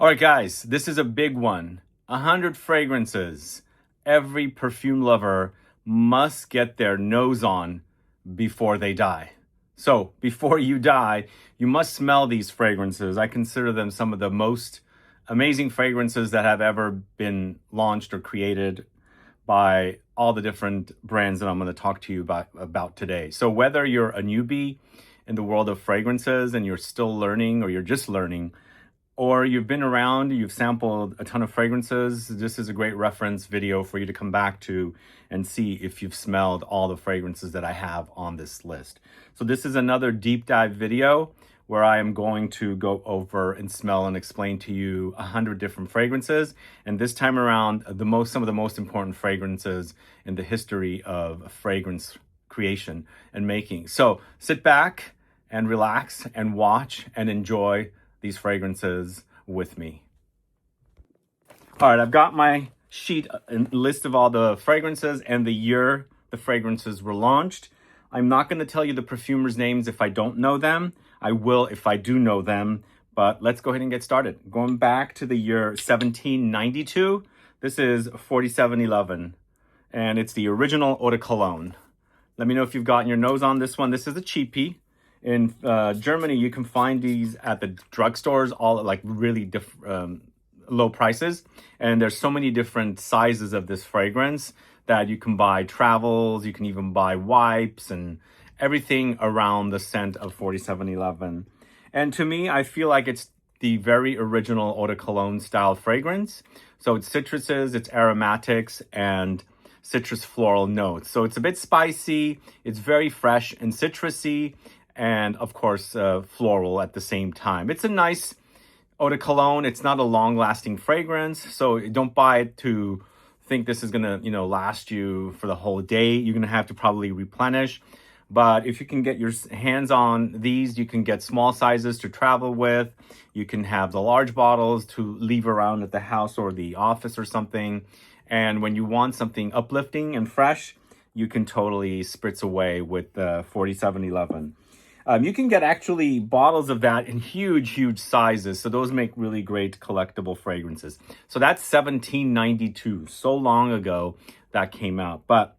All right, guys, this is a big one. 100 fragrances every perfume lover must get their nose on before they die. So before you die, you must smell these fragrances. I consider them some of the most amazing fragrances that have ever been launched or created by all the different brands that I'm going to talk to you about today. So whether you're a newbie in the world of fragrances and you're still learning, or you're just learning, or you've been around, you've sampled a ton of fragrances, this is a great reference video for you to come back to and see if you've smelled all the fragrances that I have on this list. So this is another deep dive video where I am going to go over and smell and explain to you 100 different fragrances. And this time around, some of the most important fragrances in the history of fragrance creation and making. So sit back and relax and watch and enjoy these fragrances with me. All right, I've got my sheet and list of all the fragrances and the year the fragrances were launched. I'm not going to tell you the perfumers' names if I don't know them. I will if I do know them, but let's go ahead and get started. Going back to the year 1792, this is 4711, and it's the original Eau de Cologne. Let me know if you've gotten your nose on this one. This is a cheapie. In Germany, you can find these at the drugstores, all at like really low prices. And there's so many different sizes of this fragrance that you can buy travels, you can even buy wipes and everything around the scent of 4711. And to me, I feel like it's the very original Eau de Cologne style fragrance. So it's citruses, it's aromatics, and citrus floral notes. So it's a bit spicy, it's very fresh and citrusy, and of course floral at the same time. It's a nice Eau de Cologne. It's not a long-lasting fragrance, so don't buy it to think this is gonna last you for the whole day. You're gonna have to probably replenish. But if you can get your hands on these, you can get small sizes to travel with. You can have the large bottles to leave around at the house or the office or something. And when you want something uplifting and fresh, you can totally spritz away with the 4711. You can get actually bottles of that in huge sizes. So those make really great collectible fragrances. So that's 1792, so long ago that came out. But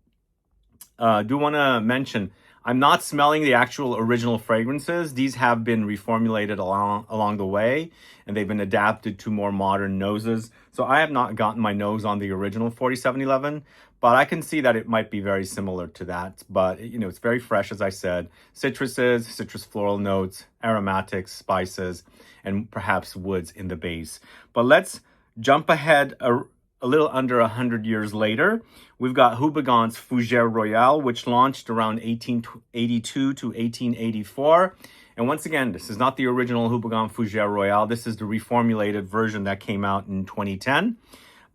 I do want to mention, I'm not smelling the actual original fragrances. These have been reformulated along the way, and they've been adapted to more modern noses. So I have not gotten my nose on the original 4711, but I can see that it might be very similar to that. But it's very fresh, as I said. Citruses, citrus floral notes, aromatics, spices, and perhaps woods in the base. But let's jump ahead a little under 100 years later. We've got Houbegan's FOUGERE ROYALE, which launched around 1882 to 1884. And once again, this is not the original Houbegan FOUGERE ROYALE. This is the reformulated version that came out in 2010.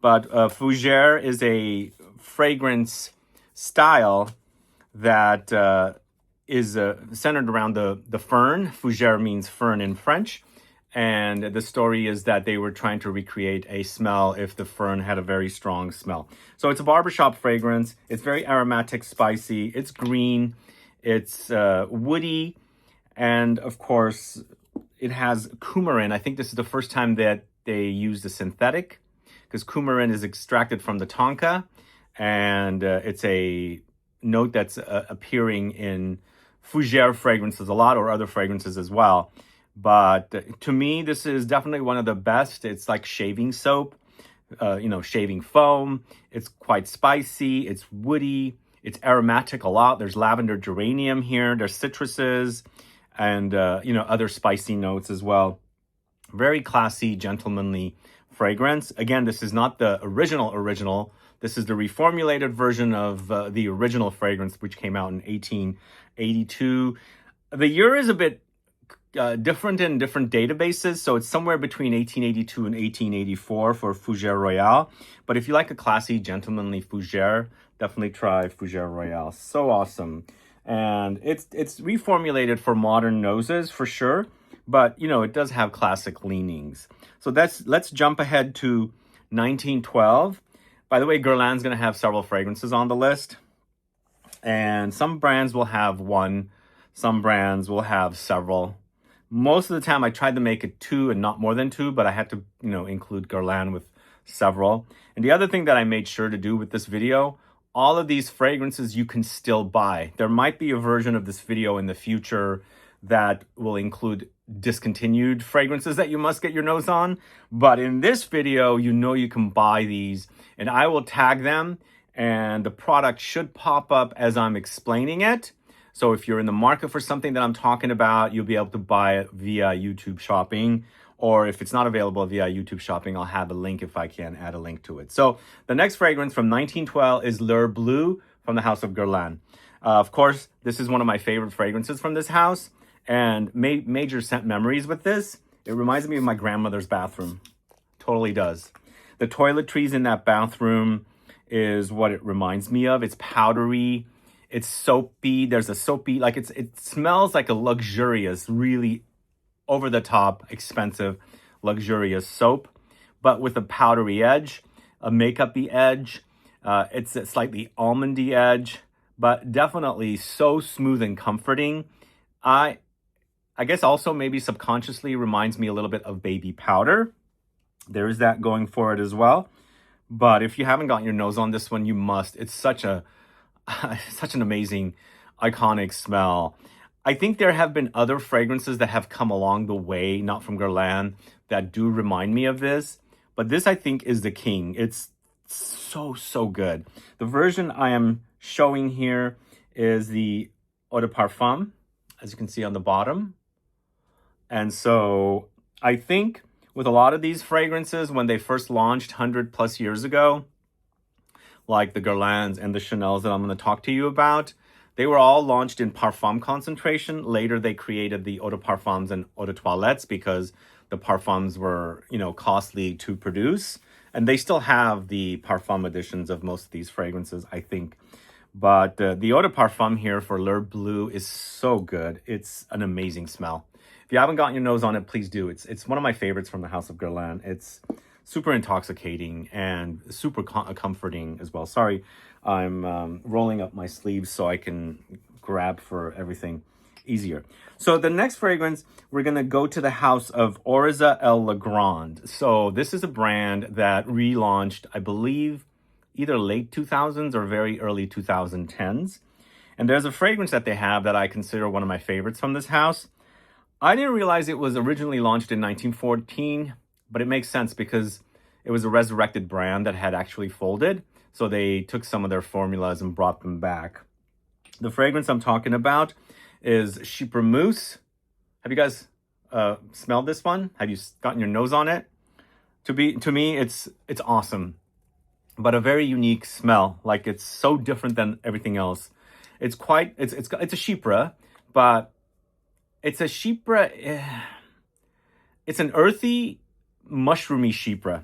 But FOUGERE is a fragrance style that is centered around the fern. Fougère means fern in French. And the story is that they were trying to recreate a smell if the fern had a very strong smell. So it's a barbershop fragrance. It's very aromatic, spicy. It's green. It's woody. And of course, it has coumarin. I think this is the first time that they used a synthetic, because coumarin is extracted from the tonka. And it's a note that's appearing in Fougère fragrances a lot, or other fragrances as well. But to me, this is definitely one of the best. It's like shaving soap, shaving foam. It's quite spicy. It's woody. It's aromatic a lot. There's lavender geranium here. There's citruses and, other spicy notes as well. Very classy, gentlemanly fragrance. Again, this is not the original. This is the reformulated version of the original fragrance, which came out in 1882. The year is a bit different in different databases, so it's somewhere between 1882 and 1884 for FOUGERE ROYALE. But if you like a classy, gentlemanly Fougere, definitely try FOUGERE ROYALE. So awesome. And it's reformulated for modern noses for sure, but it does have classic leanings. So let's jump ahead to 1912. By the way, Guerlain's going to have several fragrances on the list, and some brands will have one, some brands will have several. Most of the time I tried to make it 2 and not more than 2, but I had to, include Guerlain with several. And the other thing that I made sure to do with this video, all of these fragrances you can still buy. There might be a version of this video in the future that will include discontinued fragrances that you must get your nose on. But in this video, you can buy these, and I will tag them, and the product should pop up as I'm explaining it. So if you're in the market for something that I'm talking about, you'll be able to buy it via YouTube shopping. Or if it's not available via YouTube shopping, I'll have a link if I can add a link to it. So the next fragrance from 1912 is BLEUE from the house of Guerlain. Of course, this is one of my favorite fragrances from this house, and major scent memories with this. It reminds me of my grandmother's bathroom. Totally does. The toiletries in that bathroom is what it reminds me of. It's powdery. It's soapy. There's a soapy, like it smells like a luxurious, really over-the-top, expensive, luxurious soap, but with a powdery edge, a makeup-y edge. It's a slightly almondy edge, but definitely so smooth and comforting. I guess also maybe subconsciously reminds me a little bit of baby powder. There is that going for it as well. But if you haven't gotten your nose on this one, you must. It's such an amazing, iconic smell. I think there have been other fragrances that have come along the way, not from Guerlain, that do remind me of this. But this, I think, is the king. It's so good. The version I am showing here is the Eau de Parfum, as you can see on the bottom. And so I think with a lot of these fragrances, when they first launched 100+ years ago, like the Guerlains and the Chanels that I'm going to talk to you about, they were all launched in Parfum concentration. Later, they created the Eau de Parfums and Eau de Toilettes because the Parfums were, costly to produce. And they still have the Parfum editions of most of these fragrances, I think. But the Eau de Parfum here for BLEUE is so good. It's an amazing smell. If you haven't gotten your nose on it, please do. It's one of my favorites from the house of Guerlain. It's super intoxicating and super comforting as well. Sorry, I'm rolling up my sleeves so I can grab for everything easier. So the next fragrance, we're going to go to the house of Orza El Legrand. So this is a brand that relaunched, I believe, either late 2000s or very early 2010s. And there's a fragrance that they have that I consider one of my favorites from this house. I didn't realize it was originally launched in 1914, but it makes sense because it was a resurrected brand that had actually folded. So they took some of their formulas and brought them back. The fragrance I'm talking about is CHYPRE Mousse. Have you guys smelled this one? Have you gotten your nose on it? To me, it's awesome, but a very unique smell. Like, it's so different than everything else. It's a CHYPRE, but it's a CHYPRE. It's an earthy, mushroomy CHYPRE,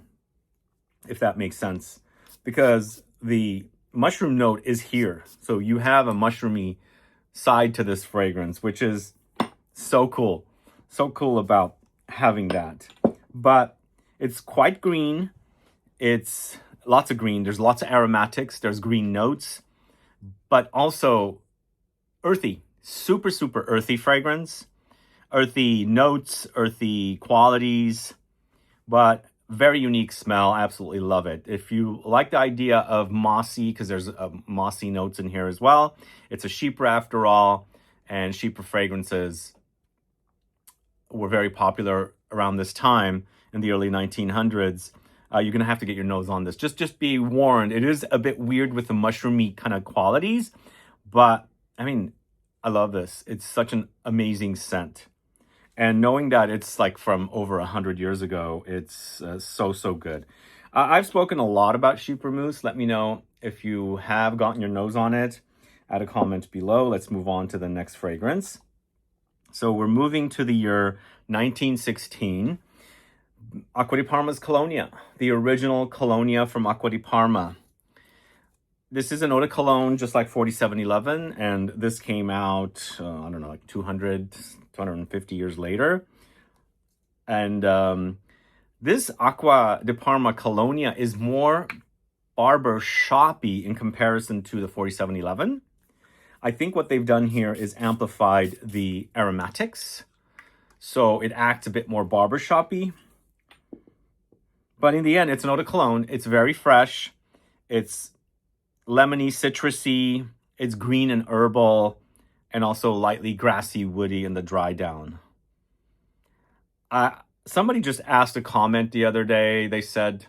if that makes sense, because the mushroom note is here. So you have a mushroomy side to this fragrance, which is so cool. So cool about having that. But it's quite green. It's lots of green. There's lots of aromatics. There's green notes, but also earthy. Super earthy fragrance. Earthy notes, earthy qualities, but very unique smell. Absolutely love it. If you like the idea of mossy, because there's mossy notes in here as well. It's a CHYPRE after all, and CHYPRE fragrances were very popular around this time in the early 1900s. You're going to have to get your nose on this. Just be warned. It is a bit weird with the mushroomy kind of qualities, but I mean, I love this. It's such an amazing scent. And knowing that it's like from over 100 years ago, it's so good. I've spoken a lot about CHYPRE Mousse. Let me know if you have gotten your nose on it. Add a comment below. Let's move on to the next fragrance. So we're moving to the year 1916. Acqua di Parma's Colonia, the original Colonia from Acqua di Parma. This is an eau de cologne, just like 4711, and this came out, I don't know, like 250 years later. And this Acqua di Parma Colonia is more barber shoppy in comparison to the 4711. I think what they've done here is amplified the aromatics. So it acts a bit more barbershoppy. But in the end, it's an eau de cologne. It's very fresh. It's lemony, citrusy. It's green and herbal, and also lightly grassy, woody in the dry down. Somebody just asked a comment the other day. They said,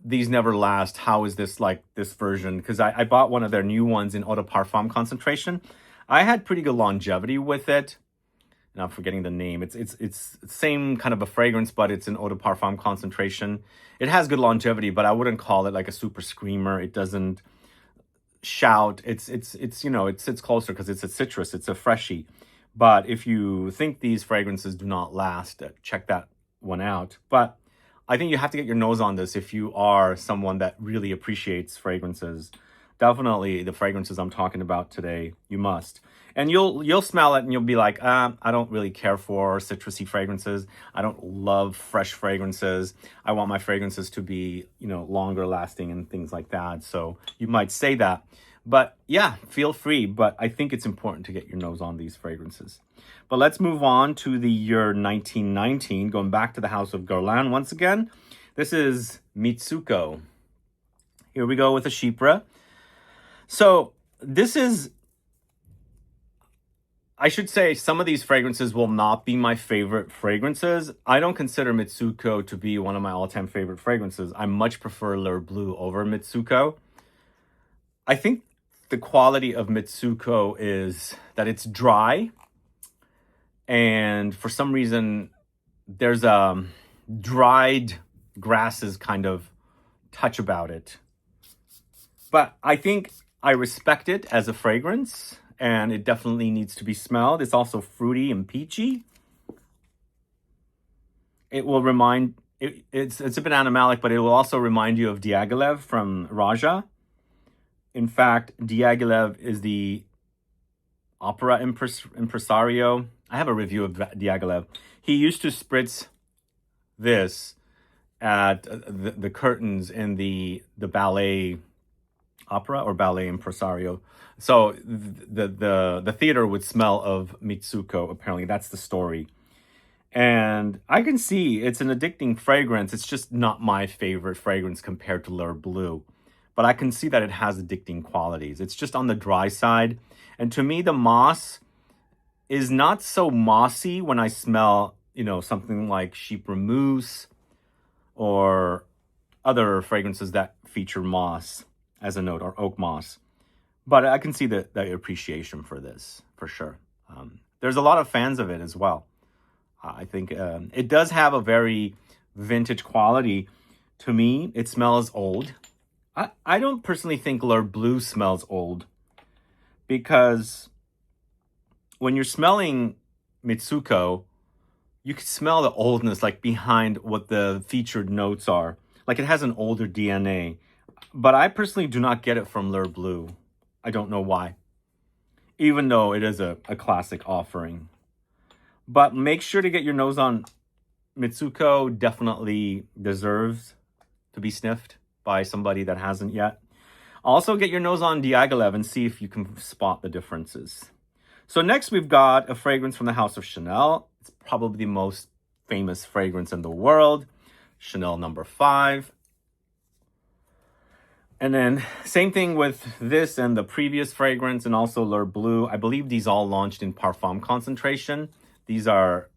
these never last. How is this like this version? Because I bought one of their new ones in eau de parfum concentration. I had pretty good longevity with it. And I'm forgetting the name. It's same kind of a fragrance, but it's an eau de parfum concentration. It has good longevity, but I wouldn't call it like a super screamer. It doesn't shout. It's you know, it sits closer because it's a citrus. It's a freshie. But if you think these fragrances do not last, check that one out. But I think you have to get your nose on this if you are someone that really appreciates fragrances. Definitely the fragrances I'm talking about today, you must. And you'll smell it and you'll be like, I don't really care for citrusy fragrances. I don't love fresh fragrances. I want my fragrances to be, you know, longer lasting and things like that. So you might say that. But yeah, feel free. But I think it's important to get your nose on these fragrances. But let's move on to the year 1919, going back to the house of Guerlain once again. This is MITSOUKO. Here we go with a CHYPRE. So this is, I should say, some of these fragrances will not be my favorite fragrances. I don't consider MITSOUKO to be one of my all-time favorite fragrances. I much prefer BLEUE over MITSOUKO. I think the quality of MITSOUKO is that it's dry. And for some reason, there's a dried grasses kind of touch about it. But I think I respect it as a fragrance, and it definitely needs to be smelled. It's also fruity and peachy. It will remind, it's a bit animalic, but it will also remind you of Diaghilev from ROUGE. In fact, Diaghilev is the opera impresario. I have a review of Diaghilev. He used to spritz this at the curtains in the ballet opera or ballet impresario. So the theater would smell of MITSOUKO. Apparently, that's the story. And I can see it's an addicting fragrance. It's just not my favorite fragrance compared to BLEUE. But I can see that it has addicting qualities. It's just on the dry side. And to me, the moss is not so mossy when I smell, you know, something like CHYPRE Mousse or other fragrances that feature moss as a note, or oak moss. But I can see the appreciation for this, for sure. There's a lot of fans of it as well. I think it does have a very vintage quality. To me, it smells old. I don't personally think BLEUE smells old, because when you're smelling MITSOUKO, you can smell the oldness like behind what the featured notes are. Like it has an older DNA. But I personally do not get it from BLEUE. I don't know why, even though it is a classic offering. But make sure to get your nose on MITSOUKO. Definitely deserves to be sniffed by somebody that hasn't yet. Also get your nose on Diaghilev and see if you can spot the differences. So next we've got a fragrance from the house of Chanel. It's probably the most famous fragrance in the world. Chanel No. 5. And then same thing with this and the previous fragrance and also BLEUE. I believe these all launched in Parfum concentration. These are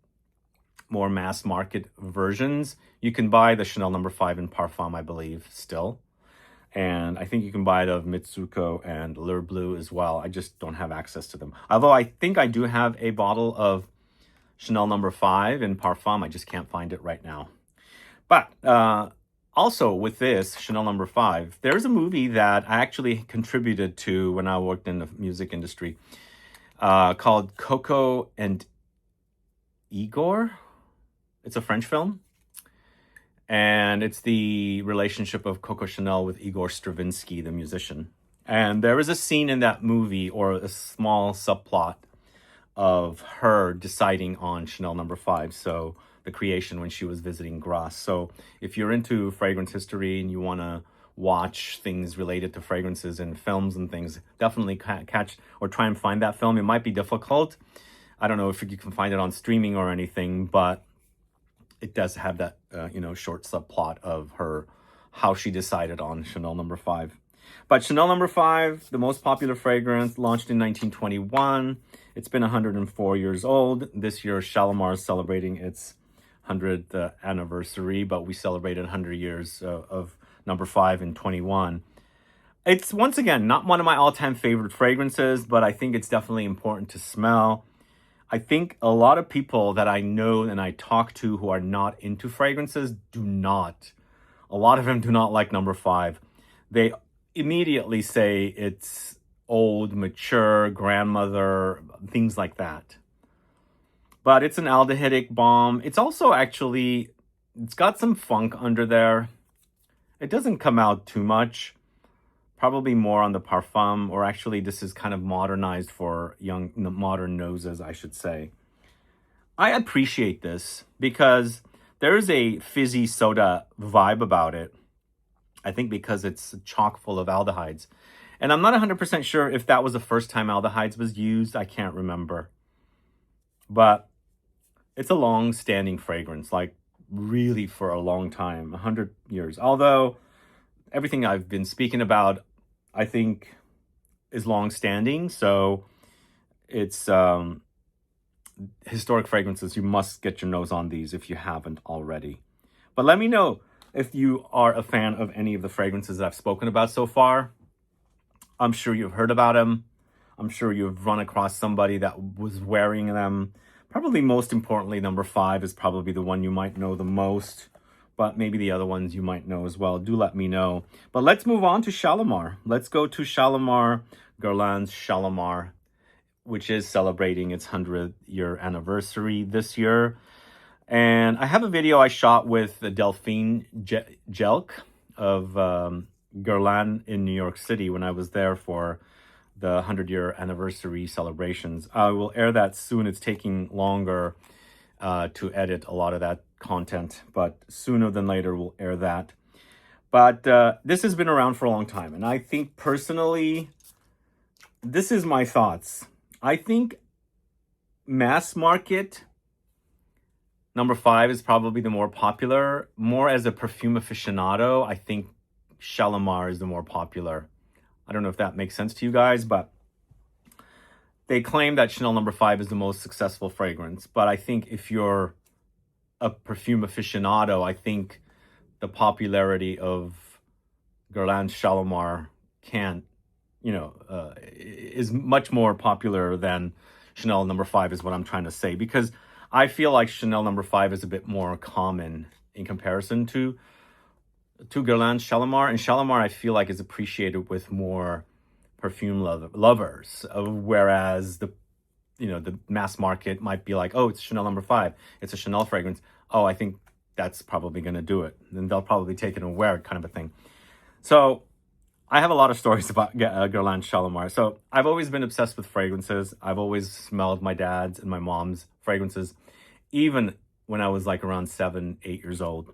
more mass market versions. You can buy the Chanel No. 5 in Parfum, I believe, still. And I think you can buy it of MITSOUKO and BLEUE as well. I just don't have access to them. Although I think I do have a bottle of Chanel No. 5 in Parfum. I just can't find it right now. But also with this Chanel No. 5, there's a movie that I actually contributed to when I worked in the music industry called Coco and Igor. It's a French film. And it's the relationship of Coco Chanel with Igor Stravinsky, the musician. And there is a scene in that movie, or a small subplot, of her deciding on Chanel No. 5. So the creation when she was visiting Grasse. So if you're into fragrance history and you want to watch things related to fragrances and films and things, definitely catch or try and find that film. It might be difficult. I don't know if you can find it on streaming or anything, but it does have that, short subplot of her, how she decided on Chanel number 5. But Chanel number 5, the most popular fragrance, launched in 1921. It's been 104 years old. This year, Shalimar is celebrating its 100th anniversary, but we celebrated 100 years of number 5 in 21. It's, once again, not one of my all-time favorite fragrances, but I think it's definitely important to smell. I think a lot of people that I know and I talk to who are not into fragrances do not. A lot of them do not like number 5. They immediately say it's old, mature, grandmother, things like that. But it's an aldehydic balm. It's also actually, it's got some funk under there. It doesn't come out too much. Probably more on the Parfum, or actually this is kind of modernized for young, modern noses, I should say. I appreciate this because there is a fizzy soda vibe about it. I think because it's chock full of aldehydes. And I'm not 100% sure if that was the first time aldehydes was used. I can't remember. But it's a long-standing fragrance, like really for a long time, 100 years. Although everything I've been speaking about, I think, is long-standing. So it's historic fragrances. You must get your nose on these if you haven't already. But let me know if you are a fan of any of the fragrances that I've spoken about so far. I'm sure you've heard about them. I'm sure you've run across somebody that was wearing them. Probably most importantly, number 5 is probably the one you might know the most, but maybe the other ones you might know as well. Do let me know. But let's move on to Shalimar. Let's go to Shalimar, Guerlain's Shalimar, which is celebrating its 100th-year anniversary this year. And I have a video I shot with Delphine Jelk of Guerlain in New York City when I was there for the 100-year anniversary celebrations. I will air that soon. It's taking longer to edit a lot of that content, but sooner than later we'll air that. But this has been around for a long time, and I think personally, this is my thoughts. I think mass market number 5 is probably the more popular. More as a perfume aficionado, I think Shalimar is the more popular. I don't know if that makes sense to you guys, but they claim that Chanel number 5 is the most successful fragrance. But I think if you're a perfume aficionado, I think the popularity of Guerlain's Shalimar is much more popular than Chanel number 5 is what I'm trying to say. Because I feel like Chanel number 5 is a bit more common in comparison to Guerlain's Shalimar. And Shalimar, I feel like, is appreciated with more perfume lovers, whereas the mass market might be like, oh, it's Chanel number 5, it's a Chanel fragrance, oh, I think that's probably going to do it, and they'll probably take it and wear it, kind of a thing. So I have a lot of stories about Guerlain's Shalimar. So I've always been obsessed with fragrances. I've always smelled my dad's and my mom's fragrances, even when I was like around 7, 8 years old.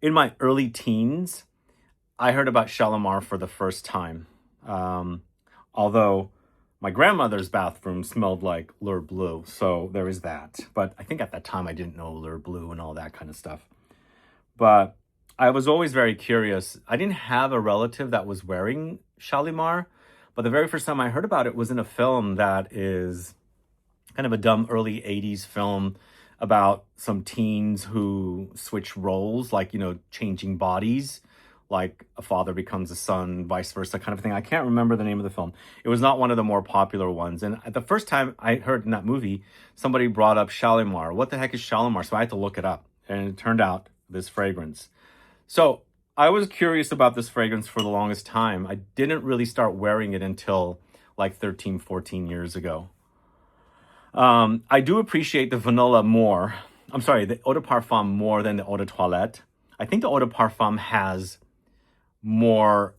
In my early teens, I heard about Shalimar for the first time. Although my grandmother's bathroom smelled like BLEUE, so there is that. But I think at that time I didn't know BLEUE and all that kind of stuff. But I was always very curious. I didn't have a relative that was wearing Shalimar, but the very first time I heard about it was in a film that is kind of a dumb early 80s film about some teens who switch roles, like, changing bodies, like a father becomes a son, vice versa, kind of thing. I can't remember the name of the film. It was not one of the more popular ones. And the first time I heard in that movie, somebody brought up Shalimar. What the heck is Shalimar? So I had to look it up, and it turned out this fragrance. So I was curious about this fragrance for the longest time. I didn't really start wearing it until like 13, 14 years ago. I do appreciate the vanilla more. I'm sorry, the eau de parfum more than the eau de toilette. I think the eau de parfum has more,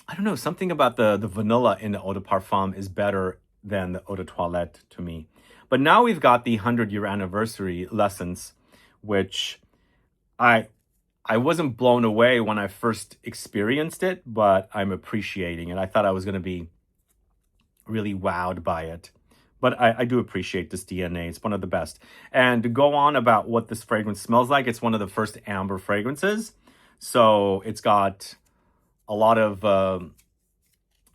I don't know, something about the vanilla in the eau de parfum is better than the eau de toilette to me. But now we've got the 100-year anniversary L'Essence, which I wasn't blown away when I first experienced it, but I'm appreciating it. I thought I was going to be really wowed by it. But I do appreciate this DNA. It's one of the best. And to go on about what this fragrance smells like, it's one of the first amber fragrances. So it's got a lot of,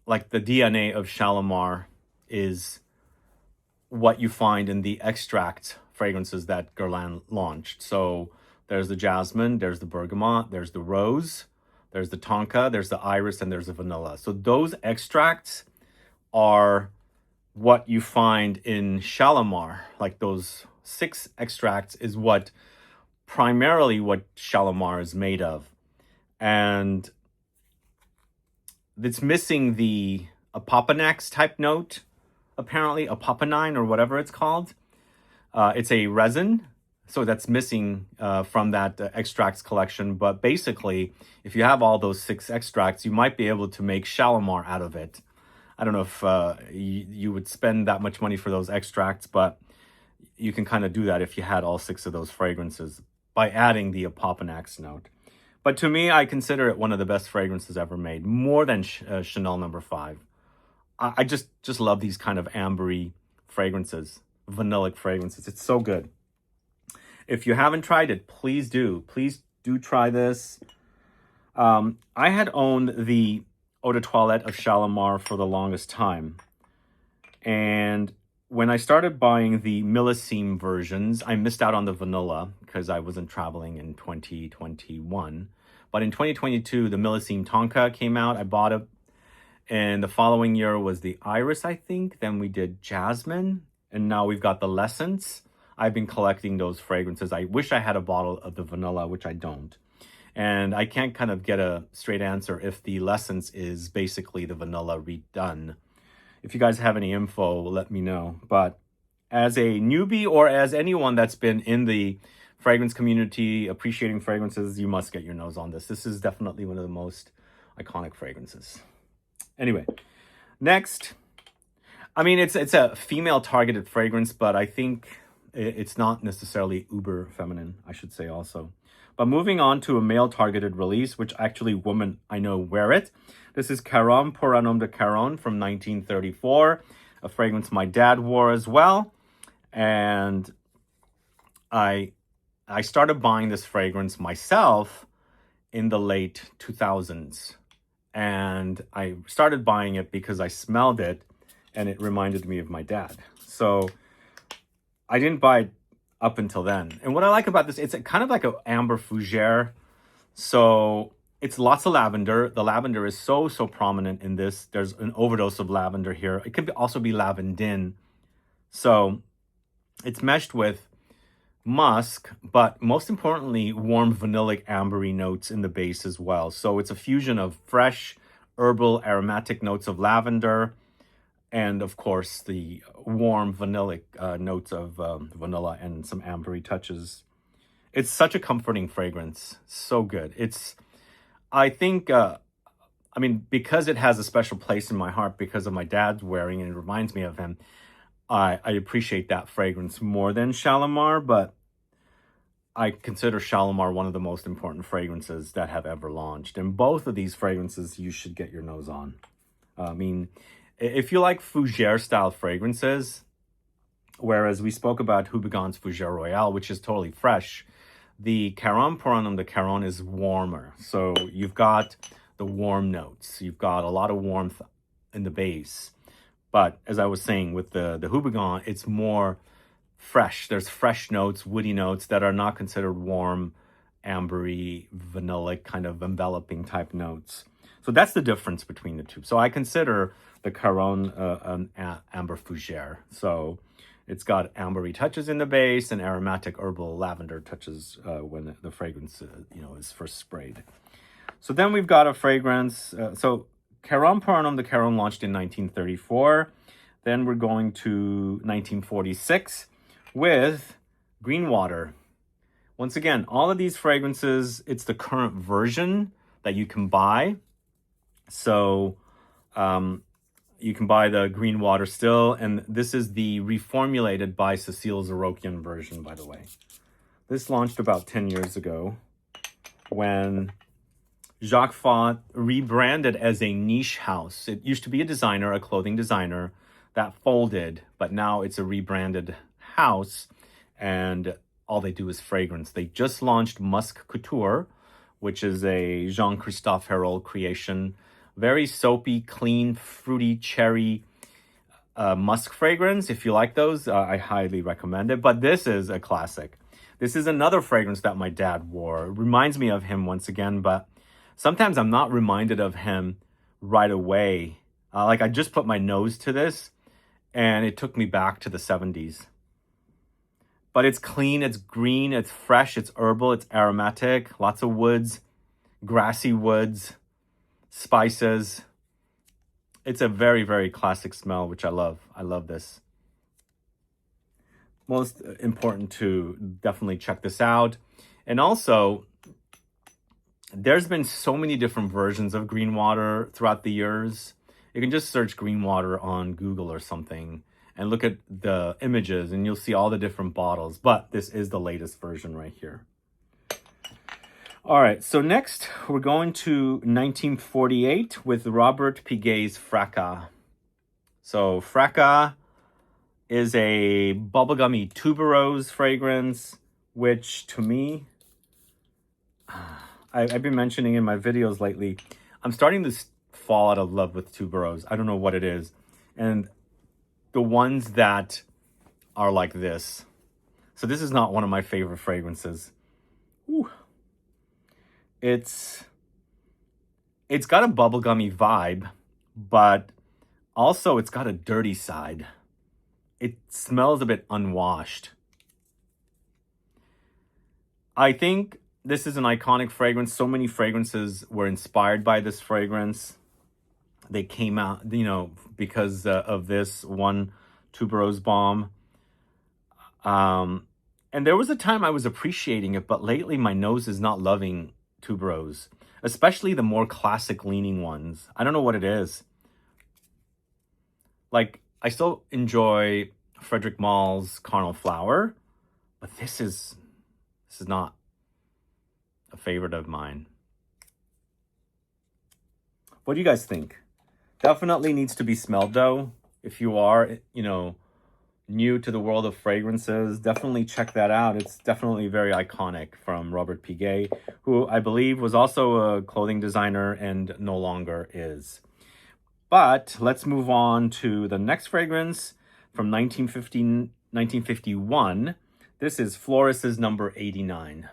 like the DNA of Shalimar is what you find in the extract fragrances that Guerlain launched. So there's the jasmine, there's the bergamot, there's the rose, there's the tonka, there's the iris, and there's the vanilla. So those extracts are what you find in Shalimar. Like those 6 extracts is what primarily what Shalimar is made of. And it's missing the apopanax type note, apparently, apopanine or whatever it's called. It's a resin, so that's missing from that extracts collection. But basically, if you have all those 6 extracts, you might be able to make Shalimar out of it. I don't know if you would spend that much money for those extracts, but you can kind of do that if you had all 6 of those fragrances by adding the apopanax note. But to me, I consider it one of the best fragrances ever made, more than Chanel No. 5. I just love these kind of ambery fragrances, vanillic fragrances. It's so good. If you haven't tried it, please do. Please do try this. I had owned the Eau de Toilette of Shalimar for the longest time. And when I started buying the Millésime versions, I missed out on the vanilla because I wasn't traveling in 2021. But in 2022, the Millésime Tonka came out. I bought it. And the following year was the iris, I think. Then we did jasmine. And now we've got the l'essence. I've been collecting those fragrances. I wish I had a bottle of the vanilla, which I don't. And I can't kind of get a straight answer if the l'essence is basically the vanilla redone. If you guys have any info, let me know. But as a newbie or as anyone that's been in the fragrance community, appreciating fragrances, you must get your nose on this. This is definitely one of the most iconic fragrances. Anyway, next. I mean, it's a female-targeted fragrance, but I think it's not necessarily uber feminine, I should say also. But moving on to a male-targeted release, which actually women I know wear it. This is CARON pour un homme de CARON from 1934, a fragrance my dad wore as well. And I started buying this fragrance myself in the late 2000s. And I started buying it because I smelled it and it reminded me of my dad. So I didn't buy it up until then. And what I like about this, it's kind of like an amber fougere. So it's lots of lavender. The lavender is so prominent in this. There's an overdose of lavender here. It could also be lavandin. So it's meshed with musk, but most importantly, warm vanillic ambery notes in the base as well. So it's a fusion of fresh, herbal, aromatic notes of lavender, and of course the warm vanillic notes of vanilla and some ambery touches. It's such a comforting fragrance. So good. I think, I mean, because it has a special place in my heart because of my dad's wearing and it reminds me of him, I appreciate that fragrance more than Shalimar, but I consider Shalimar one of the most important fragrances that have ever launched. And both of these fragrances you should get your nose on. I mean, if you like Fougere style fragrances, whereas we spoke about Houbigant's Fougere Royale, which is totally fresh, the CARON pour un homme de CARON is warmer. So you've got the warm notes. You've got a lot of warmth in the base. But as I was saying, with the Houbigant, it's more fresh. There's fresh notes, woody notes that are not considered warm, ambery, vanillic, kind of enveloping type notes. So that's the difference between the two. So I consider the CARON an amber fougere. So it's got ambery touches in the base and aromatic herbal lavender touches when the fragrance is first sprayed. So then we've got a fragrance. So CARON pour un homme de CARON launched in 1934. Then we're going to 1946 with Green Water. Once again, all of these fragrances, it's the current version that you can buy. So you can buy the Green Water still. And this is the reformulated by Cécile Zarokian version, by the way. This launched about 10 years ago when Jacques Fath rebranded as a niche house. It used to be a designer, a clothing designer, that folded, but now it's a rebranded house, and all they do is fragrance. They just launched Musk Couture, which is a Jean-Christophe Herold creation. Very soapy, clean, fruity, cherry musk fragrance. If you like those, I highly recommend it. But this is a classic. This is another fragrance that my dad wore. It reminds me of him once again, but sometimes I'm not reminded of him right away. Like I just put my nose to this and it took me back to the 70s. But it's clean, it's green, it's fresh, it's herbal, it's aromatic, lots of woods, grassy woods, spices. It's a very, very classic smell, which I love. I love this. Most important to definitely check this out. And also, there's been so many different versions of green water throughout the years. You can just search green water on Google or something and look at the images and you'll see all the different bottles. But this is the latest version right here. All right, so next we're going to 1948 with Robert Piguet's FRACAS. So FRACAS is a bubblegummy tuberose fragrance, which to me, I've been mentioning in my videos lately, I'm starting to fall out of love with tuberose. I don't know what it is. And the ones that are like this. So this is not one of my favorite fragrances. Ooh. It's got a bubblegummy vibe, but also it's got a dirty side. It smells a bit unwashed. I think this is an iconic fragrance. So many fragrances were inspired by this fragrance. They came out, you know, because of this one tuberose bomb. And there was a time I was appreciating it, but lately my nose is not loving tuberose, especially the more classic leaning ones. I don't know what it is. Like, I still enjoy Frederic Mall's Carnal Flower, but this is not a favorite of mine. What do you guys think? Definitely needs to be smelled though. If you are, you know, new to the world of fragrances, definitely check that out. It's definitely very iconic from Robert Piguet, who I believe was also a clothing designer and no longer is. But let's move on to the next fragrance from 1951. This is Floris's number 89.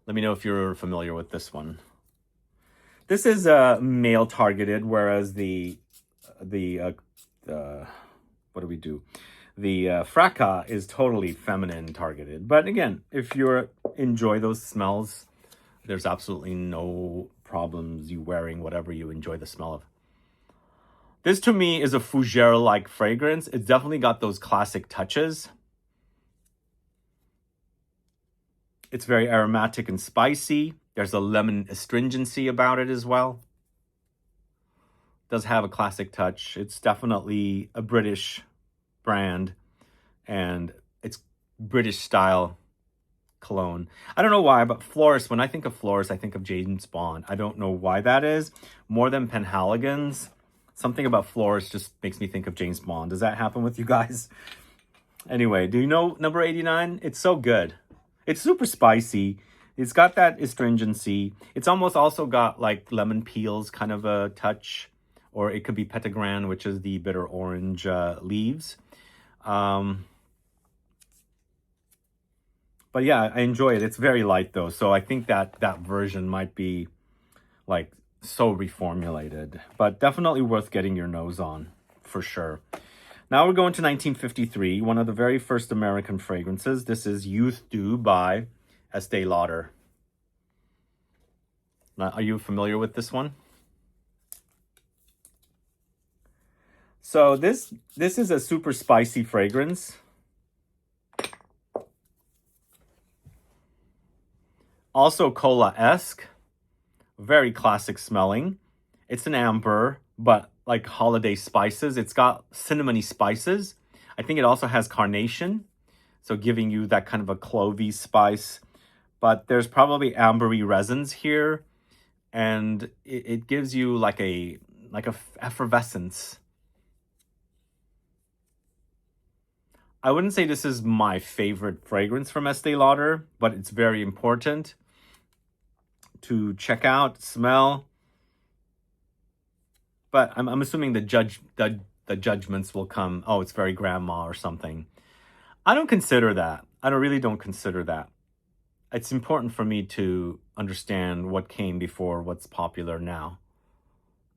Let me know if you're familiar with this one. This is male targeted, whereas the what do we do? The FRACAS is totally feminine targeted. But again, if you enjoy those smells, there's absolutely no problems you wearing whatever you enjoy the smell of. This to me is a fougere-like fragrance. It's definitely got those classic touches. It's very aromatic and spicy. There's a lemon astringency about it as well. Does have a classic touch. It's definitely a British brand and it's British style cologne. I don't know why, but Floris, when I think of Floris, I think of James Bond. I don't know why that is. More than Penhaligon's, something about Floris just makes me think of James Bond. Does that happen with you guys? Anyway, do you know number 89? It's so good. It's super spicy. It's got that astringency. It's almost also got like lemon peels kind of a touch. Or it could be petitgrain, which is the bitter orange leaves. But yeah, I enjoy it. It's very light though. So I think that version might be like so reformulated. But definitely worth getting your nose on, for sure. Now we're going to 1953, one of the very first American fragrances. This is Youth Dew by Estee Lauder. Now, are you familiar with this one? So this is a super spicy fragrance. Also cola-esque, very classic smelling. It's an amber, but like holiday spices. It's got cinnamony spices. I think it also has carnation, so giving you that kind of a clovey spice. But there's probably ambery resins here, and it gives you like a effervescence I wouldn't say this is my favorite fragrance from Estee Lauder, but it's very important to check out, smell. But I'm assuming the judgments will come, oh, it's very grandma or something. I don't consider that. I really don't consider that. It's important for me to understand what came before what's popular now.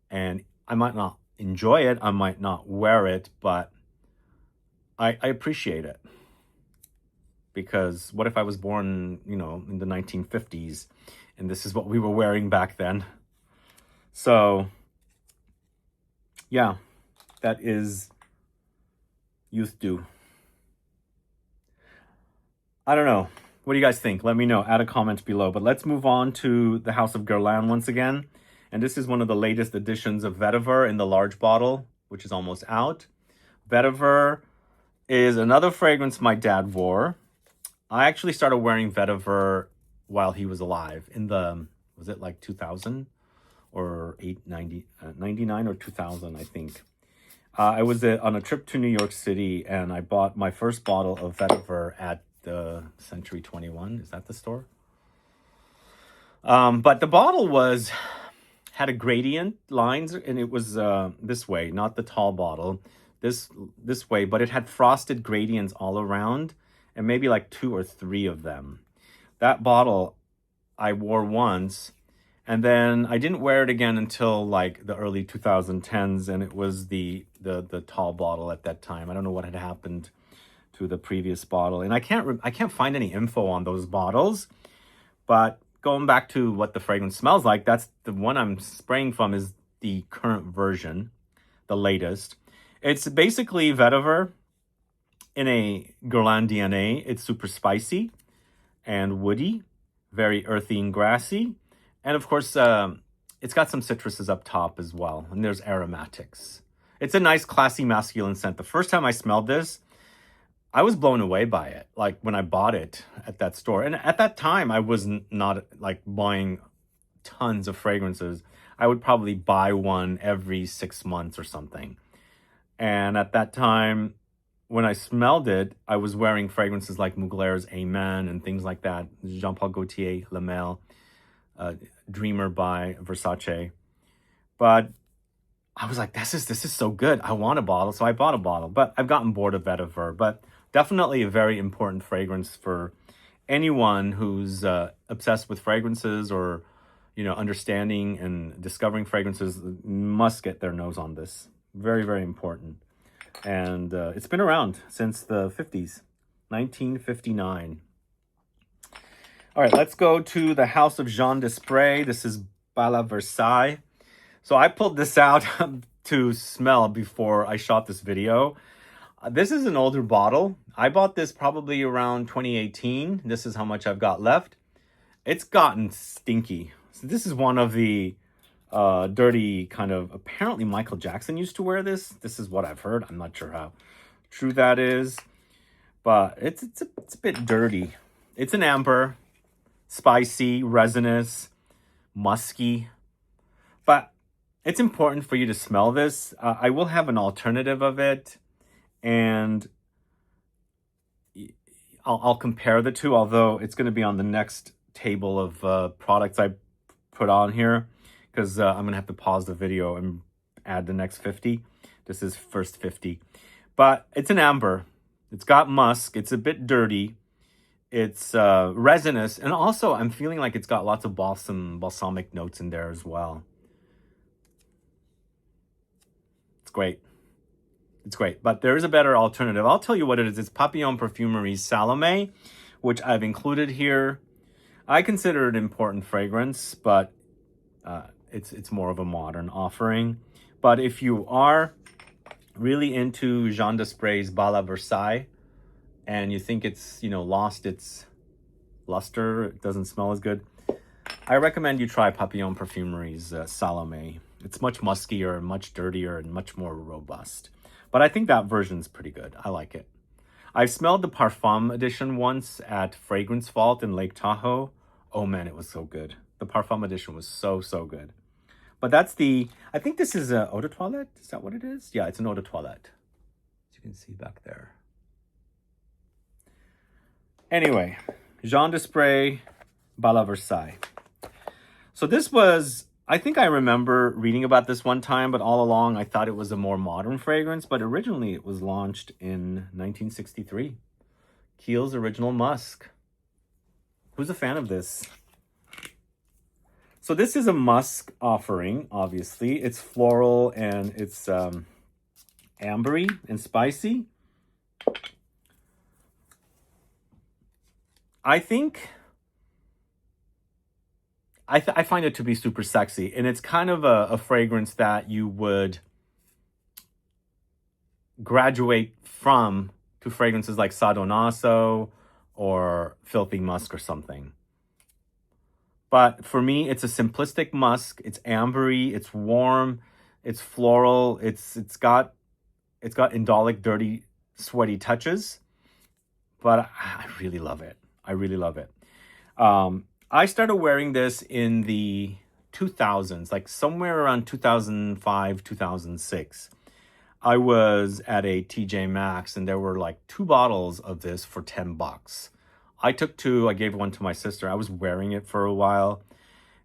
And I might not enjoy it, I might not wear it, but I appreciate it. Because what if I was born, you know, in the 1950s and this is what we were wearing back then? So, yeah, that is youth do. I don't know. What do you guys think? Let me know. Add a comment below. But let's move on to the House of Guerlain once again. And this is one of the latest editions of VETIVER in the large bottle, which is almost out. VETIVER is another fragrance my dad wore. I actually started wearing VETIVER while he was alive in the, was it like 2000 or 99 or 2000, I think. I was on a trip to New York City and I bought my first bottle of VETIVER at the Century 21. Is that the store? But the bottle had a gradient lines and it was this way, not the tall bottle. This way, but it had frosted gradients all around and maybe like 2 or 3 of them. That bottle I wore once and then I didn't wear it again until like the early 2010s, and it was the tall bottle at that time. I don't know what had happened to the previous bottle, and I can't find any info on those bottles. But going back to what the fragrance smells like, that's the one I'm spraying from is the current version, the latest. It's basically VETIVER in a Guerlain DNA. It's super spicy and woody, very earthy and grassy. And of course, it's got some citruses up top as well. And there's aromatics. It's a nice, classy, masculine scent. The first time I smelled this, I was blown away by it. Like when I bought it at that store. And at that time, I was not like buying tons of fragrances. I would probably buy one every 6 months or something. And at that time, when I smelled it, I was wearing fragrances like Mugler's Amen and things like that. Jean-Paul Gaultier, La Mel, Dreamer by Versace. But I was like, this is so good. I want a bottle. So I bought a bottle. But I've gotten bored of VETIVER. But definitely a very important fragrance for anyone who's obsessed with fragrances or, you know, understanding and discovering fragrances. Must get their nose on this. Very, very important. And it's been around since the 50s, 1959. All right, let's go to the House of Jean Desprez. This is Bala Versailles. So I pulled this out to smell before I shot this video. This is an older bottle. I bought this probably around 2018. This is how much I've got left. It's gotten stinky. So this is one of the dirty kind of, apparently Michael Jackson used to wear this. This is what I've heard. I'm not sure how true that is, but it's a bit dirty. It's an amber, spicy, resinous, musky, but it's important for you to smell this. I will have an alternative of it, and I'll compare the two, although it's going to be on the next table of products I put on here, because I'm going to have to pause the video and add the next 50. This is first 50. But it's an amber. It's got musk. It's a bit dirty. It's resinous. And also, I'm feeling like it's got lots of balsamic notes in there as well. It's great. It's great. But there is a better alternative. I'll tell you what it is. It's Papillon Perfumery's Salome, which I've included here. I consider it an important fragrance, but it's more of a modern offering. But if you are really into Jean Desprez's Bala Versailles and you think it's, you know, lost its luster, it doesn't smell as good, I recommend you try Papillon Perfumery's Salome. It's much muskier, much dirtier, and much more robust. But I think that version's pretty good. I like it. I've smelled the Parfum edition once at Fragrance Vault in Lake Tahoe. Oh man, it was so good. The Parfum edition was so, so good. But that's I think this is a eau de toilette. Is that what it is? Yeah, it's an eau de toilette. As you can see back there. Anyway, Jean de Spray, Bala Versailles. So this was, I think I remember reading about this one time, but all along I thought it was a more modern fragrance, but originally it was launched in 1963. KIEHL'S Original Musk. Who's a fan of this? So this is a musk offering, obviously. It's floral and it's ambery and spicy. I think I find it to be super sexy, and it's kind of a fragrance that you would graduate from to fragrances like Sadonaso or Filthy Musk or something. But for me, it's a simplistic musk. It's ambery, it's warm, it's floral, it's got indolic, dirty, sweaty touches. But I really love it. I really love it. I started wearing this in the 2000s, like somewhere around 2005, 2006. I was at a TJ Maxx and there were like 2 bottles of this for $10. I took 2, I gave one to my sister. I was wearing it for a while.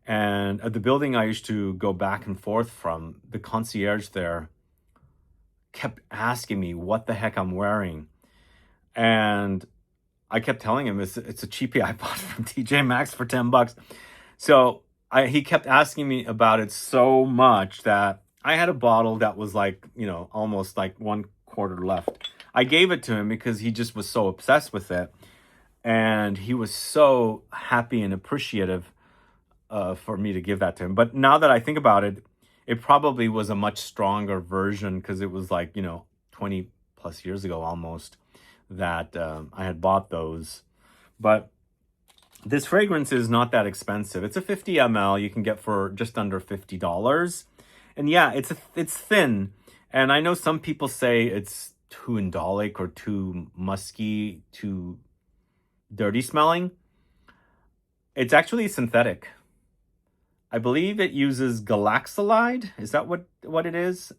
And at the building I used to go back and forth from, the concierge there kept asking me what the heck I'm wearing. And I kept telling him it's a cheapie I bought from TJ Maxx for $10. So he kept asking me about it so much that I had a bottle that was like, you know, almost like 1/4 left. I gave it to him because he just was so obsessed with it. And he was so happy and appreciative for me to give that to him. But now that I think about it, it probably was a much stronger version because it was like, you know, 20 plus years ago almost that I had bought those. But this fragrance is not that expensive. It's a 50 ml you can get for just under $50. And yeah, it's thin. And I know some people say it's too indolic or too musky, too dirty smelling. It's actually synthetic. I believe it uses galaxolide. Is that what it is?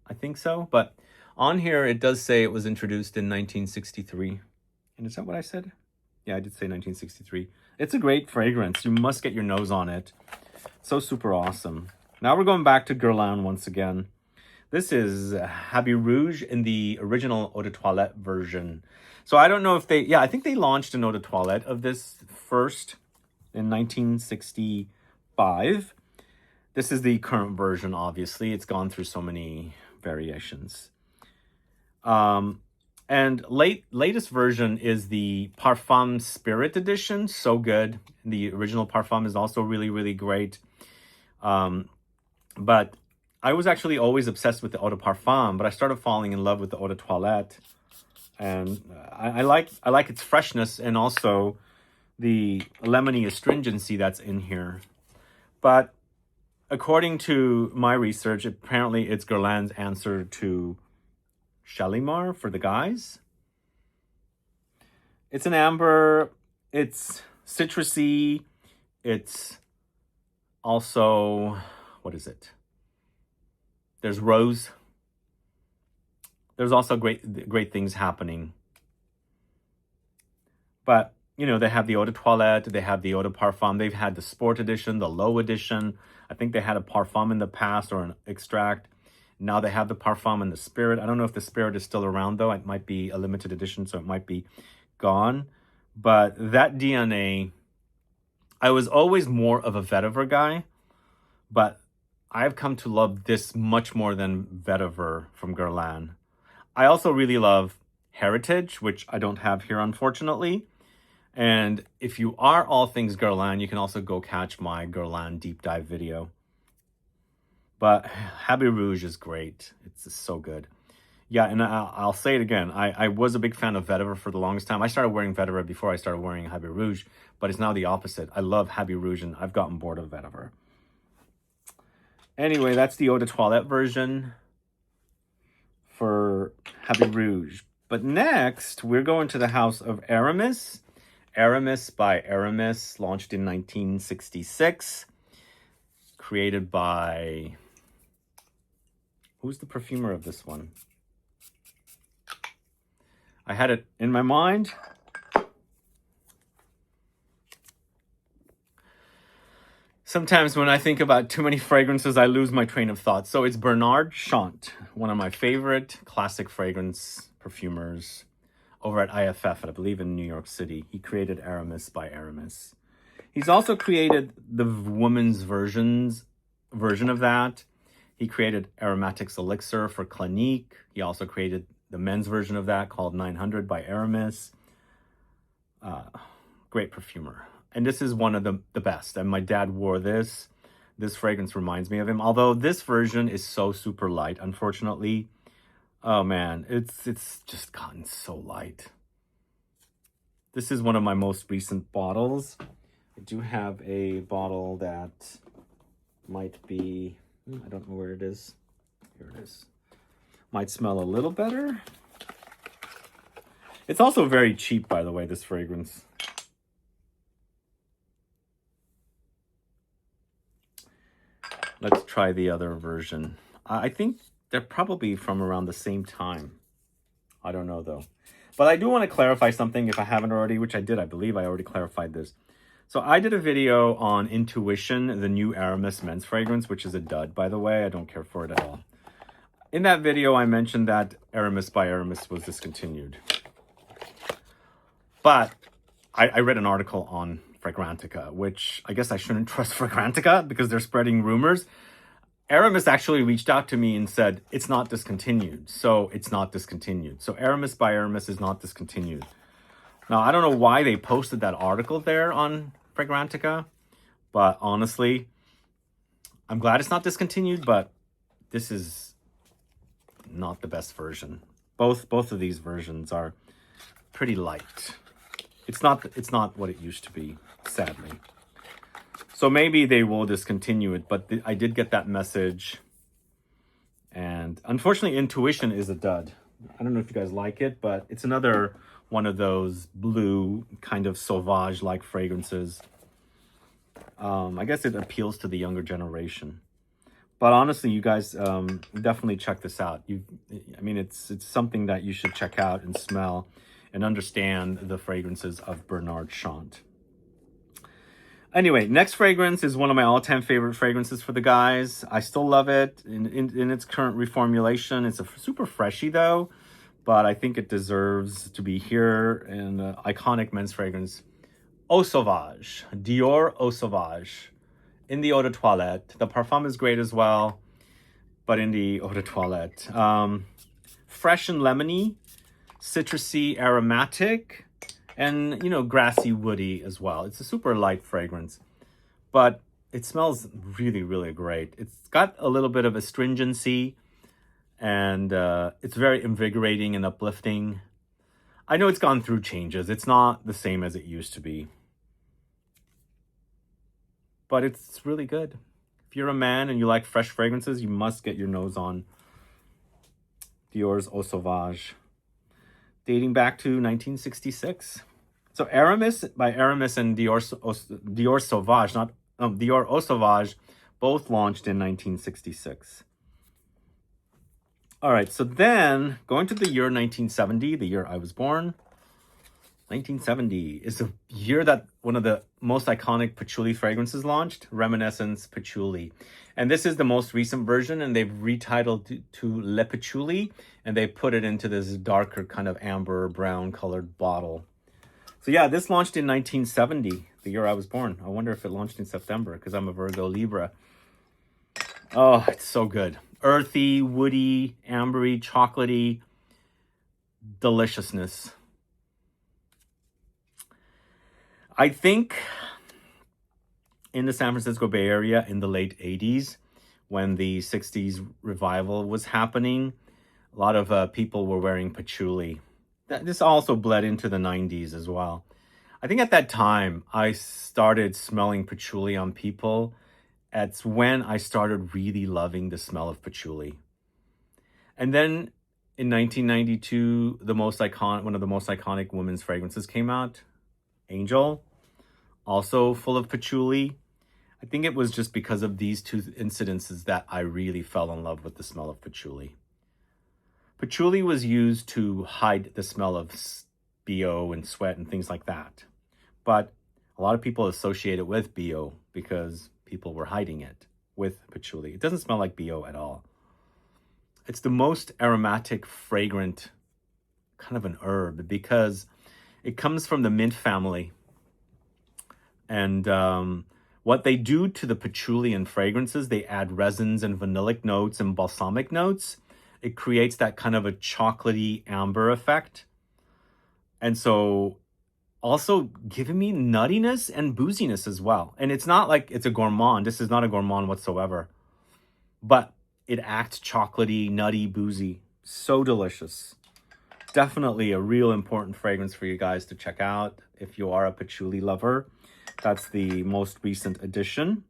I think so. But on here, it does say it was introduced in 1963. And is that what I said? Yeah, I did say 1963. It's a great fragrance. You must get your nose on it. So super awesome. Now we're going back to Guerlain once again. This is Habit Rouge in the original Eau de Toilette version. So I don't know if they... Yeah, I think they launched an Eau de Toilette of this first in 1965. This is the current version, obviously. It's gone through so many variations. And latest version is the Parfum Spirit Edition. So good. The original Parfum is also really, really great. But I was actually always obsessed with the Eau de Parfum, but I started falling in love with the Eau de Toilette. And I like its freshness and also the lemony astringency that's in here. But according to my research, apparently it's Guerlain's answer to Shalimar for the guys. It's an amber, it's citrusy, it's also, what is it? There's rose. There's also great things happening. But, you know, they have the Eau de Toilette, they have the Eau de Parfum, they've had the Sport Edition, the Low Edition. I think they had a Parfum in the past or an extract. Now they have the Parfum and the Spirit. I don't know if the Spirit is still around, though. It might be a limited edition, so it might be gone. But that DNA, I was always more of a vetiver guy, but I've come to love this much more than vetiver from Guerlain. I also really love Heritage, which I don't have here, unfortunately. And if you are all things Guerlain, you can also go catch my Guerlain deep dive video. But Habit Rouge is great. It's just so good. Yeah, and I'll say it again. I was a big fan of vetiver for the longest time. I started wearing vetiver before I started wearing Habit Rouge, but it's now the opposite. I love Habit Rouge, and I've gotten bored of vetiver. Anyway, that's the Eau de Toilette version for Habit Rouge. But next, we're going to the house of ARAMIS. ARAMIS by ARAMIS, launched in 1966. Created by... Who's the perfumer of this one? I had it in my mind. Sometimes when I think about too many fragrances, I lose my train of thought. So it's Bernard Chant, one of my favorite classic fragrance perfumers over at IFF, I believe in New York City. He created ARAMIS by ARAMIS. He's also created the women's version of that. He created Aromatics Elixir for Clinique. He also created the men's version of that called 900 by ARAMIS. Great perfumer. And this is one of the best. And my dad wore this. This fragrance reminds me of him. Although this version is so super light, unfortunately. Oh man, it's just gotten so light. This is one of my most recent bottles. I do have a bottle that might be, I don't know where it is. Here it is. Might smell a little better. It's also very cheap, by the way, this fragrance. Let's try the other version. I think they're probably from around the same time. I don't know though. But I do want to clarify something if I haven't already, which I did. I believe I already clarified this. So I did a video on Intuition, the new ARAMIS men's fragrance, which is a dud, by the way. I don't care for it at all. In that video, I mentioned that ARAMIS by ARAMIS was discontinued. But I read an article on Fragrantica, which I guess I shouldn't trust Fragrantica because they're spreading rumors. ARAMIS actually reached out to me and said, it's not discontinued. So it's not discontinued. So ARAMIS by ARAMIS is not discontinued. Now, I don't know why they posted that article there on Fragrantica, but honestly, I'm glad it's not discontinued, but this is not the best version. Both of these versions are pretty light. It's not what it used to be, sadly. So maybe they will discontinue it, but I did get that message. And unfortunately, Intuition is a dud. I don't know if you guys like it, but it's another one of those blue kind of sauvage-like fragrances. I guess it appeals to the younger generation. But honestly, you guys definitely check this out. I mean, it's something that you should check out and smell and understand the fragrances of Bernard Chant. Anyway, next fragrance is one of my all-time favorite fragrances for the guys. I still love it in its current reformulation. It's a super freshy though, but I think it deserves to be here in an iconic men's fragrance. Eau Sauvage, Dior Eau Sauvage. In the Eau de Toilette. The Parfum is great as well, but in the Eau de Toilette. Fresh and lemony, citrusy, aromatic, and, you know, grassy, woody as well. It's a super light fragrance, but it smells really, really great. It's got a little bit of astringency, and it's very invigorating and uplifting. I know it's gone through changes. It's not the same as it used to be, but it's really good. If you're a man and you like fresh fragrances, you must get your nose on Dior's Eau Sauvage, dating back to 1966. So Aramis by Aramis and Dior Sauvage, Dior Eau Sauvage, both launched in 1966. All right, so then going to the year 1970, the year I was born. 1970 is the year that one of the most iconic patchouli fragrances launched, Reminiscence Patchouli. And this is the most recent version, and they've retitled to Le Patchouli, and they put it into this darker kind of amber brown colored bottle. So yeah, this launched in 1970, the year I was born. I wonder if it launched in September, because I'm a Virgo Libra. Oh, it's so good. Earthy, woody, ambery, chocolatey, deliciousness. I think in the San Francisco Bay Area in the late 80s, when the 60s revival was happening, a lot of people were wearing patchouli. This also bled into the 90s as well. I think at that time, I started smelling patchouli on people. That's when I started really loving the smell of patchouli. And then in 1992, one of the most iconic women's fragrances came out, Angel, also full of patchouli. I think it was just because of these two incidences that I really fell in love with the smell of patchouli. Patchouli was used to hide the smell of BO and sweat and things like that. But a lot of people associate it with BO because people were hiding it with patchouli. It doesn't smell like BO at all. It's the most aromatic, fragrant kind of an herb because it comes from the mint family. And what they do to the patchouli and fragrances, they add resins and vanillic notes and balsamic notes. It creates that kind of a chocolatey amber effect. And so also giving me nuttiness and booziness as well. And it's not like it's a gourmand. This is not a gourmand whatsoever. But it acts chocolatey, nutty, boozy. So delicious. Definitely a real important fragrance for you guys to check out if you are a patchouli lover. That's the most recent edition.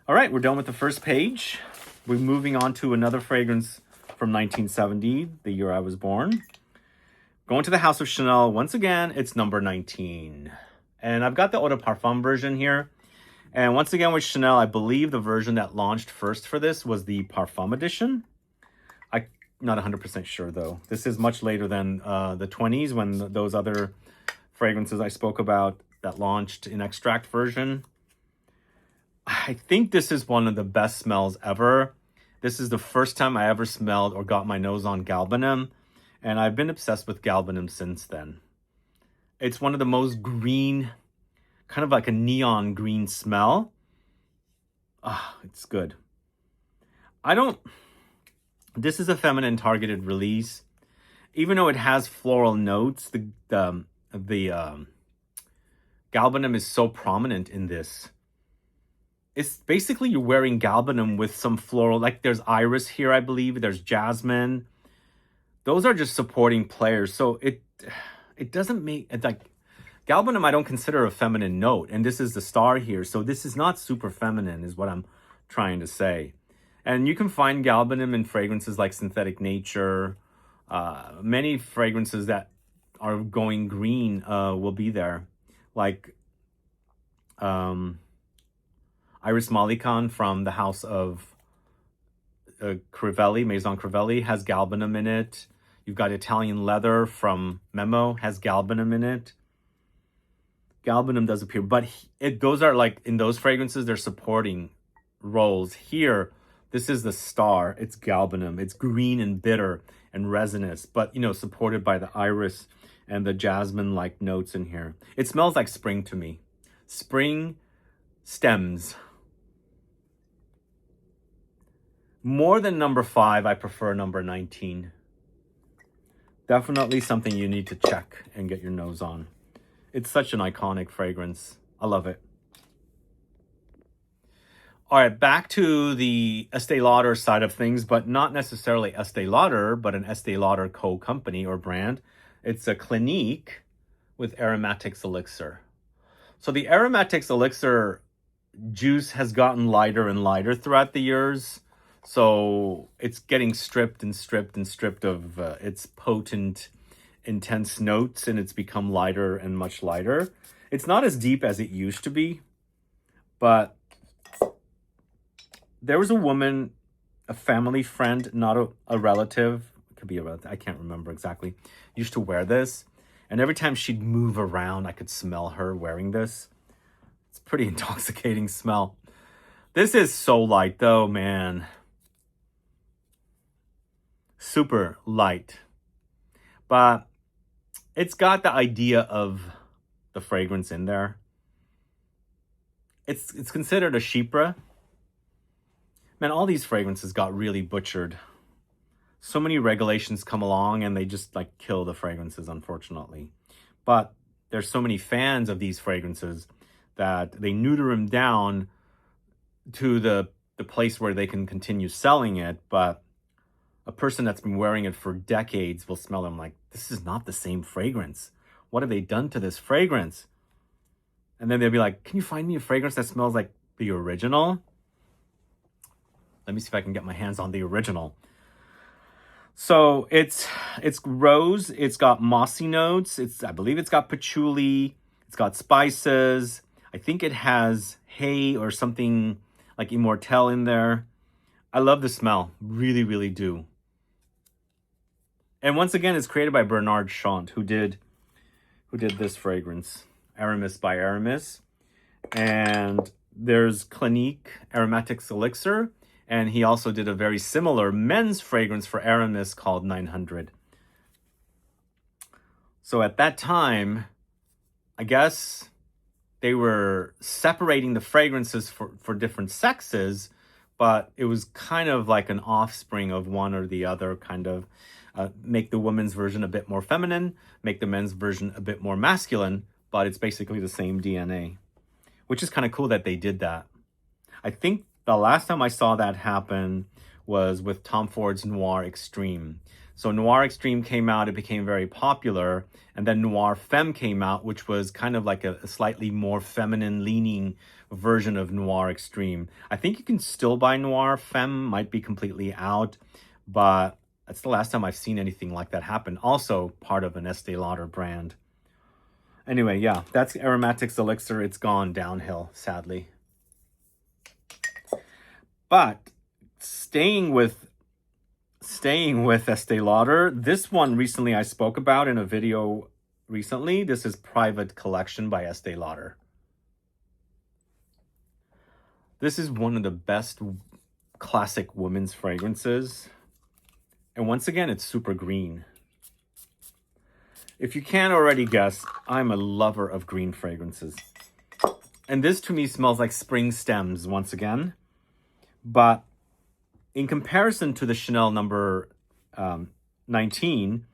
All right, we're done with the first page. We're moving on to another fragrance from 1970, the year I was born. Going to the House of Chanel. Once again, it's number 19. And I've got the Eau de Parfum version here. And once again with Chanel, I believe the version that launched first for this was the Parfum edition. I'm not 100% sure, though. This is much later than the 20s when those other fragrances I spoke about that launched in extract version. I think this is one of the best smells ever. This is the first time I ever smelled or got my nose on galbanum, and I've been obsessed with galbanum since then. It's one of the most green, kind of like a neon green smell. It's good. This is a feminine targeted release. Even though it has floral notes, the galbanum is so prominent in this. It's basically you're wearing galbanum with some floral, like there's iris here, I believe. There's jasmine. Those are just supporting players. So it doesn't make it like galbanum. I don't consider a feminine note, and this is the star here. So this is not super feminine, is what I'm trying to say. And you can find galbanum in fragrances like Synthetic Nature. Many fragrances that are going green will be there. Like Iris Malikan from the house of Crivelli, Maison Crivelli, has galbanum in it. You've got Italian Leather from Memo, has galbanum in it. Galbanum does appear, but those are like, in those fragrances, they're supporting roles. Here, this is the star. It's galbanum. It's green and bitter and resinous, but, supported by the iris and the jasmine-like notes in here. It smells like spring to me. Spring stems. More than number 5, I prefer number 19. Definitely something you need to check and get your nose on. It's such an iconic fragrance. I love it. All right, back to the Estee Lauder side of things, but not necessarily Estee Lauder, but an Estee Lauder co-company or brand. It's a Clinique with Aromatics Elixir. So the Aromatics Elixir juice has gotten lighter and lighter throughout the years. So it's getting stripped and stripped and stripped of its potent, intense notes, and it's become lighter and much lighter. It's not as deep as it used to be, but there was a woman, a family friend, not a relative, it could be a relative, I can't remember exactly, used to wear this. And every time she'd move around, I could smell her wearing this. It's a pretty intoxicating smell. This is so light though, man. Super light. But it's got the idea of the fragrance in there. It's considered a CHYPRE. Man, all these fragrances got really butchered. So many regulations come along and they just like kill the fragrances, unfortunately. But there's so many fans of these fragrances that they neuter them down to the place where they can continue selling it. But a person that's been wearing it for decades will smell them like, this is not the same fragrance. What have they done to this fragrance? And then they'll be like, can you find me a fragrance that smells like the original? Let me see if I can get my hands on the original. So it's rose. It's got mossy notes. I believe it's got patchouli. It's got spices. I think it has hay or something like immortelle in there. I love the smell. Really, really do. And once again, it's created by Bernard Chant, who did this fragrance, Aramis by Aramis. And there's Clinique Aromatics Elixir, and he also did a very similar men's fragrance for ARAMIS called 900. So at that time, I guess they were separating the fragrances for different sexes, but it was kind of like an offspring of one or the other, kind of make the women's version a bit more feminine, make the men's version a bit more masculine, but it's basically the same DNA, which is kind of cool that they did that. I think the last time I saw that happen was with Tom Ford's Noir Extreme. So Noir Extreme came out, it became very popular, and then Noir Femme came out, which was kind of like a slightly more feminine leaning version of Noir Extreme. I think you can still buy Noir Femme, might be completely out, but that's the last time I've seen anything like that happen. Also part of an Estee Lauder brand. Anyway, yeah, that's Aromatics Elixir. It's gone downhill, sadly. But staying with Estee Lauder, this one recently I spoke about in a video recently. This is Private Collection by Estee Lauder. This is one of the best classic women's fragrances. And once again, it's super green. If you can't already guess, I'm a lover of green fragrances. And this to me smells like spring stems once again. But in comparison to the Chanel number 19,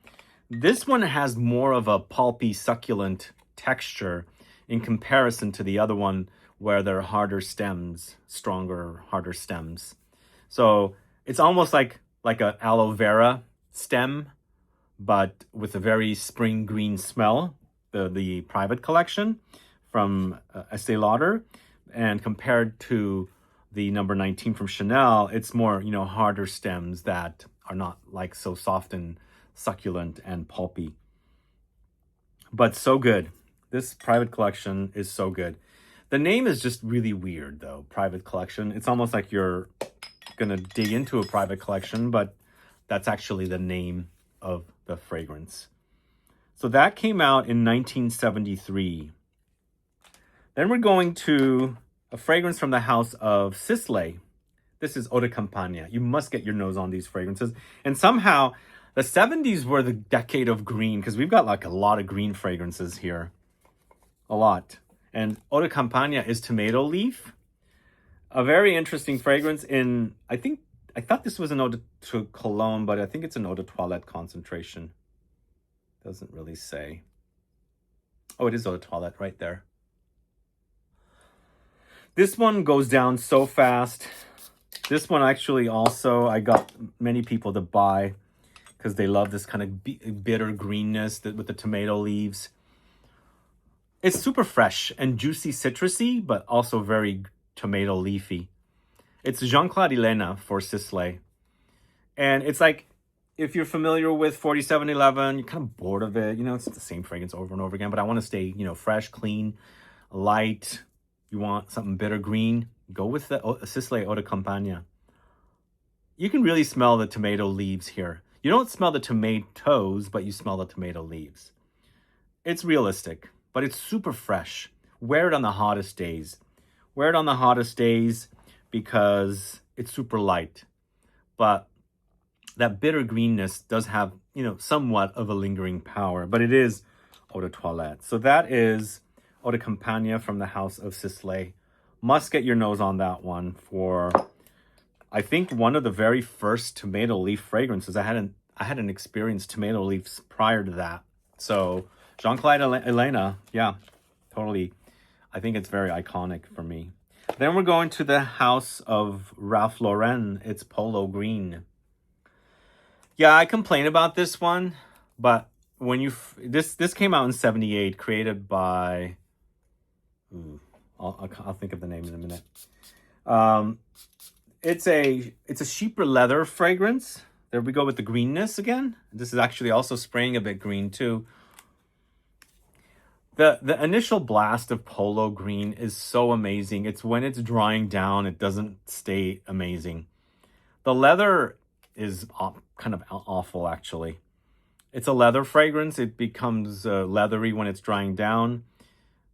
this one has more of a pulpy, succulent texture in comparison to the other one where they're harder stems, stronger, harder stems. So it's almost like an aloe vera stem, but with a very spring green smell, the Private Collection from Estee Lauder. And compared to the number 19 from Chanel, it's more, harder stems that are not like so soft and succulent and pulpy. But so good. This Private Collection is so good. The name is just really weird though, Private Collection. It's almost like you're gonna dig into a Private Collection, but that's actually the name of the fragrance. So that came out in 1973. Then we're going to a fragrance from the house of Sisley. This is Eau de Campagne. You must get your nose on these fragrances. And somehow, the 70s were the decade of green, because we've got like a lot of green fragrances here. A lot. And Eau de Campagne is tomato leaf. A very interesting fragrance in, I thought this was an Eau de Cologne, but I think it's an Eau de Toilette concentration. Doesn't really say. Oh, it is Eau de Toilette right there. This one goes down so fast. This one actually also, I got many people to buy because they love this kind of bitter greenness with the tomato leaves. It's super fresh and juicy citrusy, but also very tomato leafy. It's Jean-Claude Helena for Sisley. And it's like, if you're familiar with 4711, you're kind of bored of it. It's the same fragrance over and over again, but I want to stay, fresh, clean, light. You want something bitter green, go with the Sisley Eau de Campagne. You can really smell the tomato leaves here. You don't smell the tomatoes, but you smell the tomato leaves. It's realistic, but it's super fresh. Wear it on the hottest days. Wear it on the hottest days because it's super light. But that bitter greenness does have, somewhat of a lingering power, but it is Eau de Toilette. So that is Eau de Campagne from the house of Sisley. Must get your nose on that one for, I think, one of the very first tomato leaf fragrances. I hadn't experienced tomato leaves prior to that. So Jean-Claude Helena, yeah, totally. I think it's very iconic for me. Then we're going to the house of Ralph Lauren. It's Polo Green. Yeah, I complain about this one, but when this came out in 78, created by, I'll think of the name in a minute. It's a CHYPRE leather fragrance. There we go with the greenness again. This is actually also spraying a bit green too. The initial blast of Polo Green is so amazing. It's when it's drying down, it doesn't stay amazing. The leather is kind of awful, actually. It's a leather fragrance. It becomes leathery when it's drying down.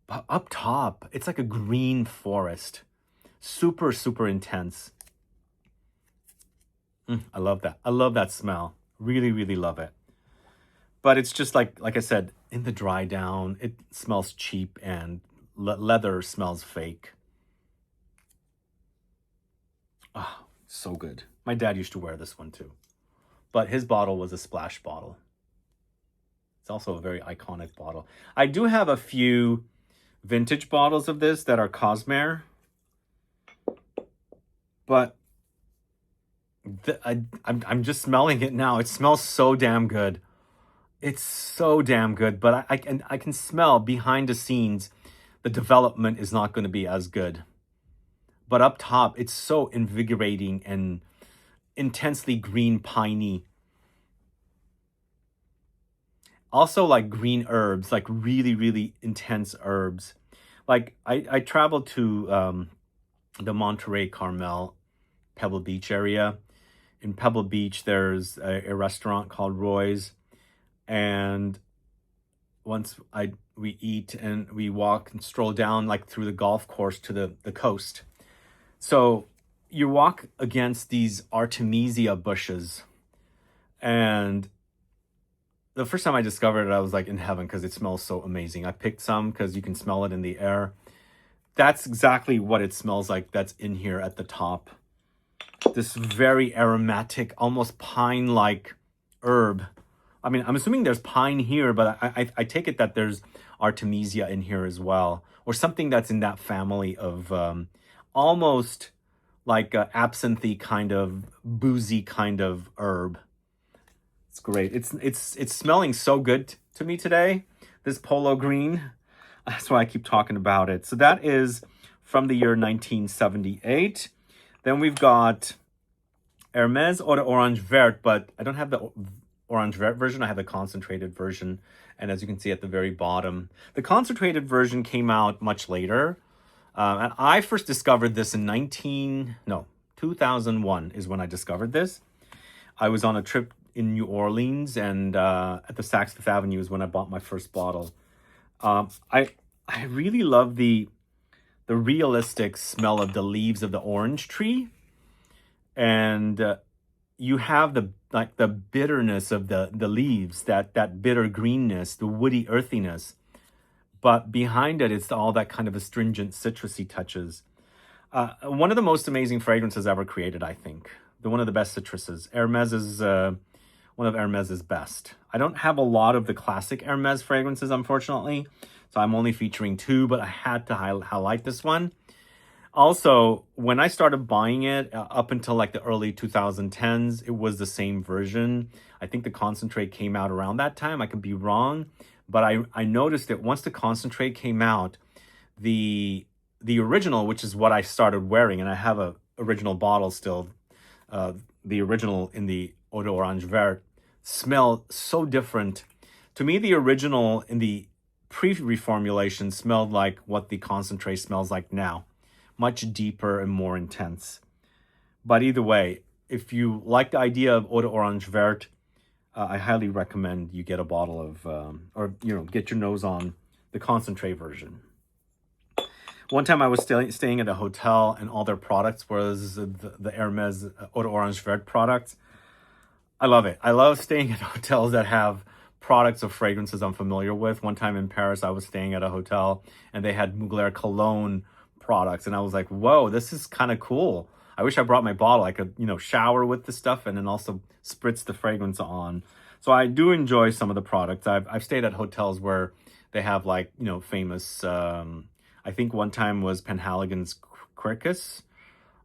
But up top, it's like a green forest. Super, super intense. I love that. I love that smell. Really, really love it. But it's just like I said, in the dry down, it smells cheap and leather smells fake. Ah, so good. My dad used to wear this one too. But his bottle was a splash bottle. It's also a very iconic bottle. I do have a few vintage bottles of this that are Cosmere. But I'm just smelling it now. It smells so damn good. It's so damn good. But I can smell behind the scenes the development is not going to be as good. But up top, it's so invigorating and intensely green piney. Also like green herbs, like really, really intense herbs. Like I traveled to the Monterey Carmel, Pebble Beach area. In Pebble Beach, there's a restaurant called Roy's. And once we eat and we walk and stroll down like through the golf course to the coast. So you walk against these Artemisia bushes, and the first time I discovered it, I was like in heaven because it smells so amazing. I picked some because you can smell it in the air. That's exactly what it smells like that's in here at the top. This very aromatic, almost pine-like herb. I mean, I'm assuming there's pine here, but I take it that there's Artemisia in here as well, or something that's in that family of almost like a absinthe kind of boozy kind of herb. It's great. It's smelling so good to me today. This polo green. That's why I keep talking about it. So that is from the year 1978. Then we've got Hermes Eau d'Orange Vert, but I don't have the Orange Vert version. I have the concentrated version. And as you can see at the very bottom, the concentrated version came out much later. And I first discovered this in 2001 is when I discovered this. I was on a trip in New Orleans, and at the Saks Fifth Avenue is when I bought my first bottle. I really love the realistic smell of the leaves of the orange tree. And you have the bitterness of the leaves, that bitter greenness, the woody earthiness. But behind it, it's all that kind of astringent, citrusy touches. One of the most amazing fragrances ever created, I think. One of the best citruses. Hermes is one of Hermes's best. I don't have a lot of the classic Hermes fragrances, unfortunately. So I'm only featuring two, but I had to highlight this one. Also, when I started buying it, up until like the early 2010s, it was the same version. I think the concentrate came out around that time. I could be wrong. But I noticed that once the concentrate came out, the original, which is what I started wearing, and I have a original bottle still, the original in the Eau d'Orange Vert, smelled so different. To me, the original in the pre-reformulation smelled like what the concentrate smells like now. Much deeper and more intense. But either way, if you like the idea of Eau d'Orange Vert, I highly recommend you get a bottle of, or get your nose on the concentrate version. One time I was staying at a hotel, and all their products was the Hermes Eau d'Orange Vert products. I love it. I love staying at hotels that have products of fragrances I'm familiar with. One time in Paris, I was staying at a hotel, and they had Mugler cologne products, and I was like, whoa, this is kind of cool. I wish I brought my bottle. I could, shower with the stuff and then also spritz the fragrance on. So I do enjoy some of the products. I've stayed at hotels where they have like, famous, I think one time was Penhaligon's Cricus.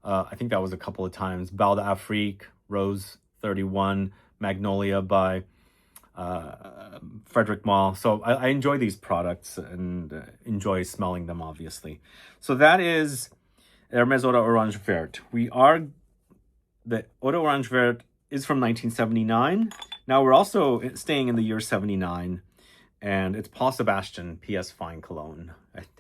I think that was a couple of times. Bal d'Afrique, Rose 31, Magnolia by Frederic Malle. So I enjoy these products and enjoy smelling them, obviously. So that is Hermes Eau d'Orange Vert. The Eau d'Orange Vert is from 1979. Now we're also staying in the year 79, and it's Paul Sebastian PS Fine Cologne.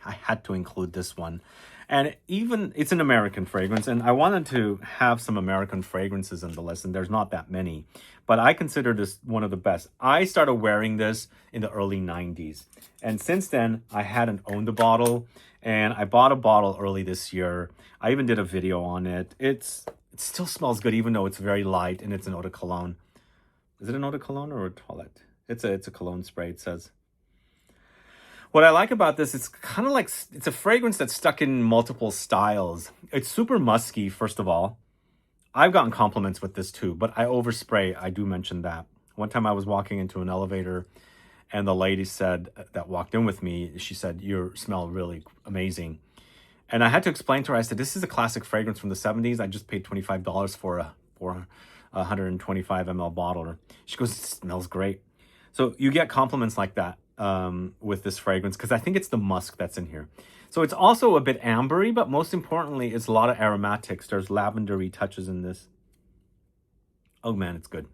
I had to include this one. And even, it's an American fragrance, and I wanted to have some American fragrances in the list, and there's not that many. But I consider this one of the best. I started wearing this in the early 90s. And since then, I hadn't owned a bottle, and I bought a bottle early this year. I even did a video on it. It still smells good, even though it's very light, and it's an eau de cologne. Is it an eau de cologne or a toilette? It's a cologne spray, it says. What I like about this, it's kind of like, it's a fragrance that's stuck in multiple styles. It's super musky, first of all. I've gotten compliments with this too, but I overspray. I do mention that. One time I was walking into an elevator and the lady said, that walked in with me, she said, "You smell really amazing." And I had to explain to her, I said, this is a classic fragrance from the 70s. I just paid $25 for a 125 ml bottle. She goes, "It smells great." So you get compliments like that with this fragrance, because I think it's the musk that's in here. So it's also a bit ambery, but most importantly, it's a lot of aromatics. There's lavendery touches in this. Oh man, it's good.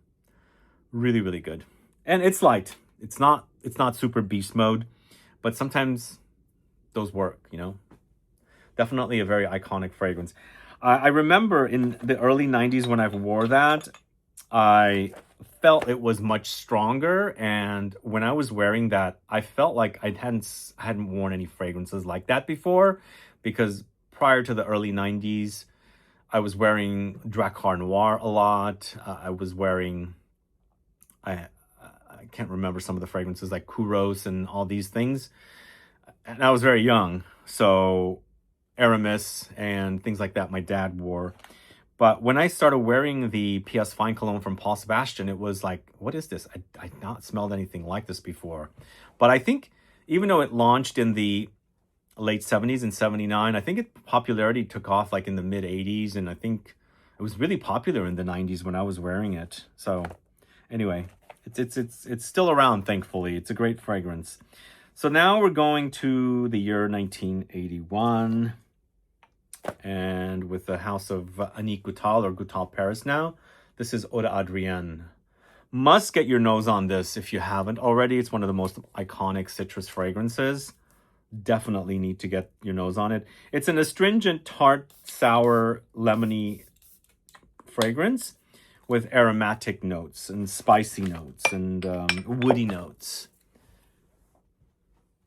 Really, really good. And it's light. It's not super beast mode, but sometimes those work, you know. Definitely a very iconic fragrance. I remember in the early 90s when I wore that, I felt it was much stronger, and when I was wearing that, I felt like I hadn't worn any fragrances like that before, because prior to the early 90s, I was wearing Drakkar Noir a lot. I was wearing, I can't remember some of the fragrances like Kouros and all these things, and I was very young, so ARAMIS and things like that my dad wore. But when I started wearing the PS Fine Cologne from Paul Sebastian, it was like, what is this? I'd not smelled anything like this before. But I think even though it launched in the late 70s and 79, I think its popularity took off like in the mid 80s. And I think it was really popular in the 90s when I was wearing it. So anyway, it's still around, thankfully. It's a great fragrance. So now we're going to the year 1981. And with the house of Annick Goutal, or Goutal Paris now. This is Eau d'Adrienne. Must get your nose on this if you haven't already. It's one of the most iconic citrus fragrances. Definitely need to get your nose on it. It's an astringent, tart, sour, lemony fragrance with aromatic notes and spicy notes and woody notes.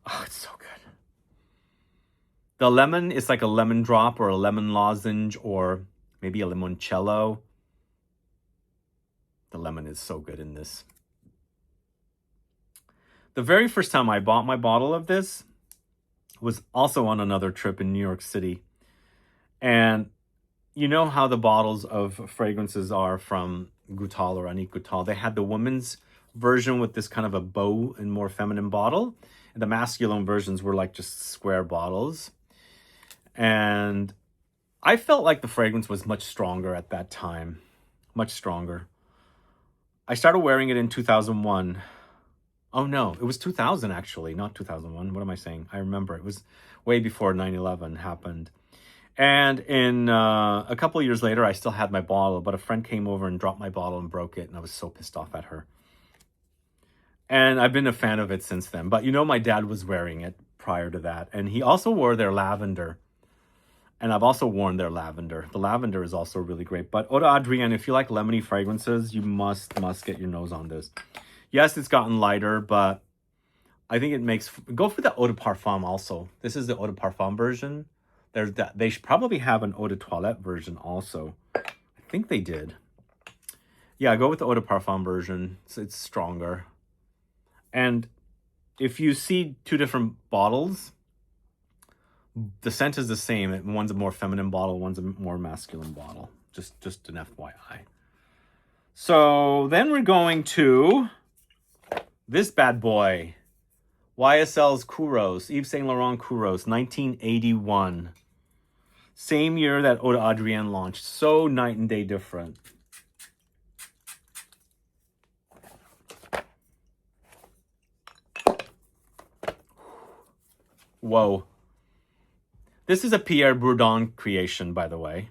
Oh, it's so good. The lemon is like a lemon drop or a lemon lozenge or maybe a limoncello. The lemon is so good in this. The very first time I bought my bottle of this was also on another trip in New York City. And you know how the bottles of fragrances are from Goutal or Annick Goutal. They had the women's version with this kind of a bow and more feminine bottle. And the masculine versions were like just square bottles. And I felt like the fragrance was much stronger at that time. Much stronger. I started wearing it in 2001. Oh no, it was 2000 actually, not 2001. What am I saying? I remember it was way before 9/11 happened. And in a couple of years later, I still had my bottle, but a friend came over and dropped my bottle and broke it, and I was so pissed off at her. And I've been a fan of it since then. But you know, my dad was wearing it prior to that, and he also wore their lavender. And I've also worn their lavender. The lavender is also really great. But Eau d'Adrienne, if you like lemony fragrances, you must get your nose on this. Yes, it's gotten lighter, but I think it makes... Go for the Eau de Parfum also. This is the Eau de Parfum version. There's that. They should probably have an Eau de Toilette version also. I think they did. Yeah, go with the Eau de Parfum version. It's stronger. And if you see two different bottles, the scent is the same. One's a more feminine bottle, one's a more masculine bottle. Just an FYI. So then we're going to this bad boy. YSL's Kouros, Yves Saint Laurent Kouros, 1981. Same year that Eau d'Adrienne launched. So night and day different. Whoa. This is a Pierre Bourdon creation, by the way.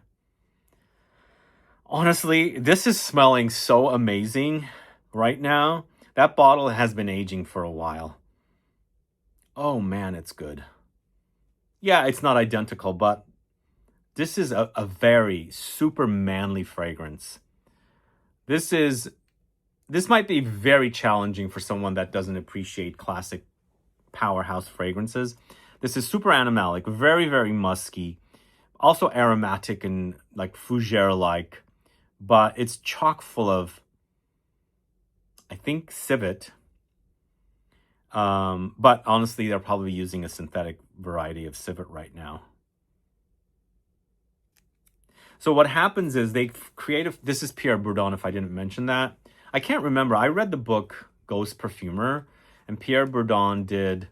Honestly, this is smelling so amazing right now. That bottle has been aging for a while. Oh man, it's good. yeah, it's not identical, but this is a very super manly fragrance. This might be very challenging for someone that doesn't appreciate classic powerhouse fragrances. This is super animalic, very, very musky, also aromatic and like fougere-like, but it's chock full of, I think, civet. But honestly, they're probably using a synthetic variety of civet right now. So what happens is they create this is Pierre Bourdon, if I didn't mention that. I can't remember. I read the book Ghost Perfumer, and Pierre Bourdon did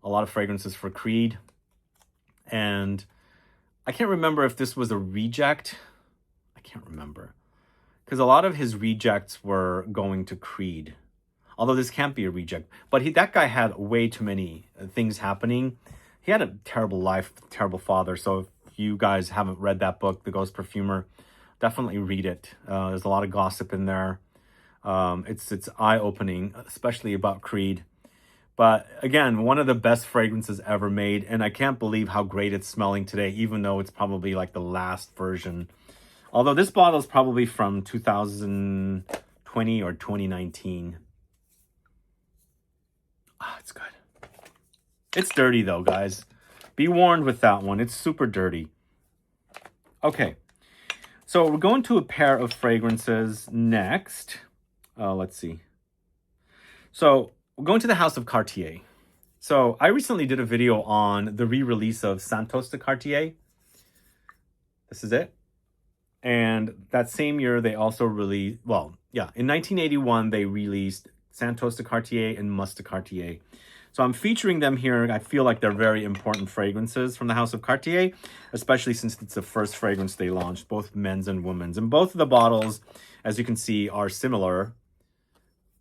a lot of fragrances for Creed. And I can't remember if this was a reject. I can't remember. Because a lot of his rejects were going to Creed. Although this can't be a reject. But that guy had way too many things happening. He had a terrible life, terrible father. So if you guys haven't read that book, The Ghost Perfumer, definitely read it. There's a lot of gossip in there. It's eye-opening, especially about Creed. But again, one of the best fragrances ever made. And I can't believe how great it's smelling today, even though it's probably like the last version. Although this bottle is probably from 2020 or 2019. Ah, it's good. It's dirty though, guys. Be warned with that one. It's super dirty. Okay. So we're going to a pair of fragrances next. Let's see. So we're going to the House of Cartier. So I recently did a video on the re-release of Santos de Cartier. This is it. And that same year, they also released, well, yeah, in 1981, they released Santos de Cartier and MUSK de Cartier. So I'm featuring them here. I feel like they're very important fragrances from the House of Cartier, especially since it's the first fragrance they launched, both men's and women's. And both of the bottles, as you can see, are similar,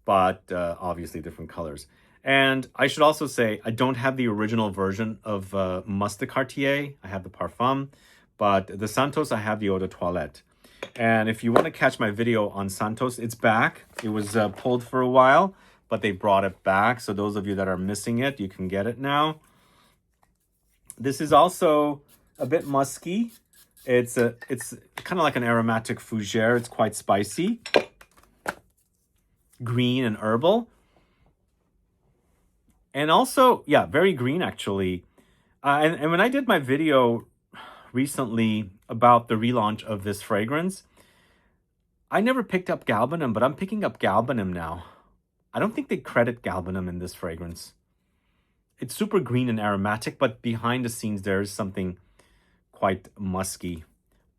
but obviously different colors. And I should also say, I don't have the original version of MUSK de Cartier. I have the Parfum, but the Santos, I have the Eau de Toilette. And if you want to catch my video on Santos, it's back. It was pulled for a while, but they brought it back. So those of you that are missing it, you can get it now. This is also a bit musky. It's kind of like an aromatic fougere. It's quite spicy, green and herbal. And also, yeah, very green actually. And when I did my video recently about the relaunch of this fragrance, I never picked up galbanum, but I'm picking up galbanum now. I don't think they credit galbanum in this fragrance. It's super green and aromatic, but behind the scenes there is something quite musky.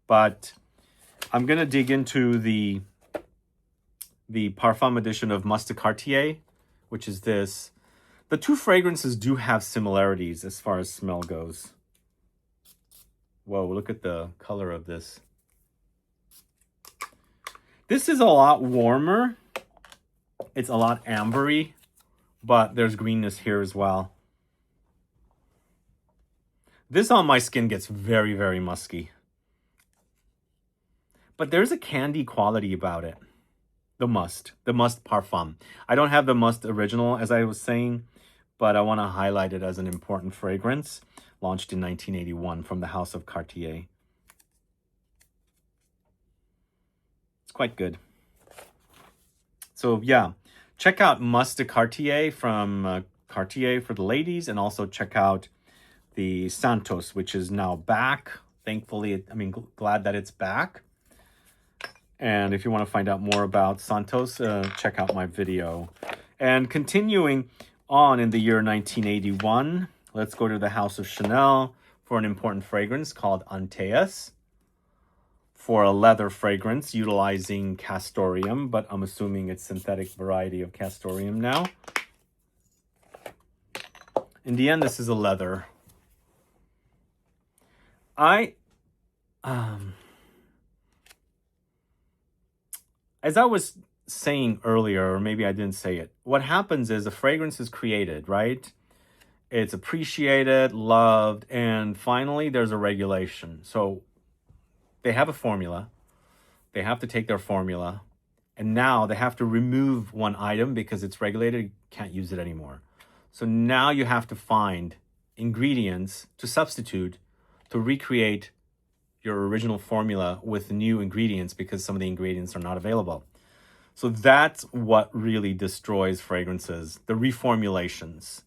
But I'm gonna dig into the Parfum edition of MUSK de Cartier, which is this. The two fragrances do have similarities as far as smell goes. Whoa, look at the color of this. This is a lot warmer. It's a lot ambery, but there's greenness here as well. This on my skin gets very, very musky. But there's a candy quality about it. The MUSK Parfum. I don't have the MUSK original, as I was saying, but I want to highlight it as an important fragrance. Launched in 1981 from the House of Cartier. It's quite good. So yeah, check out MUSK de Cartier from Cartier for the ladies, and also check out the Santos, which is now back. Thankfully, I mean, glad that it's back. And if you want to find out more about Santos, check out my video. And continuing on in the year 1981, let's go to the House of Chanel for an important fragrance called Antaeus, for a leather fragrance utilizing castoreum, but I'm assuming it's synthetic variety of castoreum now. In the end, this is a leather. As I was saying earlier, or maybe I didn't say it, what happens is a fragrance is created, right? It's appreciated, loved, and finally there's a regulation. So they have a formula. They have to take their formula, and now they have to remove one item because it's regulated. You can't use it anymore. So now you have to find ingredients to substitute to recreate your original formula with new ingredients because some of the ingredients are not available. So that's what really destroys fragrances, the reformulations,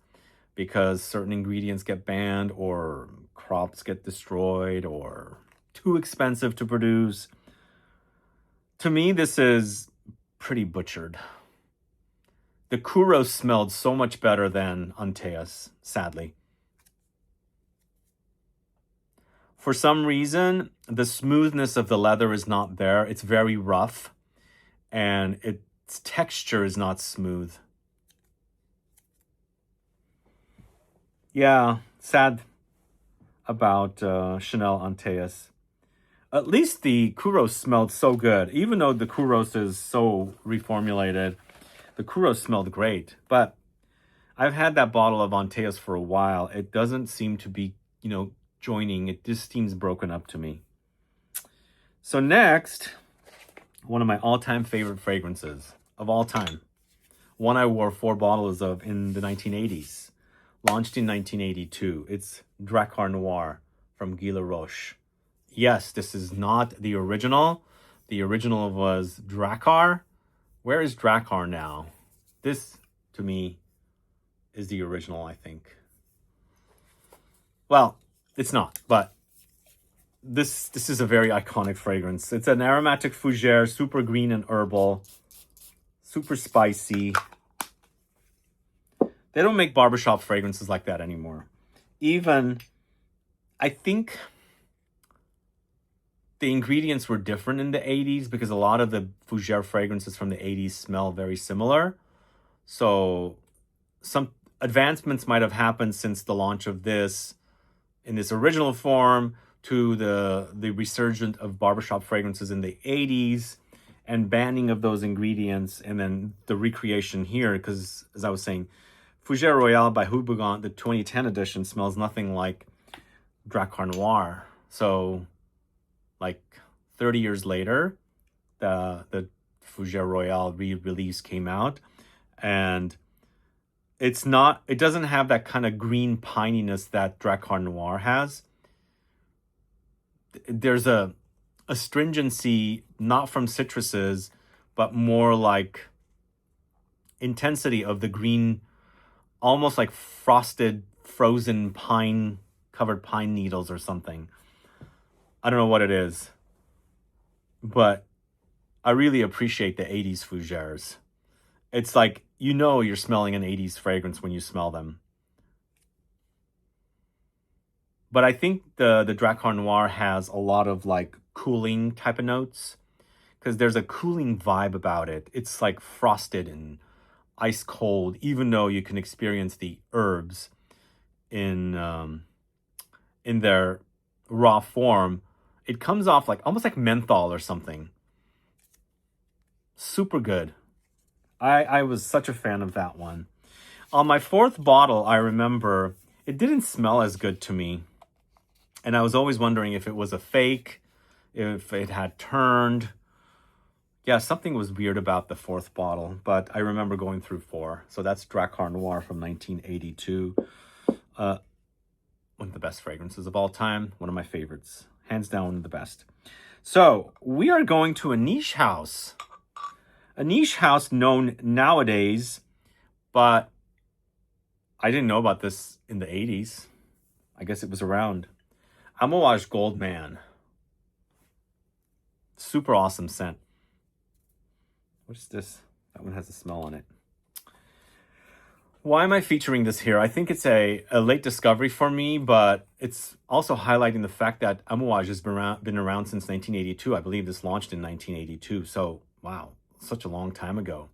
because certain ingredients get banned or crops get destroyed or too expensive to produce. To me, this is pretty butchered. The Kouros smelled so much better than Antaeus, sadly. For some reason, the smoothness of the leather is not there. It's very rough, and its texture is not smooth. Yeah, sad about Chanel Antaeus. At least the Kouros smelled so good. Even though the Kouros is so reformulated, the Kouros smelled great. But I've had that bottle of Antaeus for a while. It doesn't seem to be, joining. It just seems broken up to me. So next, one of my all-time favorite fragrances of all time. One I wore 4 bottles of in the 1980s. Launched in 1982. It's Drakkar Noir from Guy Laroche. Yes, this is not the original. The original was Drakkar. Where is Drakkar now? This, to me, is the original, I think. Well, it's not, but this is a very iconic fragrance. It's an aromatic fougere, super green and herbal, super spicy. They don't make barbershop fragrances like that anymore. Even, I think the ingredients were different in the 80s because a lot of the fougere fragrances from the 80s smell very similar. So some advancements might have happened since the launch of this in this original form to the resurgence of barbershop fragrances in the 80s and banning of those ingredients, and then the recreation here, because as I was saying, Fougère Royale by Houbigant, the 2010 edition, smells nothing like Drakkar Noir. So, like 30 years later, the Fougère Royale re-release came out, and it doesn't have that kind of green pininess that Drakkar Noir has. There's a astringency, not from citruses, but more like intensity of the green, almost like frosted, frozen pine, covered pine needles or something. I don't know what it is, but I really appreciate the 80s fougères. It's like, you're smelling an 80s fragrance when you smell them. But I think the Drakkar Noir has a lot of like cooling type of notes, because there's a cooling vibe about it. It's like frosted and ice cold, even though you can experience the herbs in their raw form. It comes off like almost like menthol or something. Super good. I was such a fan of that one. On my 4th bottle, I remember it didn't smell as good to me. And I was always wondering if it was a fake, if it had turned. Yeah, something was weird about the 4th bottle, but I remember going through 4. So that's Drakkar Noir from 1982. One of the best fragrances of all time. One of my favorites. Hands down, the best. So we are going to a niche house. A niche house known nowadays, but I didn't know about this in the 80s. I guess it was around. Amouage Goldman. Super awesome scent. What is this? That one has a smell on it. Why am I featuring this here? I think it's a late discovery for me, but it's also highlighting the fact that Amouage has been around since 1982. I believe this launched in 1982. So, wow, such a long time ago.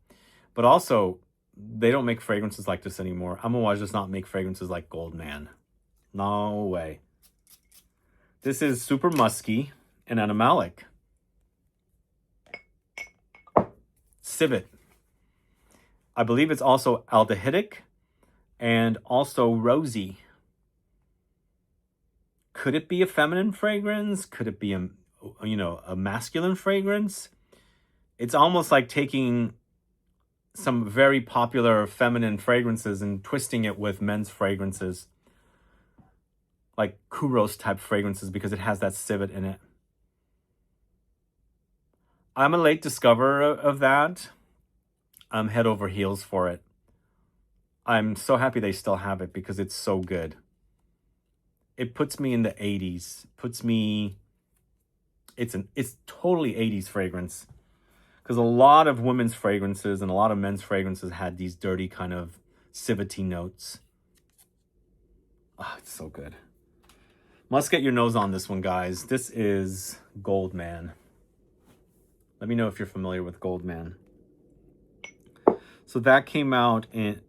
But also, they don't make fragrances like this anymore. Amouage does not make fragrances like Goldman. No way. This is super musky and animalic. Civet. I believe it's also aldehydic and also rosy. Could it be a feminine fragrance? Could it be a masculine fragrance? It's almost like taking some very popular feminine fragrances and twisting it with men's fragrances. like Kuros type fragrances because it has that civet in it. I'm a late discoverer of that. I'm head over heels for it. I'm so happy they still have it because it's so good. It puts me in the 80s. Puts me... It's totally 80s fragrance. Because a lot of women's fragrances and a lot of men's fragrances had these dirty kind of civety notes. Ah, it's so good. Must get your nose on this one, guys. This is Goldman. Let me know if you're familiar with Goldman. So that came out in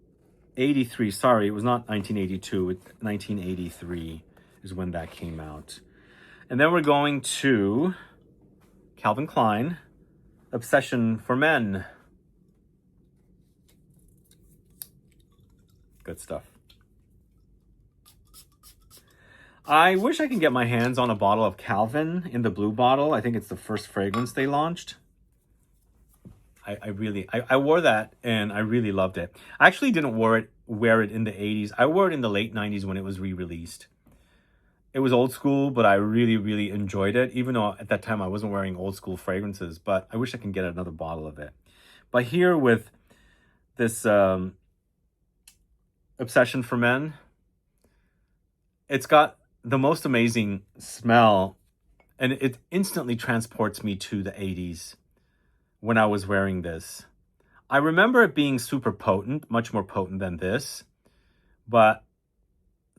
83. Sorry, it was not 1982. 1983 is when that came out. And then we're going to Calvin Klein, Obsession for Men. Good stuff. I wish I can get my hands on a bottle of Calvin in the blue bottle. I think it's the first fragrance they launched. I wore that and I really loved it. I actually didn't wear it in the 80s. I wore it in the late 90s when it was re-released. It was old school, but I really enjoyed it, even though at that time I wasn't wearing old school fragrances, but I wish I can get another bottle of it. But here with this Obsession for Men, it's got the most amazing smell, and it instantly transports me to the 80s when I was wearing this. I remember it being super potent, much more potent than this, but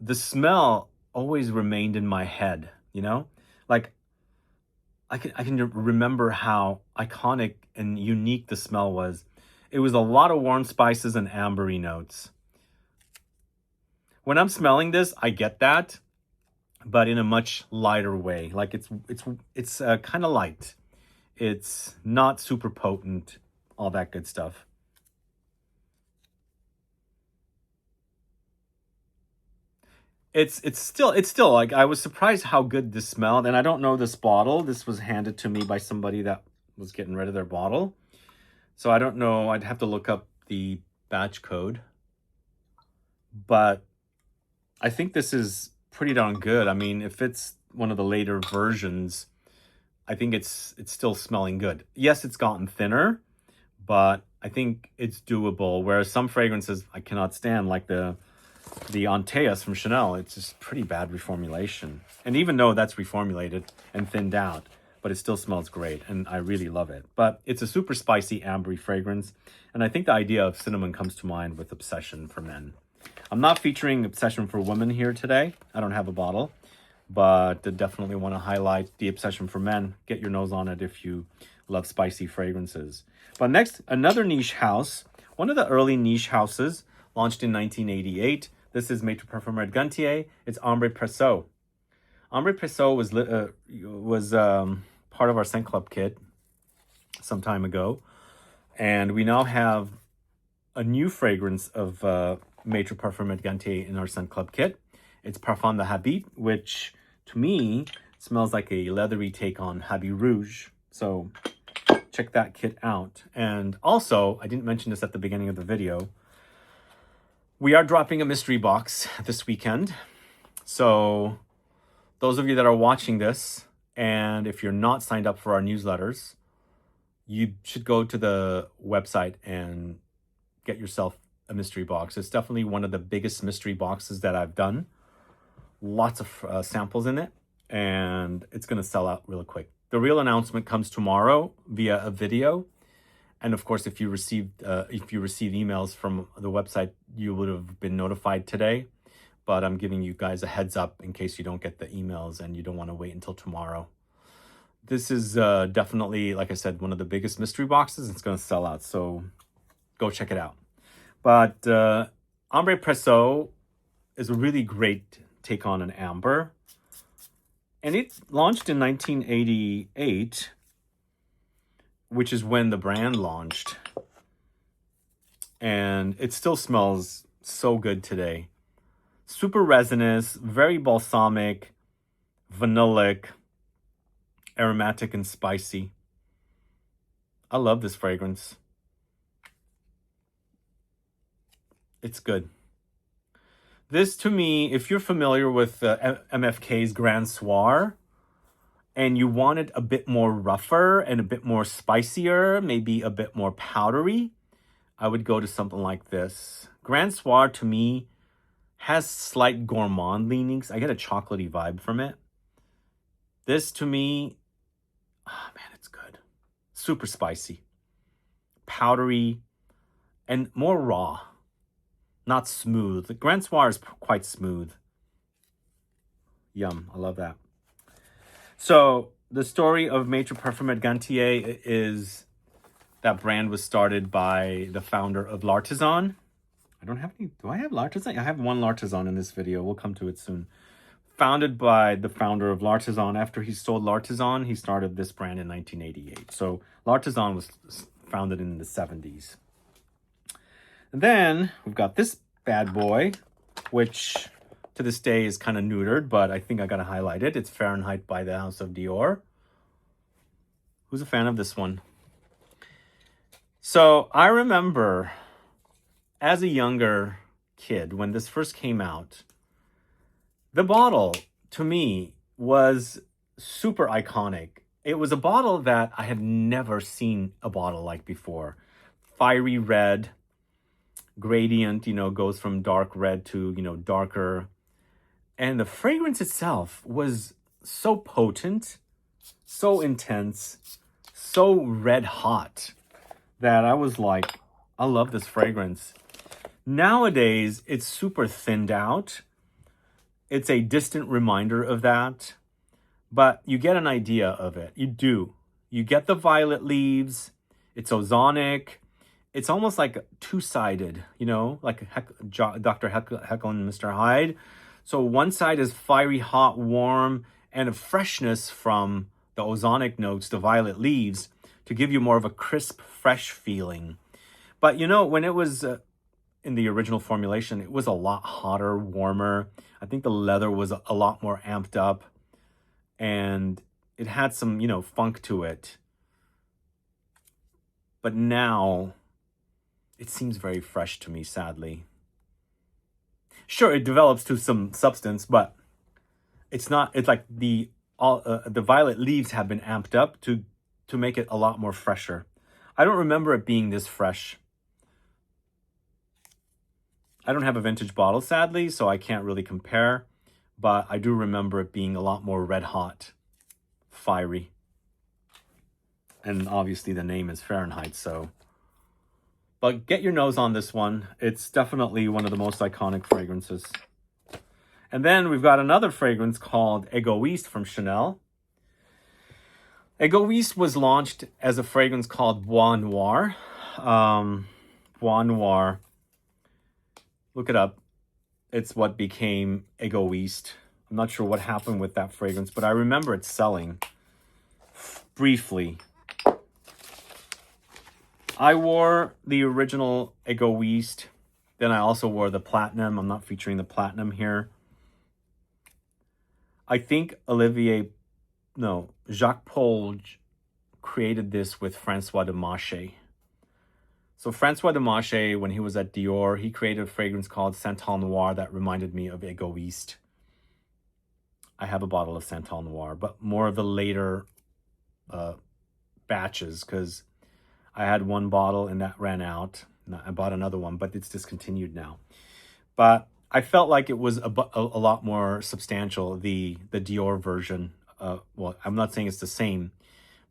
the smell always remained in my head, you know? Like, I can remember how iconic and unique the smell was. It was a lot of warm spices and ambery notes. When I'm smelling this, I get that, but in a much lighter way. Like it's kind of light. It's not super potent, all that good stuff. It's still like, I was surprised how good this smelled, and I don't know this bottle. This was handed to me by somebody that was getting rid of their bottle. So I don't know, I'd have to look up the batch code. But I think this is pretty darn good. I mean, if it's one of the later versions, I think it's still smelling good. Yes, it's gotten thinner, but I think it's doable. Whereas some fragrances I cannot stand, like the Antaeus from Chanel, it's just pretty bad reformulation. And even though that's reformulated and thinned out, but it still smells great, and I really love it. But it's a super spicy, ambery fragrance, and I think the idea of cinnamon comes to mind with Obsession for Men. I'm not featuring Obsession for Women here today. I don't have a bottle, but I definitely want to highlight the Obsession for Men. Get your nose on it if you love spicy fragrances. But next, another niche house, one of the early niche houses, launched in 1988. This is Maître Parfumeur Gantier. It's Ambre Presso. Ambre Presso was part of our Scent Club kit some time ago. And we now have a new fragrance of Maître Parfumeur Gantier in our Scent Club kit. It's Parfum de Habit, which to me smells like a leathery take on Habit Rouge. So check that kit out. And also, I didn't mention this at the beginning of the video, we are dropping a mystery box this weekend. So those of you that are watching this, and if you're not signed up for our newsletters, you should go to the website and get yourself a mystery box. It's definitely one of the biggest mystery boxes that I've done. Lots of samples in it, and it's going to sell out really quick. The real announcement comes tomorrow via a video. And of course, if you receive emails from the website, you would have been notified today. But I'm giving you guys a heads up in case you don't get the emails and you don't want to wait until tomorrow. This is definitely, like I said, one of the biggest mystery boxes. It's going to sell out, so go check it out. But Ambre Presso is a really great take on an amber. And it launched in 1988, which is when the brand launched. And it still smells so good today. Super resinous, very balsamic, vanillic, aromatic, and spicy. I love this fragrance. It's good. This to me, if you're familiar with MFK's Grand Soir, and you want it a bit more rougher and a bit more spicier, maybe a bit more powdery, I would go to something like this. Grand Soir to me has slight gourmand leanings. I get a chocolatey vibe from it. This to me, oh man, it's good. Super spicy, powdery, and more raw. Not smooth. The Grand Soir is quite smooth. Yum, I love that. So the story of Maître Parfumeur Gantier is that brand was started by the founder of L'Artisan. I don't have any, do I have L'Artisan? I have one L'Artisan in this video. We'll come to it soon. Founded by the founder of L'Artisan. After he sold L'Artisan, he started this brand in 1988. So L'Artisan was founded in the 70s. And then we've got this bad boy, which to this day is kind of neutered, but I think I got to highlight it. It's Fahrenheit by the House of Dior. Who's a fan of this one? So I remember as a younger kid, when this first came out, the bottle to me was super iconic. It was a bottle that I had never seen a bottle like before. Fiery red, gradient, you know, goes from dark red to, you know, darker. And the fragrance itself was so potent, so intense, so red hot that I was like, I love this fragrance. Nowadays, it's super thinned out. It's a distant reminder of that, but you get an idea of it. You do. You get the violet leaves. It's ozonic. It's almost like two-sided, you know, like Dr. Jekyll and Mr. Hyde. So one side is fiery, hot, warm, and a freshness from the ozonic notes, the violet leaves, to give you more of a crisp, fresh feeling. But, you know, when it was in the original formulation, it was a lot hotter, warmer. I think the leather was a lot more amped up. And it had some, you know, funk to it. But now, it seems very fresh to me, sadly. Sure, it develops to some substance, but it's not. It's like the violet leaves have been amped up to make it a lot more fresher. I don't remember it being this fresh. I don't have a vintage bottle, sadly, so I can't really compare. But I do remember it being a lot more red hot, fiery, and obviously the name is Fahrenheit, so. But get your nose on this one. It's definitely one of the most iconic fragrances. And then we've got another fragrance called Egoiste from Chanel. Egoiste was launched as a fragrance called Bois Noir. Bois Noir. Look it up. It's what became Egoiste. I'm not sure what happened with that fragrance, but I remember it selling briefly. I wore the original Egoiste. Then I also wore the Platinum. I'm not featuring the Platinum here. I think Jacques Paul created this with François de Marché. So François de Marché, when he was at Dior, he created a fragrance called Santal Noir that reminded me of Egoiste. I have a bottle of Santal Noir, but more of the later batches, because I had one bottle and that ran out. I bought another one, but it's discontinued now. But I felt like it was a lot more substantial, the Dior version. Well, I'm not saying it's the same,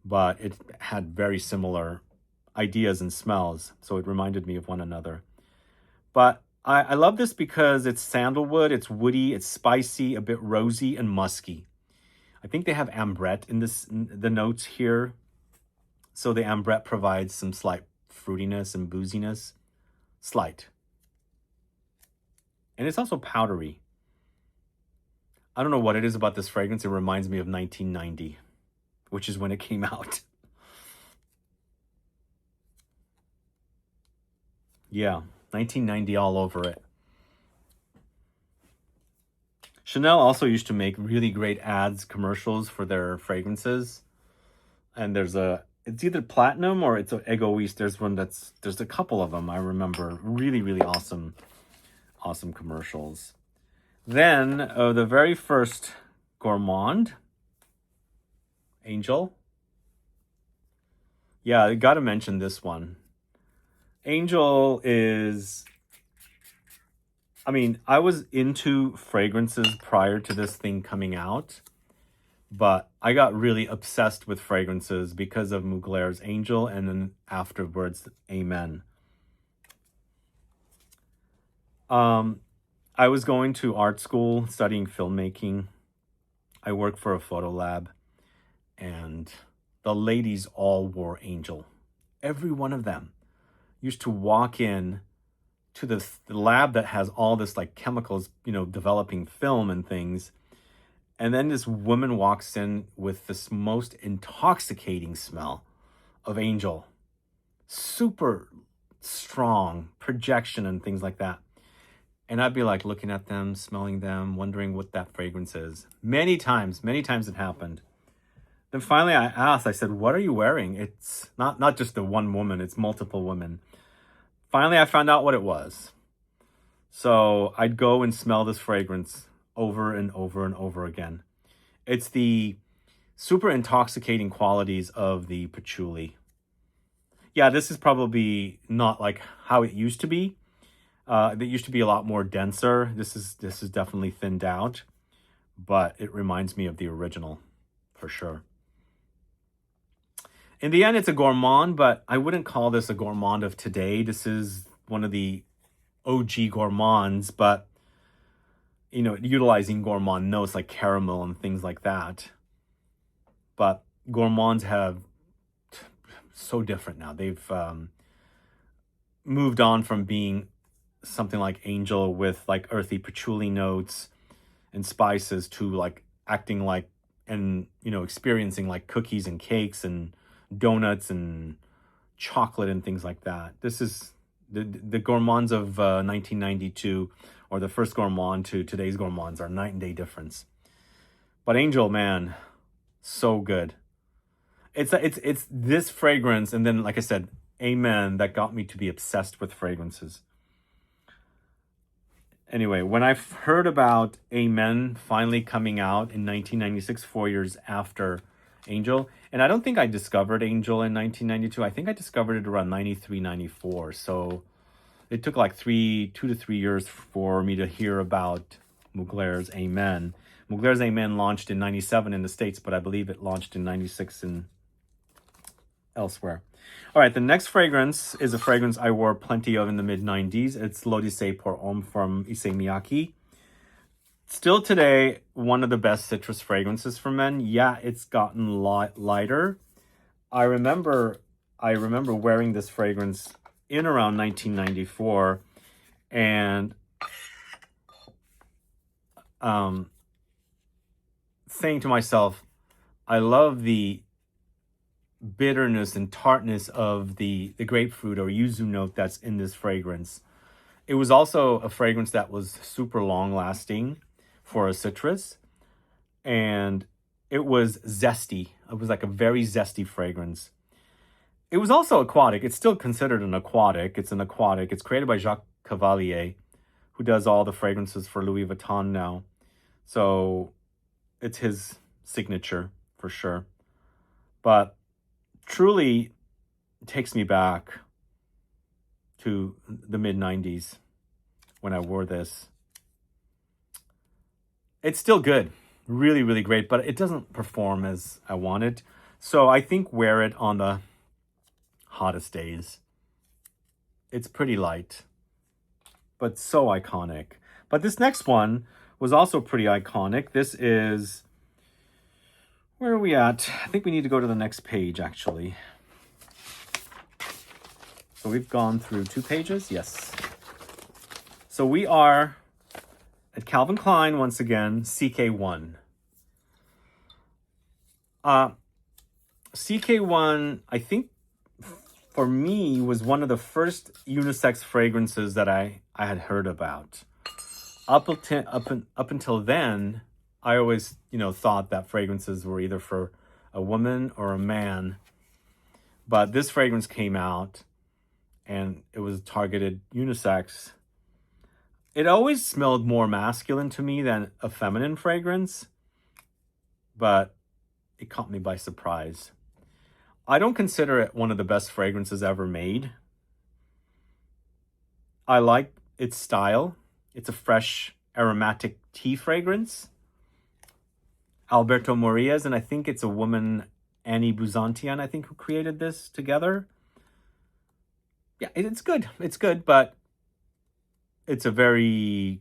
but it had very similar ideas and smells. So it reminded me of one another. But I love this because it's sandalwood, it's woody, it's spicy, a bit rosy and musky. I think they have ambrette in the notes here. So the ambrette provides some slight fruitiness and booziness. Slight. And it's also powdery. I don't know what it is about this fragrance. It reminds me of 1990, which is when it came out. Yeah, 1990 all over it. Chanel also used to make really great ads, commercials for their fragrances. And it's either Platinum or it's Egoiste. There's a couple of them I remember. Really, really awesome commercials. Then the very first gourmand, Angel. Yeah, I gotta mention this one. Angel is, I mean, I was into fragrances prior to this thing coming out, but I got really obsessed with fragrances because of Mugler's Angel and then afterwards, Amen. I was going to art school studying filmmaking. I worked for a photo lab, and the ladies all wore Angel. Every one of them used to walk in to the lab that has all this like chemicals, you know, developing film and things. And then this woman walks in with this most intoxicating smell of Angel. Super strong projection and things like that. And I'd be like looking at them, smelling them, wondering what that fragrance is. Many times it happened. Then finally I asked, I said, what are you wearing? It's not just the one woman, it's multiple women. Finally, I found out what it was. So I'd go and smell this fragrance over and over and over again. It's the super intoxicating qualities of the patchouli. Yeah, this is probably not like how it used to be. It used to be a lot more denser. This is definitely thinned out, but it reminds me of the original for sure. In the end, it's a gourmand, but I wouldn't call this a gourmand of today. This is one of the OG gourmands, but you know, utilizing gourmand notes like caramel and things like that. But gourmands have so different now. They've moved on from being something like Angel with like earthy patchouli notes and spices to like acting like, and you know, experiencing like cookies and cakes and donuts and chocolate and things like that. This is the gourmands of 1992 or the first gourmand to today's gourmands are night and day difference. But Angel, man, so good. It's this fragrance, and then like I said, Amen, that got me to be obsessed with fragrances. Anyway, when I heard about Amen finally coming out in 1996, 4 years after Angel, and I don't think I discovered Angel in 1992. I think I discovered it around 93, 94. So it took like 2 to 3 years for me to hear about Mugler's Amen. Mugler's Amen launched in 97 in the States, but I believe it launched in 96 in elsewhere. All right, the next fragrance is a fragrance I wore plenty of in the mid-90s. It's L'Odyssée pour Homme from Issey Miyake. Still today, one of the best citrus fragrances for men. Yeah, it's gotten lighter. I remember wearing this fragrance in around 1994 and saying to myself, I love the bitterness and tartness of the grapefruit or yuzu note that's in this fragrance. It was also a fragrance that was super long lasting for a citrus, and it was zesty. It was like a very zesty fragrance. It was also aquatic. It's still considered an aquatic. It's an aquatic. It's created by Jacques Cavalier, who does all the fragrances for Louis Vuitton now. So it's his signature for sure. But truly takes me back to the mid-90s when I wore this. It's still good. Really, really great, but it doesn't perform as I wanted. So I think wear it on the hottest days. It's pretty light, but so iconic. But this next one was also pretty iconic. This is, where are we at? I think we need to go to the next page, actually. So we've gone through 2 pages. Yes. So we are at Calvin Klein once again, CK1. CK1, I think, for me, was one of the first unisex fragrances that I had heard about. Up until then, I always, thought that fragrances were either for a woman or a man. But this fragrance came out, and it was targeted unisex. It always smelled more masculine to me than a feminine fragrance, but it caught me by surprise. I don't consider it one of the best fragrances ever made. I like its style. It's a fresh aromatic tea fragrance. Alberto Morillas, and I think it's a woman, Annie Buzantian, I think, who created this together. Yeah, it's good. It's good, but it's a very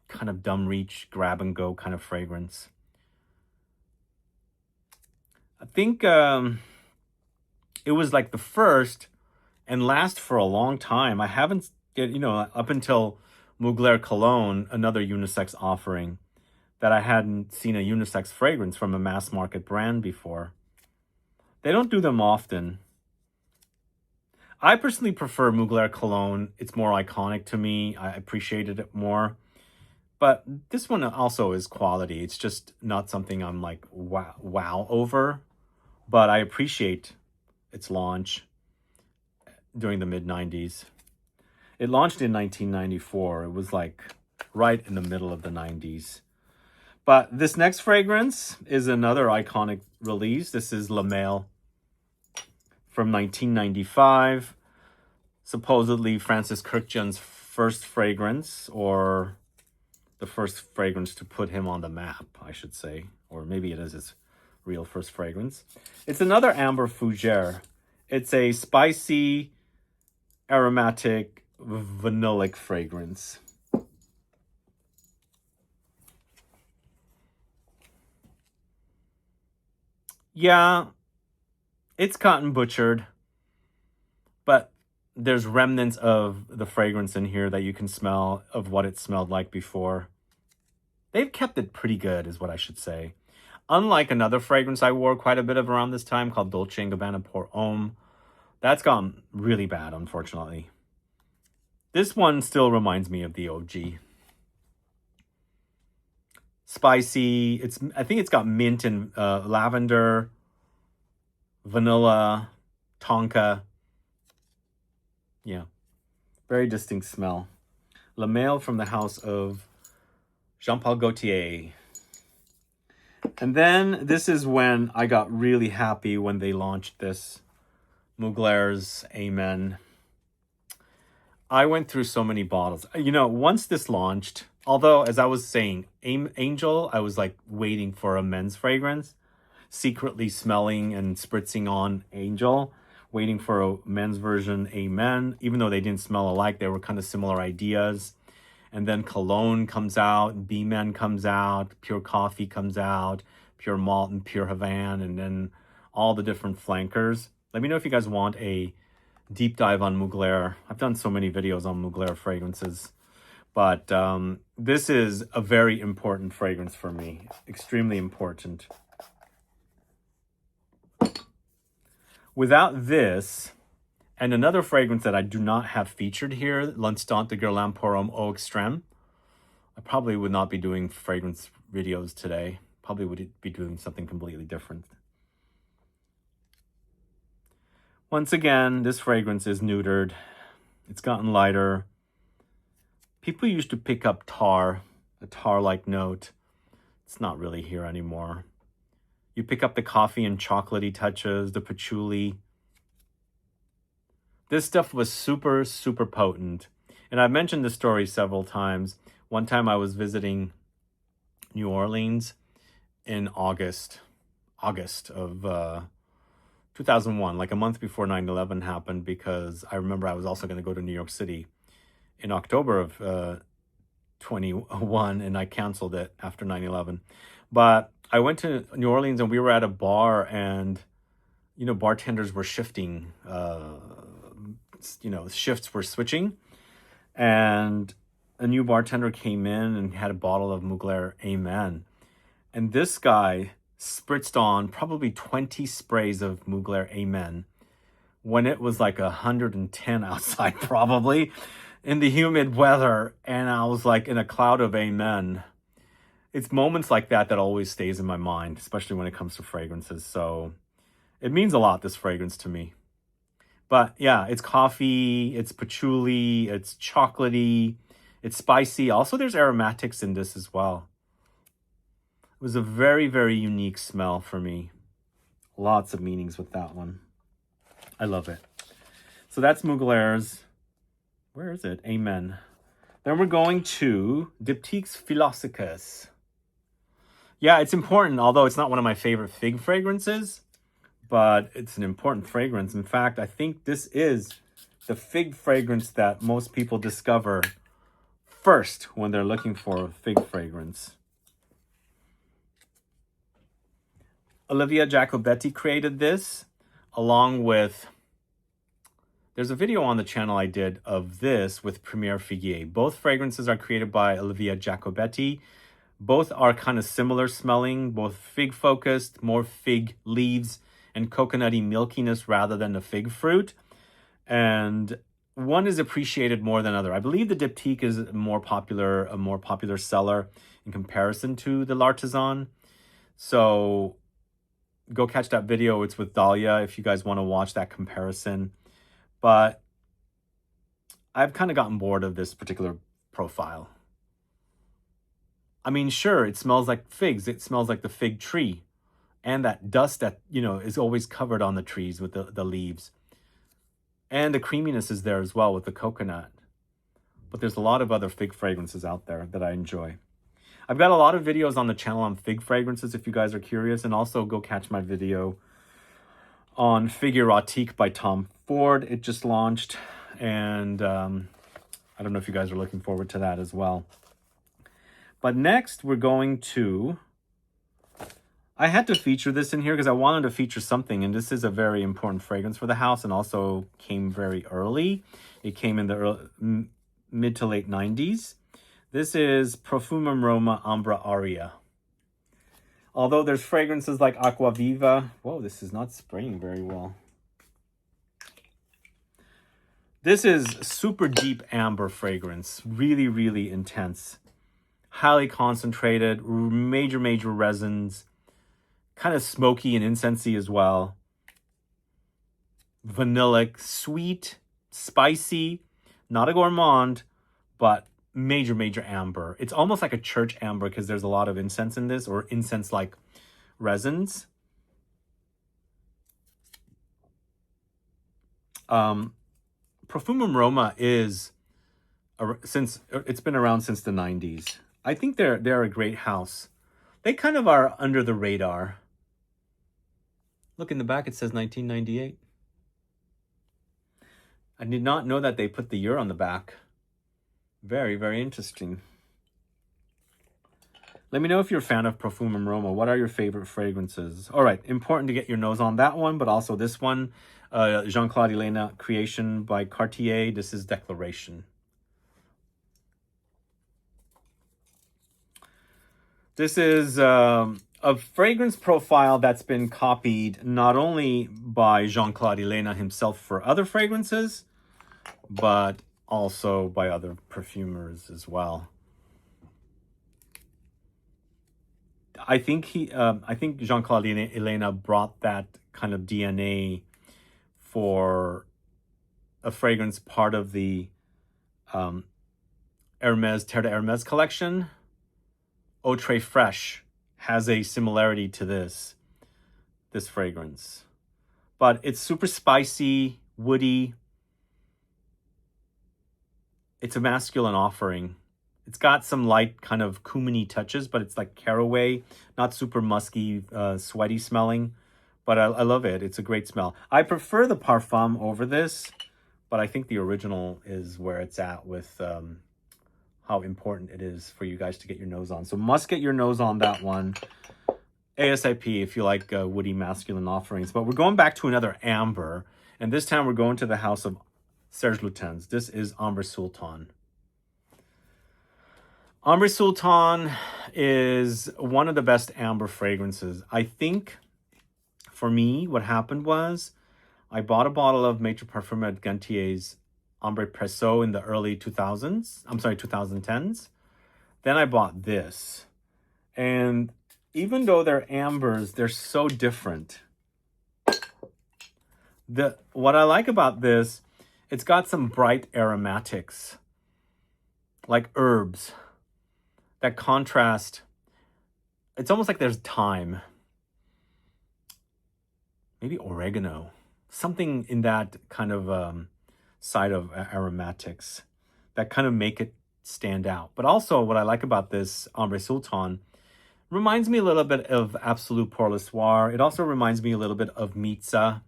kind of dumb reach, grab and go kind of fragrance. I think it was like the first and last for a long time. I haven't, up until Mugler Cologne, another unisex offering, that I hadn't seen a unisex fragrance from a mass market brand before. They don't do them often. I personally prefer Mugler Cologne. It's more iconic to me. I appreciated it more. But this one also is quality. It's just not something I'm like wow over. But I appreciate its launch during the mid-90s. It launched in 1994. It was like right in the middle of the 90s. But this next fragrance is another iconic release. This is Le Male from 1995. Supposedly Francis Kurkdjian's first fragrance, or the first fragrance to put him on the map, I should say. Or maybe it is his real first fragrance. It's another amber fougere. It's a spicy, aromatic, vanillic fragrance. Yeah, it's cotton butchered, but there's remnants of the fragrance in here that you can smell of what it smelled like before. They've kept it pretty good, is what I should say. Unlike another fragrance I wore quite a bit of around this time called Dolce & Gabbana Pour Homme. That's gone really bad, unfortunately. This one still reminds me of the OG. Spicy. I think it's got mint and lavender, vanilla, tonka. Yeah, very distinct smell. Le Male from the house of Jean-Paul Gaultier. And then this is when I got really happy when they launched this. Mugler's Amen. I went through so many bottles. Once this launched, although, as I was saying, Angel, I was like waiting for a men's fragrance, secretly smelling and spritzing on Angel, waiting for a men's version, Amen. Even though they didn't smell alike, they were kind of similar ideas. And then Cologne comes out, B-Men comes out, Pure Coffee comes out, Pure Malt and Pure Havane, and then all the different flankers. Let me know if you guys want a deep dive on Mugler. I've done so many videos on Mugler fragrances. But this is a very important fragrance for me. Extremely important. Without this, and another fragrance that I do not have featured here, L'Instant de Guerlain Pour Homme Eau Extrême. I probably would not be doing fragrance videos today. Probably would be doing something completely different. Once again, this fragrance is neutered. It's gotten lighter. People used to pick up tar, a tar-like note. It's not really here anymore. You pick up the coffee and chocolatey touches, the patchouli. This stuff was super, super potent. And I've mentioned this story several times. One time I was visiting New Orleans in August of 2001, like a month before 9/11 happened, because I remember I was also going to go to New York City in October of 21, and I canceled it after 9/11. But I went to New Orleans and we were at a bar, and bartenders were shifting, shifts were switching, and a new bartender came in and had a bottle of Mugler Amen, and this guy spritzed on probably 20 sprays of Mugler Amen when it was like 110 outside, probably in the humid weather, and I was like in a cloud of Amen. It's moments like that that always stays in my mind, especially when it comes to fragrances. So it means a lot, this fragrance, to me. But yeah, it's coffee, it's patchouli, it's chocolatey, It's spicy. Also, there's aromatics in this as well. It was a very, very unique smell for me. Lots of meanings with that one. I love it. So that's Mugler's. Where is it? Amen. Then we're going to Diptyque's Philosophes. Yeah, it's important, although it's not one of my favorite fig fragrances, but it's an important fragrance. In fact, I think this is the fig fragrance that most people discover first when they're looking for a fig fragrance. Olivia Jacobetti created this along with, there's a video on the channel I did of this with Premier Figuier. Both fragrances are created by Olivia Jacobetti. Both are kind of similar smelling, both fig focused, more fig leaves and coconutty milkiness rather than the fig fruit. And one is appreciated more than other. I believe the Diptyque is a more popular seller in comparison to the L'Artisan. So go catch that video. It's with Dahlia if you guys want to watch that comparison. But I've kind of gotten bored of this particular profile. I mean, sure, it smells like figs. It smells like the fig tree. And that dust that, you know, is always covered on the trees with the leaves. And the creaminess is there as well with the coconut. But there's a lot of other fig fragrances out there that I enjoy. I've got a lot of videos on the channel on fig fragrances if you guys are curious. And also go catch my video on Fig Erotique by Tom Ford. It just launched. And I don't know if you guys are looking forward to that as well. But next, we're going to... I had to feature this in here because I wanted to feature something. And this is a very important fragrance for the house and also came very early. It came in the mid to late 90s. This is Perfume Roma Ambra Aria. Although there's fragrances like Aqua Viva. Whoa, this is not spraying very well. This is super deep amber fragrance. Really, really intense. Highly concentrated, major resins, kind of smoky and incensey as well. Vanillic, sweet, spicy, not a gourmand, but major amber. It's almost like a church amber because there's a lot of incense in this, or incense-like resins. Perfume Roma is, since it's been around since the 90s. I think they're a great house. They kind of are under the radar. Look in the back, it says 1998. I did not know that they put the year on the back. Very interesting. Let me know if you're a fan of Perfume Roma. What are your favorite fragrances? All right, important to get your nose on that one, but also this one, Jean-Claude Elena creation by Cartier. This is Declaration. This is a fragrance profile that's been copied not only by Jean-Claude Elena himself for other fragrances, but also by other perfumers as well. I think Jean-Claude Elena brought that kind of DNA for a fragrance part of the Hermes Terre d'Hermes collection. Eau Très Fraîche has a similarity to this fragrance. But it's super spicy, woody. It's a masculine offering. It's got some light kind of cuminy touches, but it's like caraway, not super musky, sweaty smelling. But I love it. It's a great smell. I prefer the Parfum over this, but I think the original is where it's at with how important it is for you guys to get your nose on. So must get your nose on that one ASAP if you like woody masculine offerings. But we're going back to another amber, and this time we're going to the house of Serge Lutens. This is Ambre Sultan. Ambre Sultan is one of the best amber fragrances. I think for me, what happened was I bought a bottle of Maître Parfumeur Gantier's Ambre Presso in the early 2010s. Then I bought this. And even though they're ambers, they're so different. What I like about this, it's got some bright aromatics. like herbs. That contrast, it's almost like there's thyme. Maybe oregano. Something in that kind of side of aromatics that kind of make it stand out. But also what I like about this Ambre Sultan reminds me a little bit of Absolute Pour Le Soir. It also reminds me a little bit of Mitsa.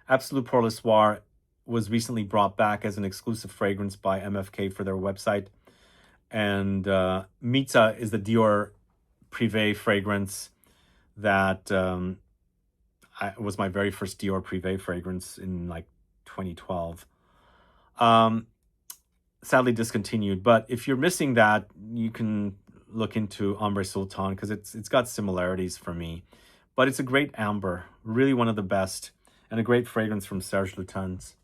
Absolute Pour Le Soir was recently brought back as an exclusive fragrance by MFK for their website. And Mitsa is the Dior Privé fragrance that was my very first Dior Privé fragrance in like 2012. Sadly discontinued, but if you're missing that, you can look into Ambre Sultan because it's got similarities for me. But it's a great amber, really one of the best, and a great fragrance from Serge Lutens.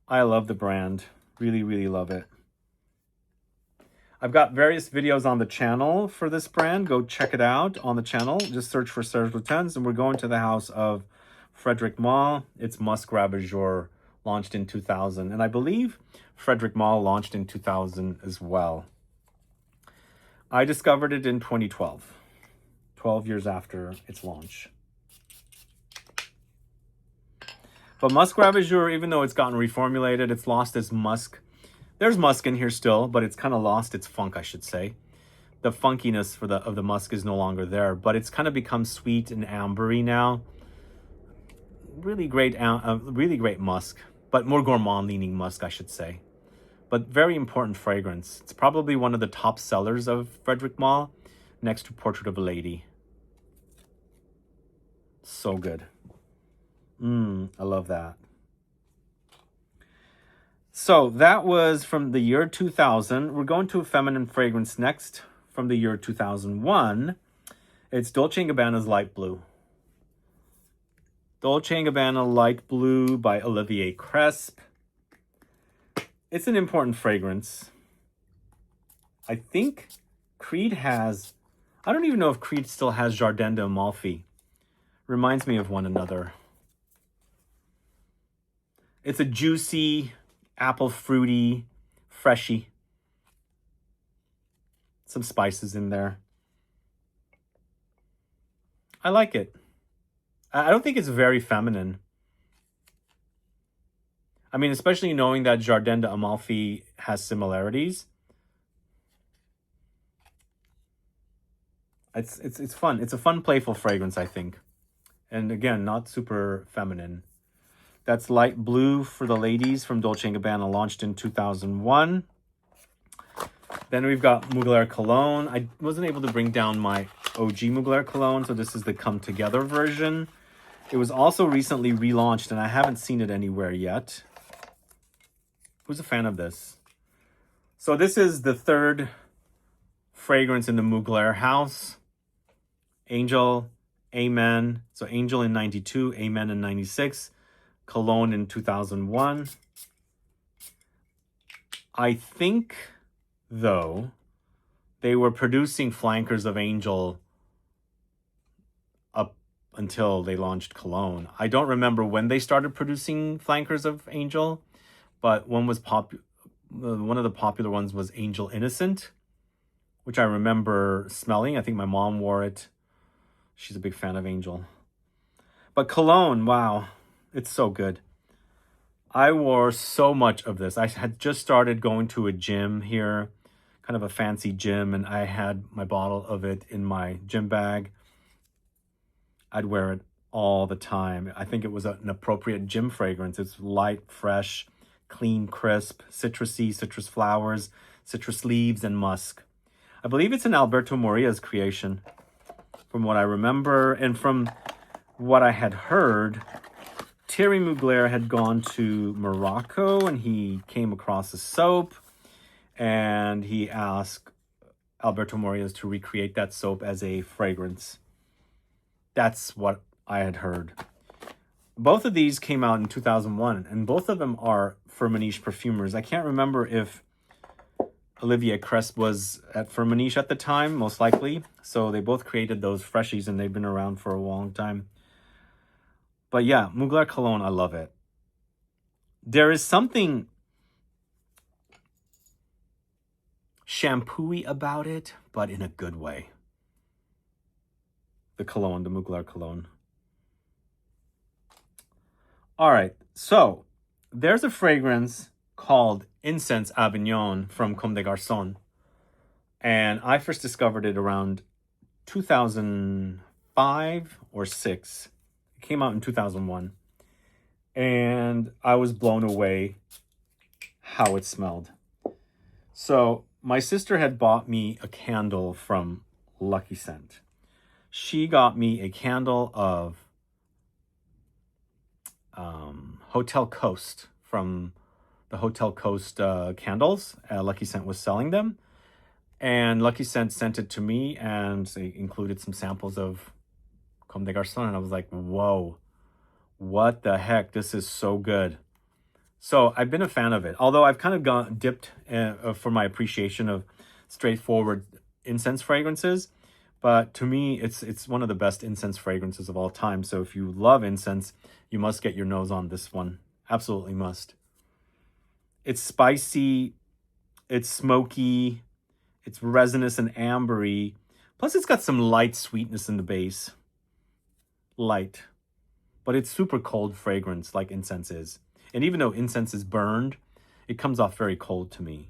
I love the brand, really, really love it. I've got various videos on the channel for this brand. Go check it out on the channel. Just search for Serge Lutens, and we're going to the house of Frederic Malle. It's Musk Ravageur, launched in 2000. And I believe Frederic Malle launched in 2000 as well. I discovered it in 2012, 12 years after its launch. But Musk Ravageur, even though it's gotten reformulated, it's lost its musk. There's musk in here still, but it's kind of lost its funk, I should say. The funkiness of the musk is no longer there, but it's kind of become sweet and ambery now. Really great musk, but more gourmand-leaning musk, I should say. But very important fragrance. It's probably one of the top sellers of Frederic Malle, next to Portrait of a Lady. So good. I love that. So that was from the year 2000. We're going to a feminine fragrance next from the year 2001. It's Dolce & Gabbana's Light Blue. Dolce & Gabbana Light Blue by Olivier Cresp. It's an important fragrance. I think Creed has... I don't even know if Creed still has Jardin d'Amalfi. Reminds me of one another. It's a juicy... apple fruity, freshy. Some spices in there. I like it. I don't think it's very feminine. I mean, especially knowing that Jardin d'Amalfi has similarities. It's fun. It's a fun, playful fragrance, I think. And again, not super feminine. That's Light Blue for the ladies from Dolce & Gabbana, launched in 2001. Then we've got Mugler Cologne. I wasn't able to bring down my OG Mugler Cologne, so this is the Come Together version. It was also recently relaunched, and I haven't seen it anywhere yet. Who's a fan of this? So this is the third fragrance in the Mugler house. Angel, Amen. So Angel in 92, Amen in 96. Cologne in 2001. I think, though, they were producing flankers of Angel up until they launched Cologne. I don't remember when they started producing flankers of Angel, but one of the popular ones was Angel Innocent, which I remember smelling. I think my mom wore it. She's a big fan of Angel. But Cologne, wow. It's so good. I wore so much of this. I had just started going to a gym here, kind of a fancy gym, and I had my bottle of it in my gym bag. I'd wear it all the time. I think it was an appropriate gym fragrance. It's light, fresh, clean, crisp, citrusy, citrus flowers, citrus leaves, and musk. I believe it's an Alberto Moria's creation, from what I remember, and from what I had heard. Thierry Mugler had gone to Morocco and he came across a soap and he asked Alberto Morias to recreate that soap as a fragrance. That's what I had heard. Both of these came out in 2001 and both of them are Firmenich perfumers. I can't remember if Olivier Cresp was at Firmenich at the time, most likely. So they both created those freshies and they've been around for a long time. But yeah, Mugler Cologne, I love it. There is something shampoo-y about it, but in a good way. The cologne, the Mugler cologne. All right, so there's a fragrance called Incense Avignon from Comme des Garçons. And I first discovered it around 2005 or 6. It came out in 2001. And I was blown away how it smelled. So my sister had bought me a candle from Lucky Scent. She got me a candle of Hotel Coast from the Hotel Coast candles. Lucky Scent was selling them. And Lucky Scent sent it to me, and they included some samples of Comme des Garçons. And I was like, whoa, what the heck? This is so good. So I've been a fan of it. Although I've kind of dipped for my appreciation of straightforward incense fragrances. But to me, it's one of the best incense fragrances of all time. So if you love incense, you must get your nose on this one. Absolutely must. It's spicy. It's smoky. It's resinous and ambery. Plus, it's got some light sweetness in the base. Light. But it's super cold fragrance like incense is. And even though incense is burned, it comes off very cold to me.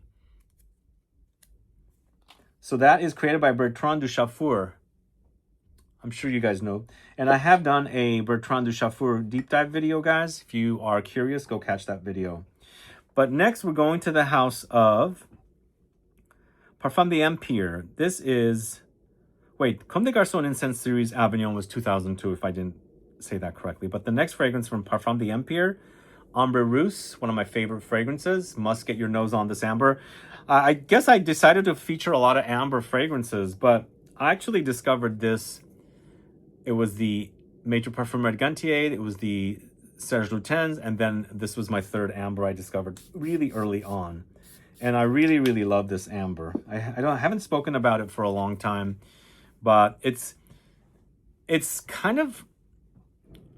So that is created by Bertrand Duchaufour. I'm sure you guys know. And I have done a Bertrand Duchaufour deep dive video, guys. If you are curious, go catch that video. But next, we're going to the house of Parfum d'Empire. This is... Wait, Comme des Garçons Incense Series Avignon was 2002, if I didn't say that correctly. But the next fragrance from Parfum d'Empire, Ambre Rousse, one of my favorite fragrances. Must get your nose on this amber. I guess I decided to feature a lot of amber fragrances, but I actually discovered this. It was the Major Parfumerie Gantier, it was the Serge Lutens, and then this was my third amber I discovered really early on. And I really, really love this amber. I haven't spoken about it for a long time, but it's kind of,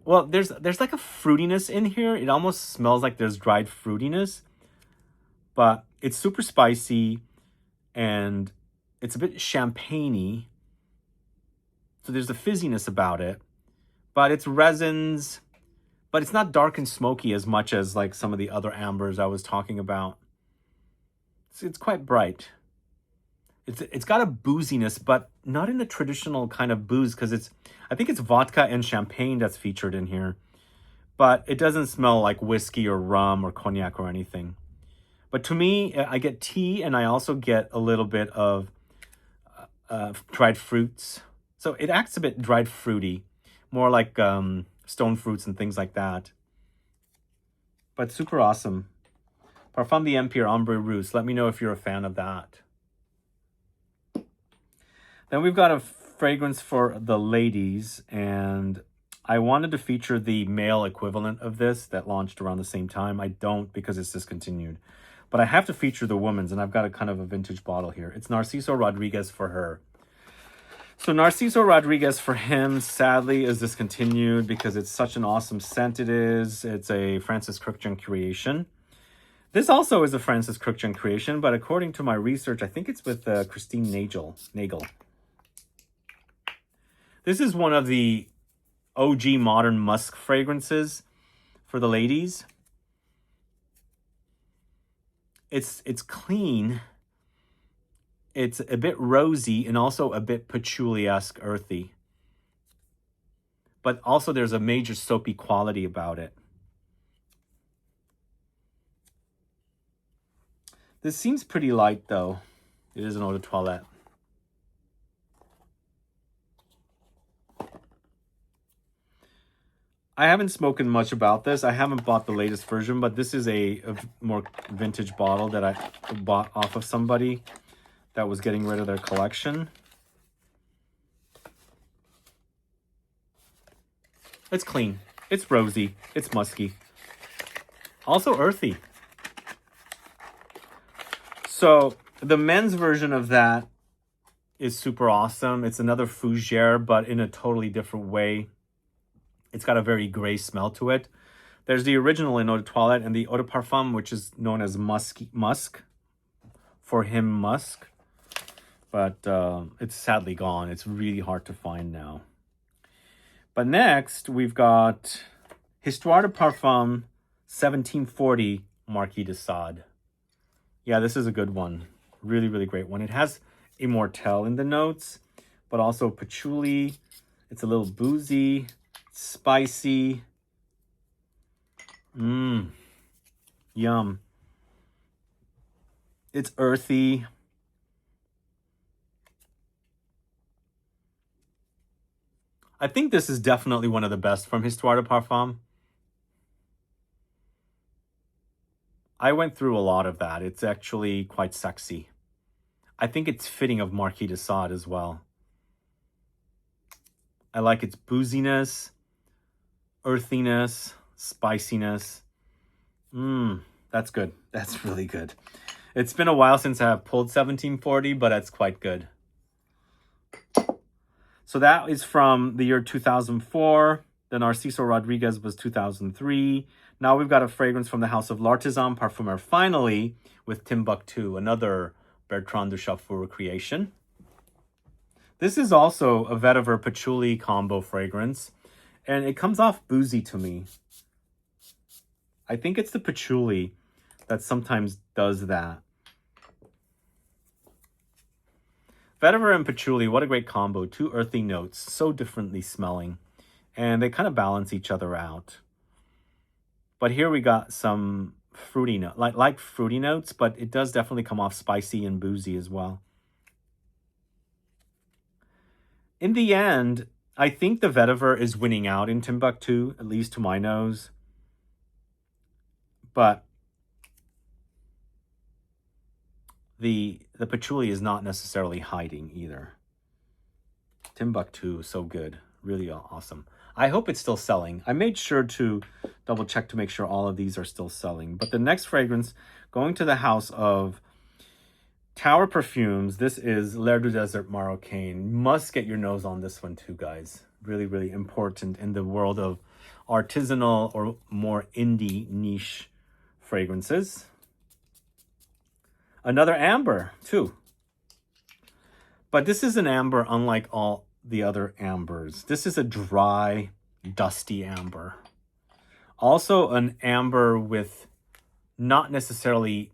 well, there's like a fruitiness in here. It almost smells like there's dried fruitiness, but it's super spicy and it's a bit champagne-y. So there's a fizziness about it, but it's resins, but it's not dark and smoky as much as like some of the other ambers I was talking about. It's quite bright. It's got a booziness, but not in the traditional kind of booze, because I think it's vodka and champagne that's featured in here. But it doesn't smell like whiskey or rum or cognac or anything. But to me, I get tea, and I also get a little bit of dried fruits. So it acts a bit dried fruity, more like stone fruits and things like that. But super awesome. Parfum d'Empire Ambre Rousse. Let me know if you're a fan of that. Then we've got a fragrance for the ladies, and I wanted to feature the male equivalent of this that launched around the same time. I don't, because it's discontinued. But I have to feature the women's, and I've got a kind of a vintage bottle here. It's Narciso Rodriguez for her. So Narciso Rodriguez for him, sadly, is discontinued because it's such an awesome scent it is. It's a Francis Cruikshank creation. This also is a Francis Cruikshank creation, but according to my research, I think it's with Christine Nagel. This is one of the OG modern musk fragrances for the ladies. It's clean. It's a bit rosy and also a bit patchouli-esque, earthy. But also there's a major soapy quality about it. This seems pretty light, though. It is an eau de toilette. I haven't spoken much about this. I haven't bought the latest version, but this is a more vintage bottle that I bought off of somebody that was getting rid of their collection. It's clean. It's rosy. It's musky. Also earthy. So the men's version of that is super awesome. It's another fougere, but in a totally different way. It's got a very gray smell to it. There's the original in eau de toilette and the eau de parfum, which is known as musk. For him, musk. but it's sadly gone. It's really hard to find now. But next, we've got Histoire de Parfum 1740 Marquis de Sade. Yeah, this is a good one. Really, really great one. It has Immortelle in the notes, but also patchouli. It's a little boozy, spicy. Yum. It's earthy. I think this is definitely one of the best from Histoire de Parfum. I went through a lot of that. It's actually quite sexy. I think it's fitting of Marquis de Sade as well. I like its booziness, earthiness, spiciness. That's good. That's really good. It's been a while since I've pulled 1740, but that's quite good. So that is from the year 2004. The Narciso Rodriguez was 2003. Now we've got a fragrance from the house of L'Artisan Parfumeur, finally, with Timbuktu, another Bertrand de Chauffour creation. This is also a vetiver patchouli combo fragrance, and it comes off boozy to me. I think it's the patchouli that sometimes does that. Vetiver and patchouli, what a great combo. Two earthy notes, so differently smelling. And they kind of balance each other out. But here we got some fruity note, like fruity notes, but it does definitely come off spicy and boozy as well. In the end, I think the vetiver is winning out in Timbuktu, at least to my nose. But the patchouli is not necessarily hiding either. Timbuktu is so good. Really awesome. I hope it's still selling. I made sure to double check to make sure all of these are still selling. But the next fragrance, going to the house of Tower Perfumes. This is L'air du Désert Marocain. Must get your nose on this one too, guys. Really, really important in the world of artisanal or more indie niche fragrances. Another amber, too. But this is an amber unlike all the other ambers. This is a dry, dusty amber. Also an amber with not necessarily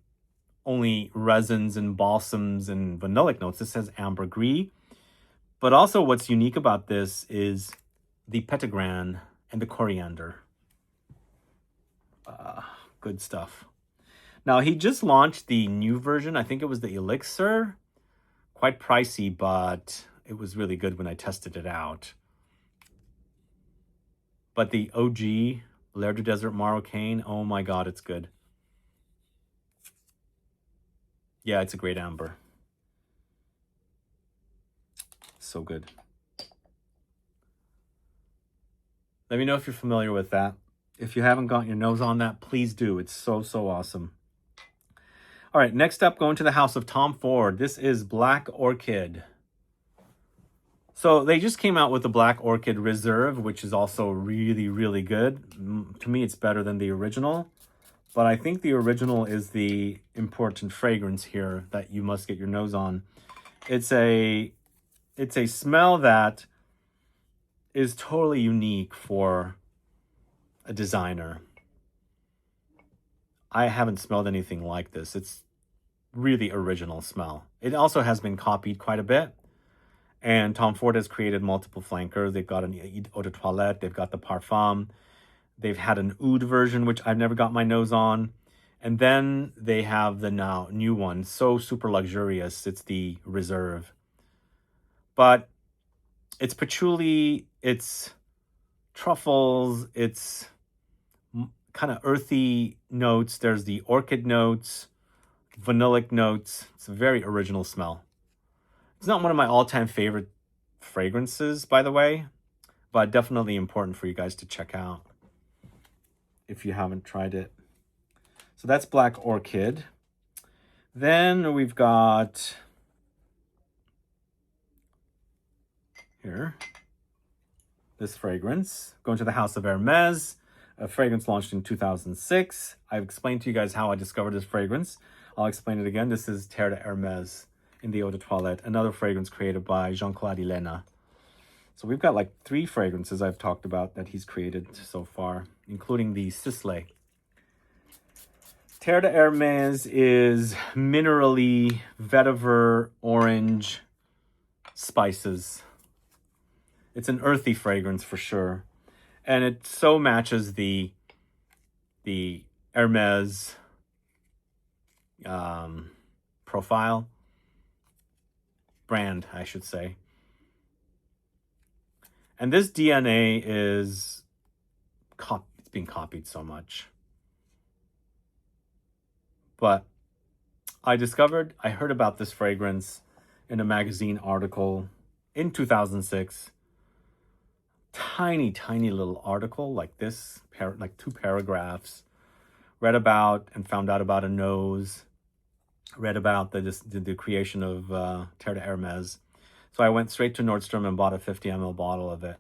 only resins and balsams and vanillic notes. This says ambergris. But also what's unique about this is the petitgrain and the coriander. Good stuff. Now, he just launched the new version. I think it was the ELIXIR. Quite pricey, but it was really good when I tested it out. But the OG, L'air du Désert Marocain, oh my God, it's good. Yeah, it's a great amber. So good. Let me know if you're familiar with that. If you haven't gotten your nose on that, please do. It's so, so awesome. All right, next up, going to the house of Tom Ford. This is Black Orchid. So they just came out with the Black Orchid Reserve, which is also really, really good. To me, it's better than the original. But I think the original is the important fragrance here that you must get your nose on. It's a smell that is totally unique for a designer. I haven't smelled anything like this. It's really original smell. It also has been copied quite a bit. And Tom Ford has created multiple flankers. They've got an eau de toilette. They've got the Parfum. They've had an oud version, which I've never got my nose on. And then they have the now new one. So super luxurious. It's the Reserve. But it's patchouli. It's truffles. It's kind of earthy notes. There's the orchid notes, vanillic notes. It's a very original smell. It's not one of my all-time favorite fragrances, by the way, but definitely important for you guys to check out if you haven't tried it. So that's Black Orchid. Then we've got here this fragrance, going to the house of Hermes, a fragrance launched in 2006. I've explained to you guys how I discovered this fragrance. I'll explain it again. This is Terre de Hermes. in the Eau de Toilette, another fragrance created by Jean-Claude Elena. So we've got like 3 fragrances I've talked about that he's created so far, including the Sisley. Terre d'Hermès is minerally vetiver orange spices. It's an earthy fragrance for sure. And it so matches the Hermès profile. Brand, I should say. And this DNA is it's being copied so much. But I heard about this fragrance in a magazine article in 2006. Tiny, tiny little article like this, like 2 paragraphs. Read about and found out about a nose. Read about the creation of Terre d'Hermès. So I went straight to Nordstrom and bought a 50 ml bottle of it.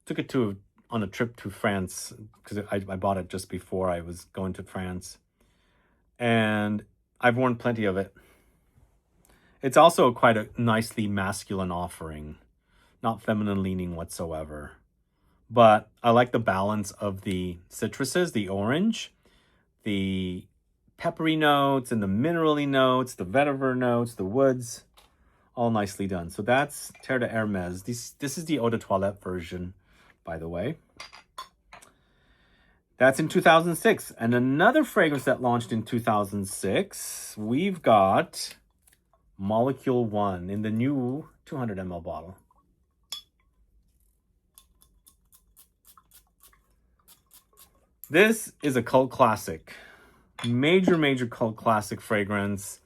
Took it on a trip to France because I bought it just before I was going to France. And I've worn plenty of it. It's also quite a nicely masculine offering. Not feminine leaning whatsoever. But I like the balance of the citruses, the orange, the peppery notes and the minerally notes, the vetiver notes, the woods. All nicely done. So that's Terre d'Hermès. This is the Eau de Toilette version, by the way. That's in 2006. And another fragrance that launched in 2006, we've got Molecule 1 in the new 200 ml bottle. This is a cult classic. Major, major cult classic fragrance.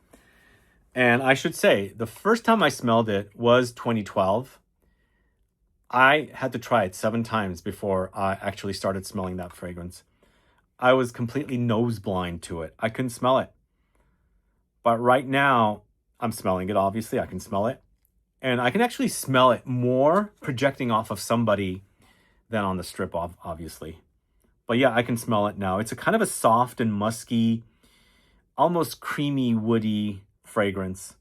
And I should say, the first time I smelled it was 2012. I had to try it 7 times before I actually started smelling that fragrance. I was completely nose blind to it. I couldn't smell it. But right now, I'm smelling it, obviously. I can smell it. And I can actually smell it more projecting off of somebody than on the strip, obviously. But yeah, I can smell it now. It's a kind of a soft and musky, almost creamy, woody fragrance.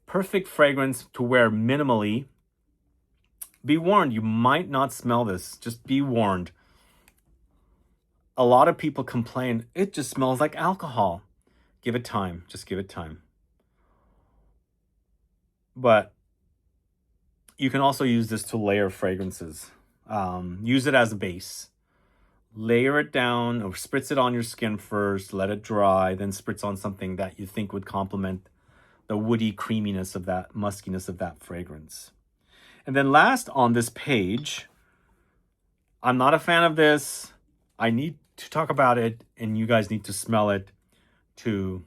Perfect fragrance to wear minimally. Be warned, you might not smell this. Just be warned. A lot of people complain, it just smells like alcohol. Give it time. Just give it time. But you can also use this to layer fragrances. Use it as a base. Layer it down or spritz it on your skin first, let it dry, then spritz on something that you think would complement the woody creaminess of that, muskiness of that fragrance. And then last on this page, I'm not a fan of this. I need to talk about it and you guys need to smell it to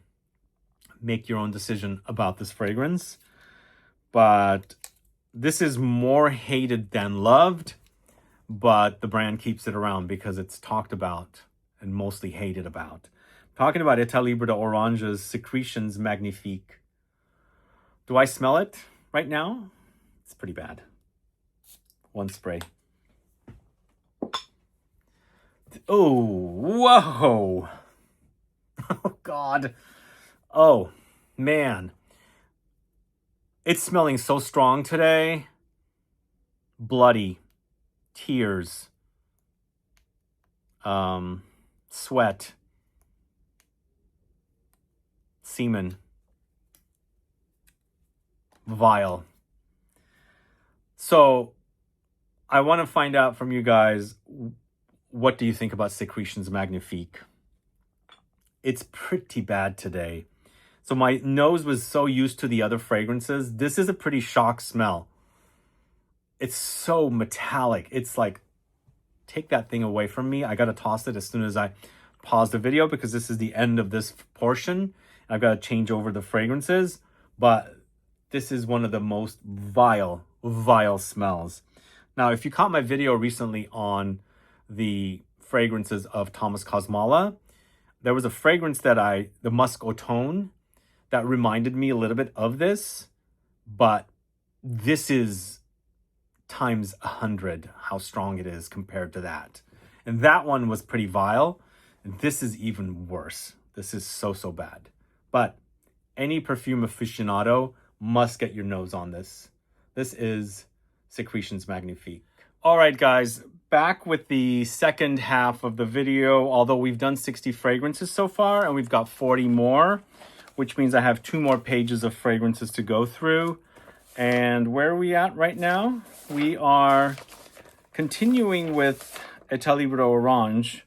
make your own decision about this fragrance. But this is more hated than loved. But the brand keeps it around because it's talked about and mostly hated about. Talking about État Libre d'Orange's Secretions Magnifique. Do I smell it right now? It's pretty bad. 1 spray. Oh, whoa. Oh, God. Oh, man. It's smelling so strong today. Bloody. Tears, sweat, semen, vile. So I want to find out from you guys, what do you think about Secretions Magnifique? It's pretty bad today. So my nose was so used to the other fragrances. This is a pretty shock smell. It's so metallic. It's like, take that thing away from me. I got to toss it as soon as I pause the video because this is the end of this portion. I've got to change over the fragrances. But this is one of the most vile, vile smells. Now, if you caught my video recently on the fragrances of Thomas Kosmala, there was a fragrance that the Musk Otone, that reminded me a little bit of this. But this is times 100 how strong it is compared to that. And that one was pretty vile. And this is even worse. This is so, so bad. But any perfume aficionado must get your nose on this. This is Secretions Magnifique. All right, guys, back with the second half of the video. Although we've done 60 fragrances so far and we've got 40 more, which means I have 2 more pages of fragrances to go through. And where are we at right now? We are continuing with État Libre Orange.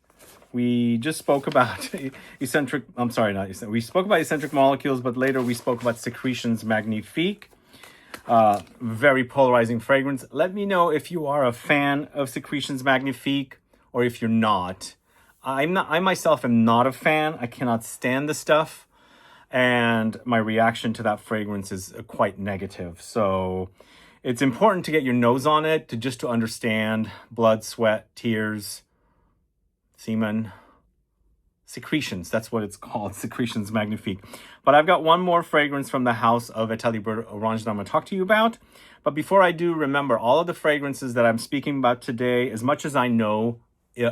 We just spoke about eccentric, I'm sorry, not eccentric. We spoke about eccentric molecules, but later we spoke about Secretions Magnifique. Very polarizing fragrance. Let me know if you are a fan of Secretions Magnifique or if you're not. I myself am not a fan. I cannot stand the stuff. And my reaction to that fragrance is quite negative. So it's important to get your nose on it to understand blood, sweat, tears, semen, secretions. That's what it's called, Secretions Magnifique. But I've got one more fragrance from the house of État Libre Orange that I'm going to talk to you about. But before I do, remember, all of the fragrances that I'm speaking about today, as much as I know,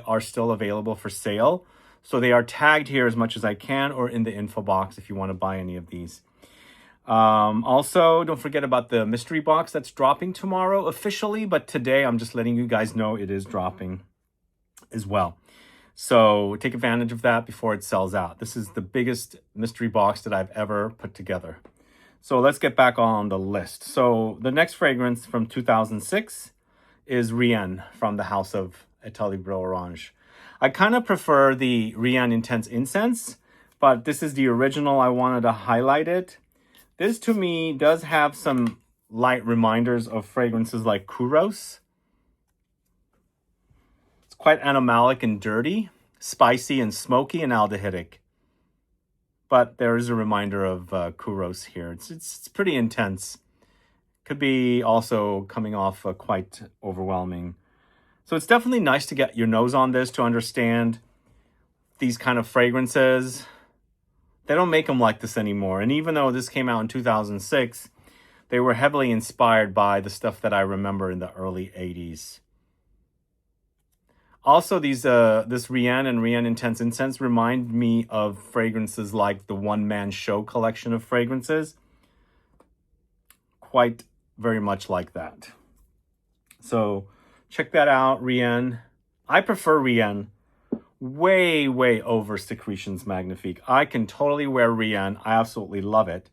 are still available for sale. So they are tagged here as much as I can, or in the info box if you want to buy any of these. Also, don't forget about the mystery box that's dropping tomorrow officially, but today I'm just letting you guys know it is dropping as well. So take advantage of that before it sells out. This is the biggest mystery box that I've ever put together. So let's get back on the list. So the next fragrance from 2006 is Rien from the house of État Libre Orange. I kind of prefer the Rien Intense Incense, but this is the original. I wanted to highlight it. This to me does have some light reminders of fragrances like Kouros. Quite animalic and dirty, spicy and smoky and aldehydic. But there is a reminder of Kouros here. It's pretty intense. Could be also coming off quite overwhelming. So it's definitely nice to get your nose on this to understand these kind of fragrances. They don't make them like this anymore. And even though this came out in 2006, they were heavily inspired by the stuff that I remember in the early 80s. Also, this Rien and Rien Intense Incense remind me of fragrances like the One Man Show collection of fragrances. Quite very much like that. So check that out, Rien. I prefer Rien way over Secretions Magnifique. I can totally wear Rien. I absolutely love it.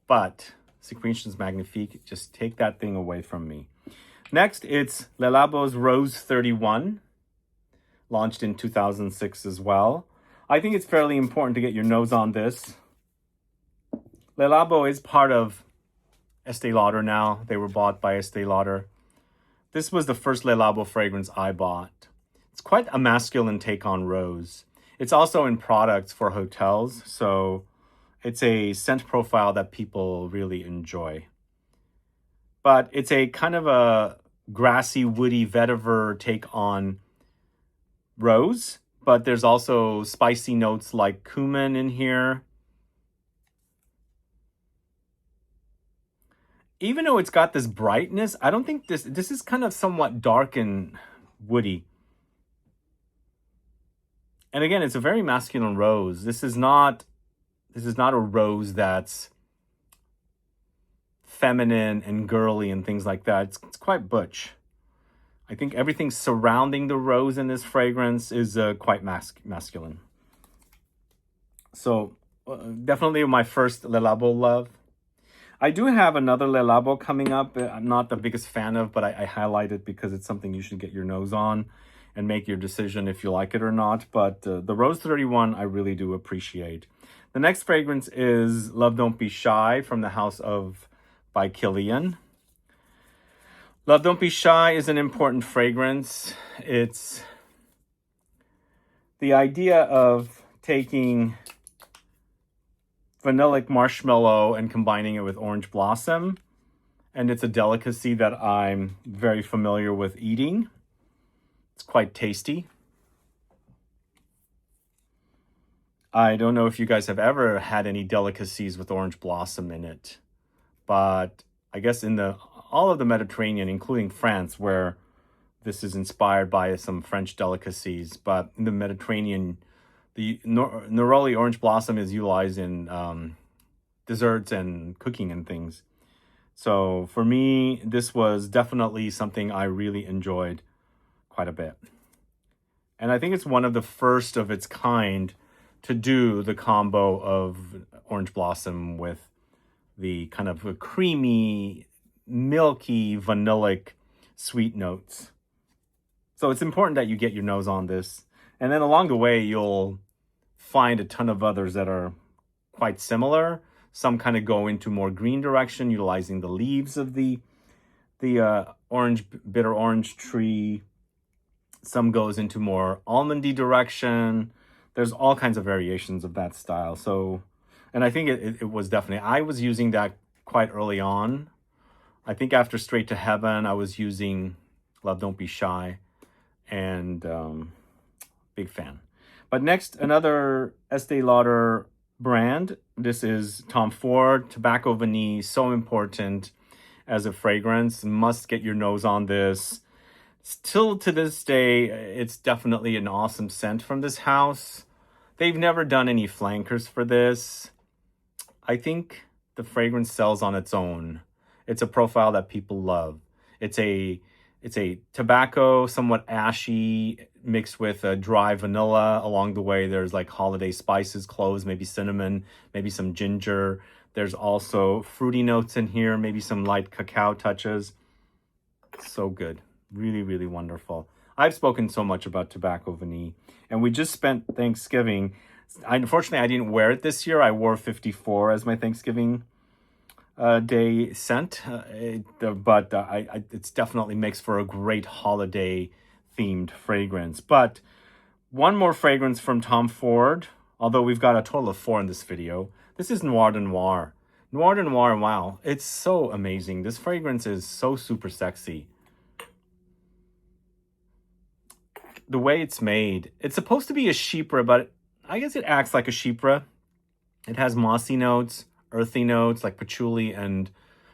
But Secretions Magnifique, just take that thing away from me. Next, it's Le Labo's Rose 31. Launched in 2006 as well. I think it's fairly important to get your nose on this. Le Labo is part of Estée Lauder now. They were bought by Estée Lauder. This was the first Le Labo fragrance I bought. It's quite a masculine take on rose. It's also in products for hotels, so it's a scent profile that people really enjoy. But it's a kind of a grassy, woody vetiver take on rose, but there's also spicy notes like cumin in here. Even though it's got this brightness, I don't think this is kind of somewhat dark and woody. And again, it's a very masculine rose. This is not a rose that's feminine and girly and things like that. It's quite butch. I think everything surrounding the rose in this fragrance is quite masculine. So definitely my first Le Labo love. I do have another Le Labo coming up. I'm not the biggest fan of, but I highlight it because it's something you should get your nose on and make your decision if you like it or not. But the Rose 31 I really do appreciate. The next fragrance is Love Don't Be Shy from the house of by Kilian. Love Don't Be Shy is an important fragrance. It's the idea of taking vanillic marshmallow and combining it with orange blossom. And it's a delicacy that I'm very familiar with eating. It's quite tasty. I don't know if you guys have ever had any delicacies with orange blossom in it, but I guess in all of the Mediterranean, including France, where this is inspired by some French delicacies, but in the Mediterranean, The neroli orange blossom is utilized in desserts and cooking and things. So for me, this was definitely something I really enjoyed quite a bit. And I think it's one of the first of its kind to do the combo of orange blossom with the kind of creamy, milky, vanillic sweet notes. So it's important that you get your nose on this. And then along the way, you'll find a ton of others that are quite similar. Some kind of go into more green direction, utilizing the leaves of the orange, bitter orange tree. Some goes into more almondy direction. There's all kinds of variations of that style. So, and I think it was definitely, I was using that quite early on. I think after Straight to Heaven, I was using Love Don't Be Shy, and big fan. But next, another Estee Lauder brand. This is Tom Ford Tobacco Vanille. So important as a fragrance. Must get your nose on this. Still to this day, it's definitely an awesome scent from this house. They've never done any flankers for this. I think the fragrance sells on its own. It's a profile that people love. It's a tobacco, somewhat ashy, mixed with a dry vanilla. Along the way, there's like holiday spices, cloves, maybe cinnamon, maybe some ginger. There's also fruity notes in here, maybe some light cacao touches. So good. Really, really wonderful. I've spoken so much about Tobacco Vanille, and we just spent Thanksgiving. Unfortunately, I didn't wear it this year. I wore 54 as my Thanksgiving Day scent, but it's definitely makes for a great holiday themed fragrance. But one more fragrance from Tom Ford, although we've got a total of 4 in this video. This is Noir de Noir. Noir de Noir, wow, it's so amazing. This fragrance is so super sexy. The way it's made, it's supposed to be a chypre, but I guess it acts like a chypre. It has mossy notes, earthy notes like patchouli and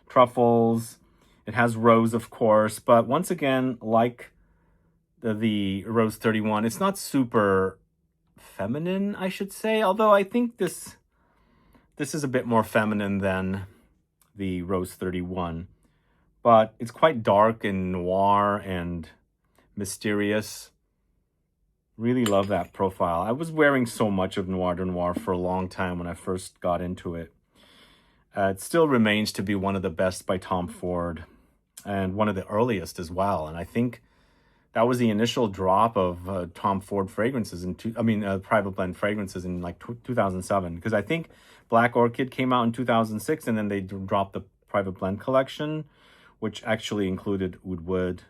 truffles. It has rose, of course, but once again, like the Rose 31, it's not super feminine, I should say, although I think this is a bit more feminine than the Rose 31. But it's quite dark and noir and mysterious. Really love that profile. I was wearing so much of Noir de Noir for a long time when I first got into it. It still remains to be one of the best by Tom Ford, and one of the earliest as well. And I think that was the initial drop of Tom Ford fragrances private blend fragrances in like 2007. Because I think Black Orchid came out in 2006, and then they dropped the private blend collection, which actually included Oud Wood,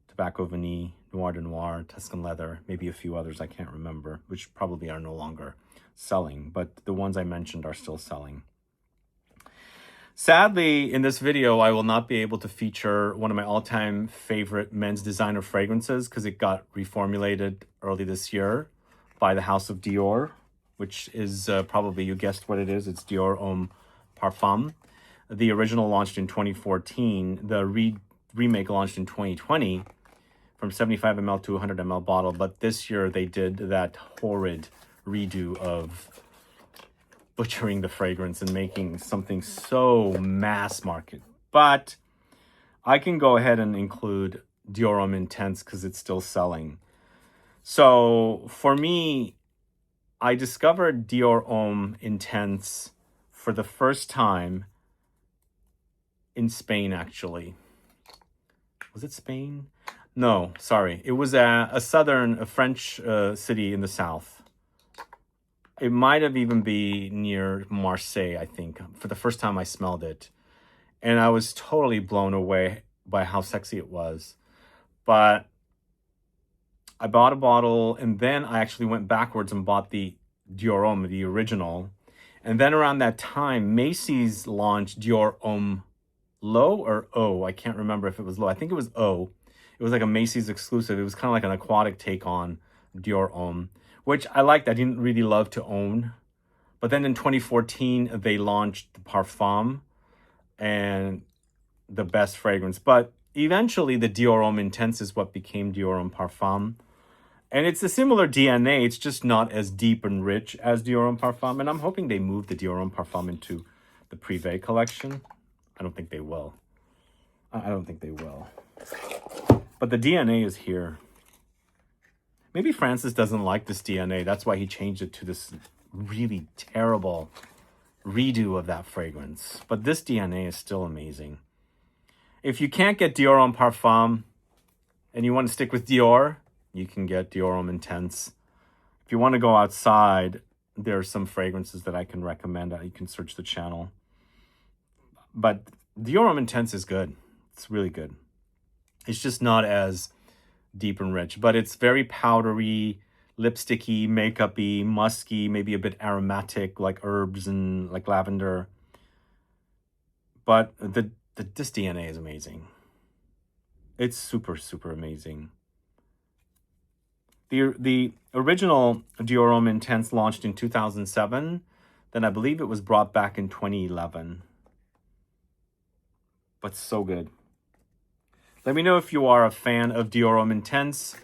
Tobacco Vanille, Noir de Noir, Tuscan Leather, maybe a few others I can't remember, which probably are no longer selling, but the ones I mentioned are still selling. Sadly, in this video, I will not be able to feature one of my all-time favorite men's designer fragrances because it got reformulated early this year by the House of Dior, which is probably, you guessed what it is, it's Dior Homme Parfum. The original launched in 2014, the remake launched in 2020, from 75 ml to 100 ml bottle, but this year they did that horrid redo of butchering the fragrance and making something so mass market. But I can go ahead and include Dior Homme Intense because it's still selling. So for me, I discovered Dior Homme Intense for the first time in Spain, actually. Was it Spain? No, sorry. It was a French city in the south. It might have even been near Marseille, I think, for the first time I smelled it. And I was totally blown away by how sexy it was. But I bought a bottle, and then I actually went backwards and bought the Dior Homme, the original. And then around that time, Macy's launched Dior Homme Low or O. I can't remember if it was Low. I think it was O. It was like a Macy's exclusive. It was kind of like an aquatic take on Dior Homme, which I liked. I didn't really love to own. But then in 2014, they launched the Parfum, and the best fragrance. But eventually, the Dior Homme Intense is what became Dior Homme Parfum. And it's a similar DNA. It's just not as deep and rich as Dior Homme Parfum. And I'm hoping they move the Dior Homme Parfum into the Privé collection. I don't think they will. I don't think they will. But the DNA is here. Maybe Francis doesn't like this DNA. That's why he changed it to this really terrible redo of that fragrance. But this DNA is still amazing. If you can't get Dior Homme Parfum and you want to stick with Dior, you can get Dior Homme Intense. If you want to go outside, there are some fragrances that I can recommend. You can search the channel. But Dior Homme Intense is good. It's really good. It's just not as deep and rich, but it's very powdery, lipsticky, makeup-y, musky, maybe a bit aromatic, like herbs and like lavender. But this DNA is amazing. It's super, super amazing. The original Dior Homme Intense launched in 2007. Then I believe it was brought back in 2011. But so good. Let me know if you are a fan of Dior Homme Intense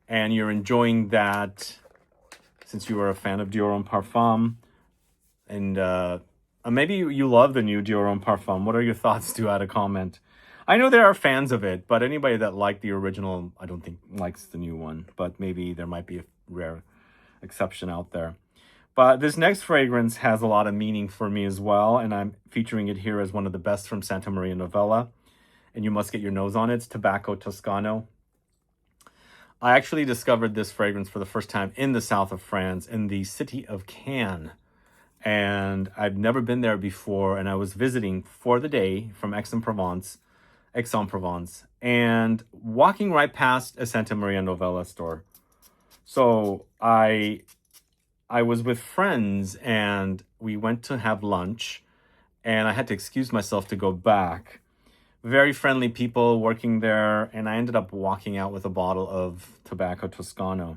and you're enjoying that since you are a fan of Dior Homme Parfum. And maybe you love the new Dior Homme Parfum. What are your thoughts? Do add a comment. I know there are fans of it, but anybody that liked the original, I don't think likes the new one. But maybe there might be a rare exception out there. But this next fragrance has a lot of meaning for me as well. And I'm featuring it here as one of the best from Santa Maria Novella. And you must get your nose on it. It's Tobacco Toscano. I actually discovered this fragrance for the first time in the south of France, in the city of Cannes. And I've never been there before. And I was visiting for the day from Aix-en-Provence, and walking right past a Santa Maria Novella store. So I was with friends and we went to have lunch and I had to excuse myself to go back. Very friendly people working there, and I ended up walking out with a bottle of Tobacco Toscano.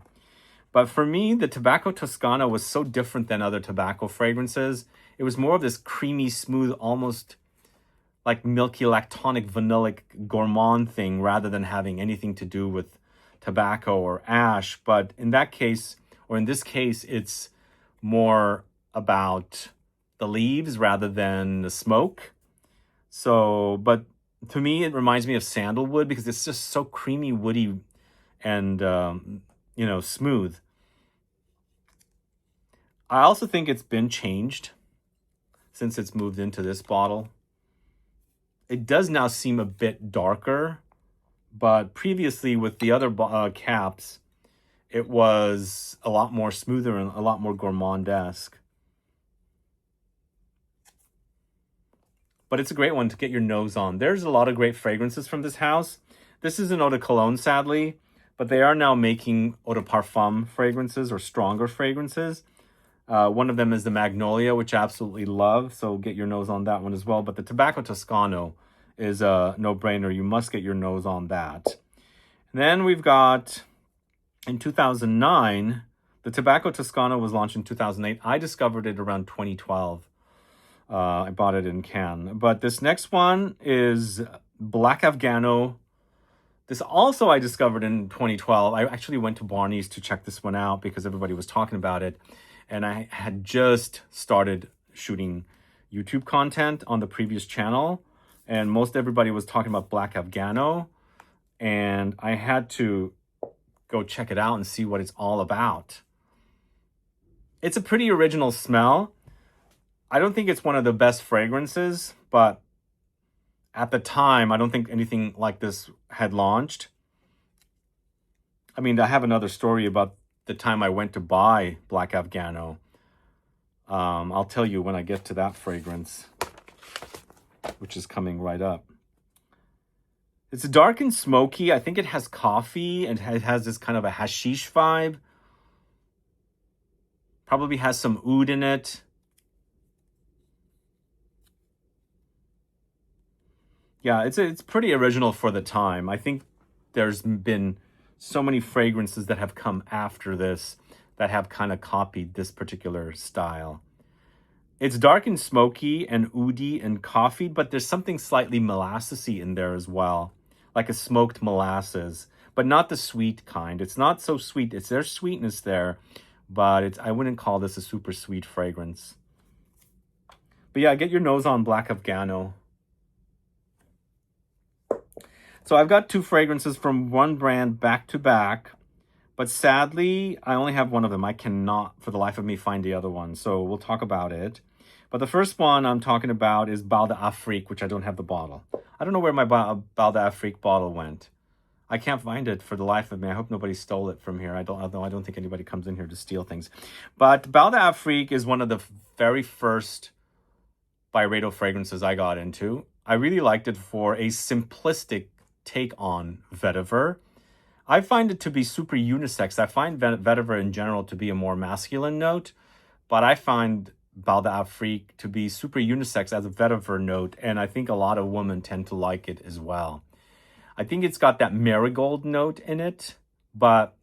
But for me, the Tobacco Toscano was so different than other tobacco fragrances. It was more of this creamy, smooth, almost like milky, lactonic, vanillic, gourmand thing rather than having anything to do with tobacco or ash. But in that case, or in this case, it's more about the leaves rather than the smoke. So, but to me, it reminds me of sandalwood because it's just so creamy, woody, and, smooth. I also think it's been changed since it's moved into this bottle. It does now seem a bit darker, but previously with the other caps, it was a lot more smoother and a lot more gourmand-esque. But it's a great one to get your nose on. There's a lot of great fragrances from this house. This is an eau de cologne, sadly, but they are now making eau de parfum fragrances or stronger fragrances. One of them is the Magnolia, which I absolutely love, so get your nose on that one as well. But the Tobacco Toscano is a no-brainer. You must get your nose on that. And then we've got, in 2009, the Tobacco Toscano was launched in 2008. I discovered it around 2012. I bought it in Cannes. But this next one is Black Afghano. This also I discovered in 2012. I actually went to Barney's to check this one out because everybody was talking about it. And I had just started shooting YouTube content on the previous channel. And most everybody was talking about Black Afghano. And I had to go check it out and see what it's all about. It's a pretty original smell. I don't think it's one of the best fragrances, but at the time, I don't think anything like this had launched. I mean, I have another story about the time I went to buy Black Afghano. I'll tell you when I get to that fragrance, which is coming right up. It's dark and smoky. I think it has coffee and it has this kind of a hashish vibe. Probably has some oud in it. Yeah, it's pretty original for the time. I think there's been so many fragrances that have come after this that have kind of copied this particular style. It's dark and smoky and oudy and coffee, but there's something slightly molassesy in there as well, like a smoked molasses. but not the sweet kind. It's not so sweet. There's sweetness there, but I wouldn't call this a super sweet fragrance. But yeah, get your nose on Black Afghano. So I've got 2 fragrances from one brand back to back, but sadly, I only have one of them. I cannot, for the life of me, find the other one. So we'll talk about it. But the first one I'm talking about is Bal d'Afrique, which I don't have the bottle. I don't know where my Bal d'Afrique bottle went. I can't find it for the life of me. I hope nobody stole it from here. I don't think anybody comes in here to steal things. But Bal d'Afrique is one of the very first Byredo fragrances I got into. I really liked it for a simplistic take on vetiver. I find it to be super unisex. I find vetiver in general to be a more masculine note, but I find Bal d'Afrique to be super unisex as a vetiver note, and I think a lot of women tend to like it as well. I think it's got that marigold note in it, but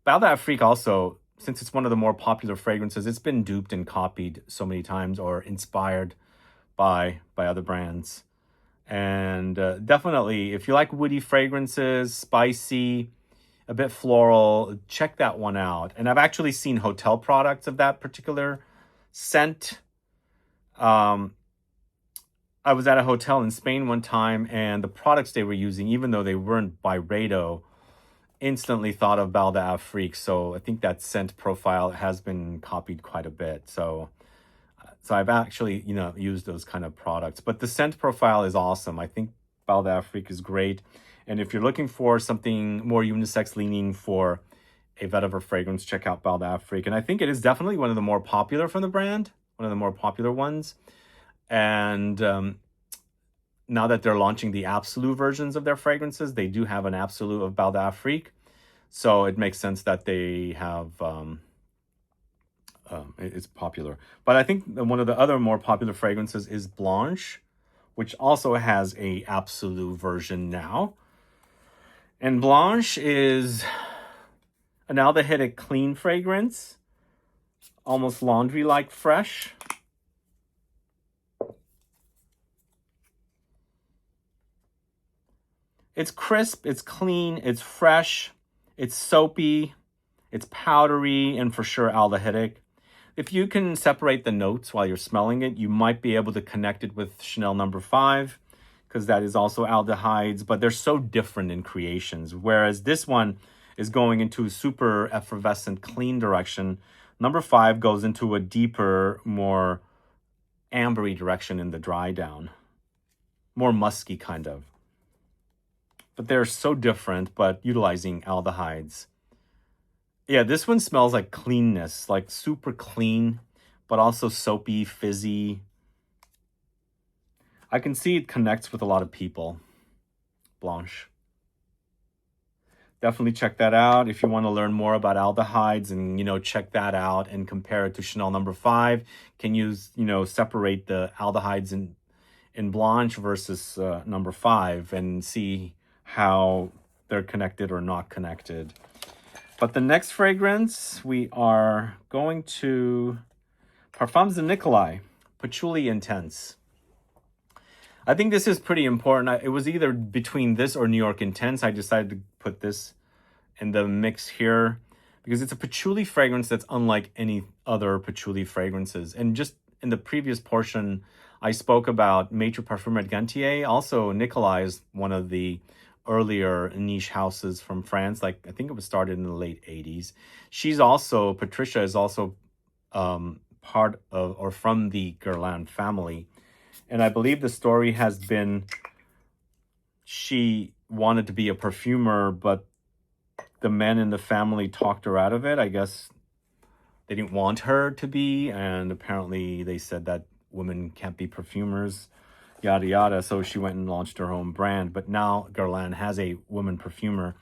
Bal d'Afrique also, since it's one of the more popular fragrances, it's been duped and copied so many times or inspired by other brands. And definitely, if you like woody fragrances, spicy, a bit floral, check that one out. And I've actually seen hotel products of that particular scent. I was at a hotel in Spain one time, and the products they were using, even though they weren't Byredo, instantly thought of Bal d'Afrique. So I think that scent profile has been copied quite a bit. So I've actually, used those kind of products. But the scent profile is awesome. I think Bal d'Afrique is great. And if you're looking for something more unisex leaning for a vetiver fragrance, check out Bal d'Afrique. And I think it is definitely one of the more popular from the brand, one of the more popular ones. And now that they're launching the Absolute versions of their fragrances, they do have an Absolute of Bal d'Afrique. So it makes sense that they have... it's popular. But I think one of the other more popular fragrances is Blanche, which also has a Absolute version now. And Blanche is an aldehydic clean fragrance, almost laundry-like fresh. It's crisp, it's clean, it's fresh, it's soapy, it's powdery, and for sure aldehydic. If you can separate the notes while you're smelling it, you might be able to connect it with Chanel No. 5, because that is also aldehydes, but they're so different in creations. Whereas this one is going into a super effervescent, clean direction. No. 5 goes into a deeper, more ambery direction in the dry down. More musky, kind of. But they're so different, but utilizing aldehydes. Yeah, this one smells like cleanness, like super clean, but also soapy, fizzy. I can see it connects with a lot of people. Blanche. Definitely check that out if you want to learn more about aldehydes and, check that out and compare it to Chanel No. 5. Can you, separate the aldehydes in Blanche versus No. 5 and see how they're connected or not connected. But the next fragrance, we are going to Parfums de Nicolai, Patchouli Intense. I think this is pretty important. It was either between this or New York Intense. I decided to put this in the mix here because it's a patchouli fragrance that's unlike any other patchouli fragrances. And just in the previous portion, I spoke about Maître Parfumeur Gantier. Also, Nicolai is one of the earlier niche houses from France. I think it was started in the late 80s. Patricia is also part of or from the GUERLAIN family. And I believe the story has been she wanted to be a perfumer, but the men in the family talked her out of it. I guess they didn't want her to be, and apparently they said that women can't be perfumers, yada yada. So she went and launched her own brand. But now GUERLAIN has a woman perfumer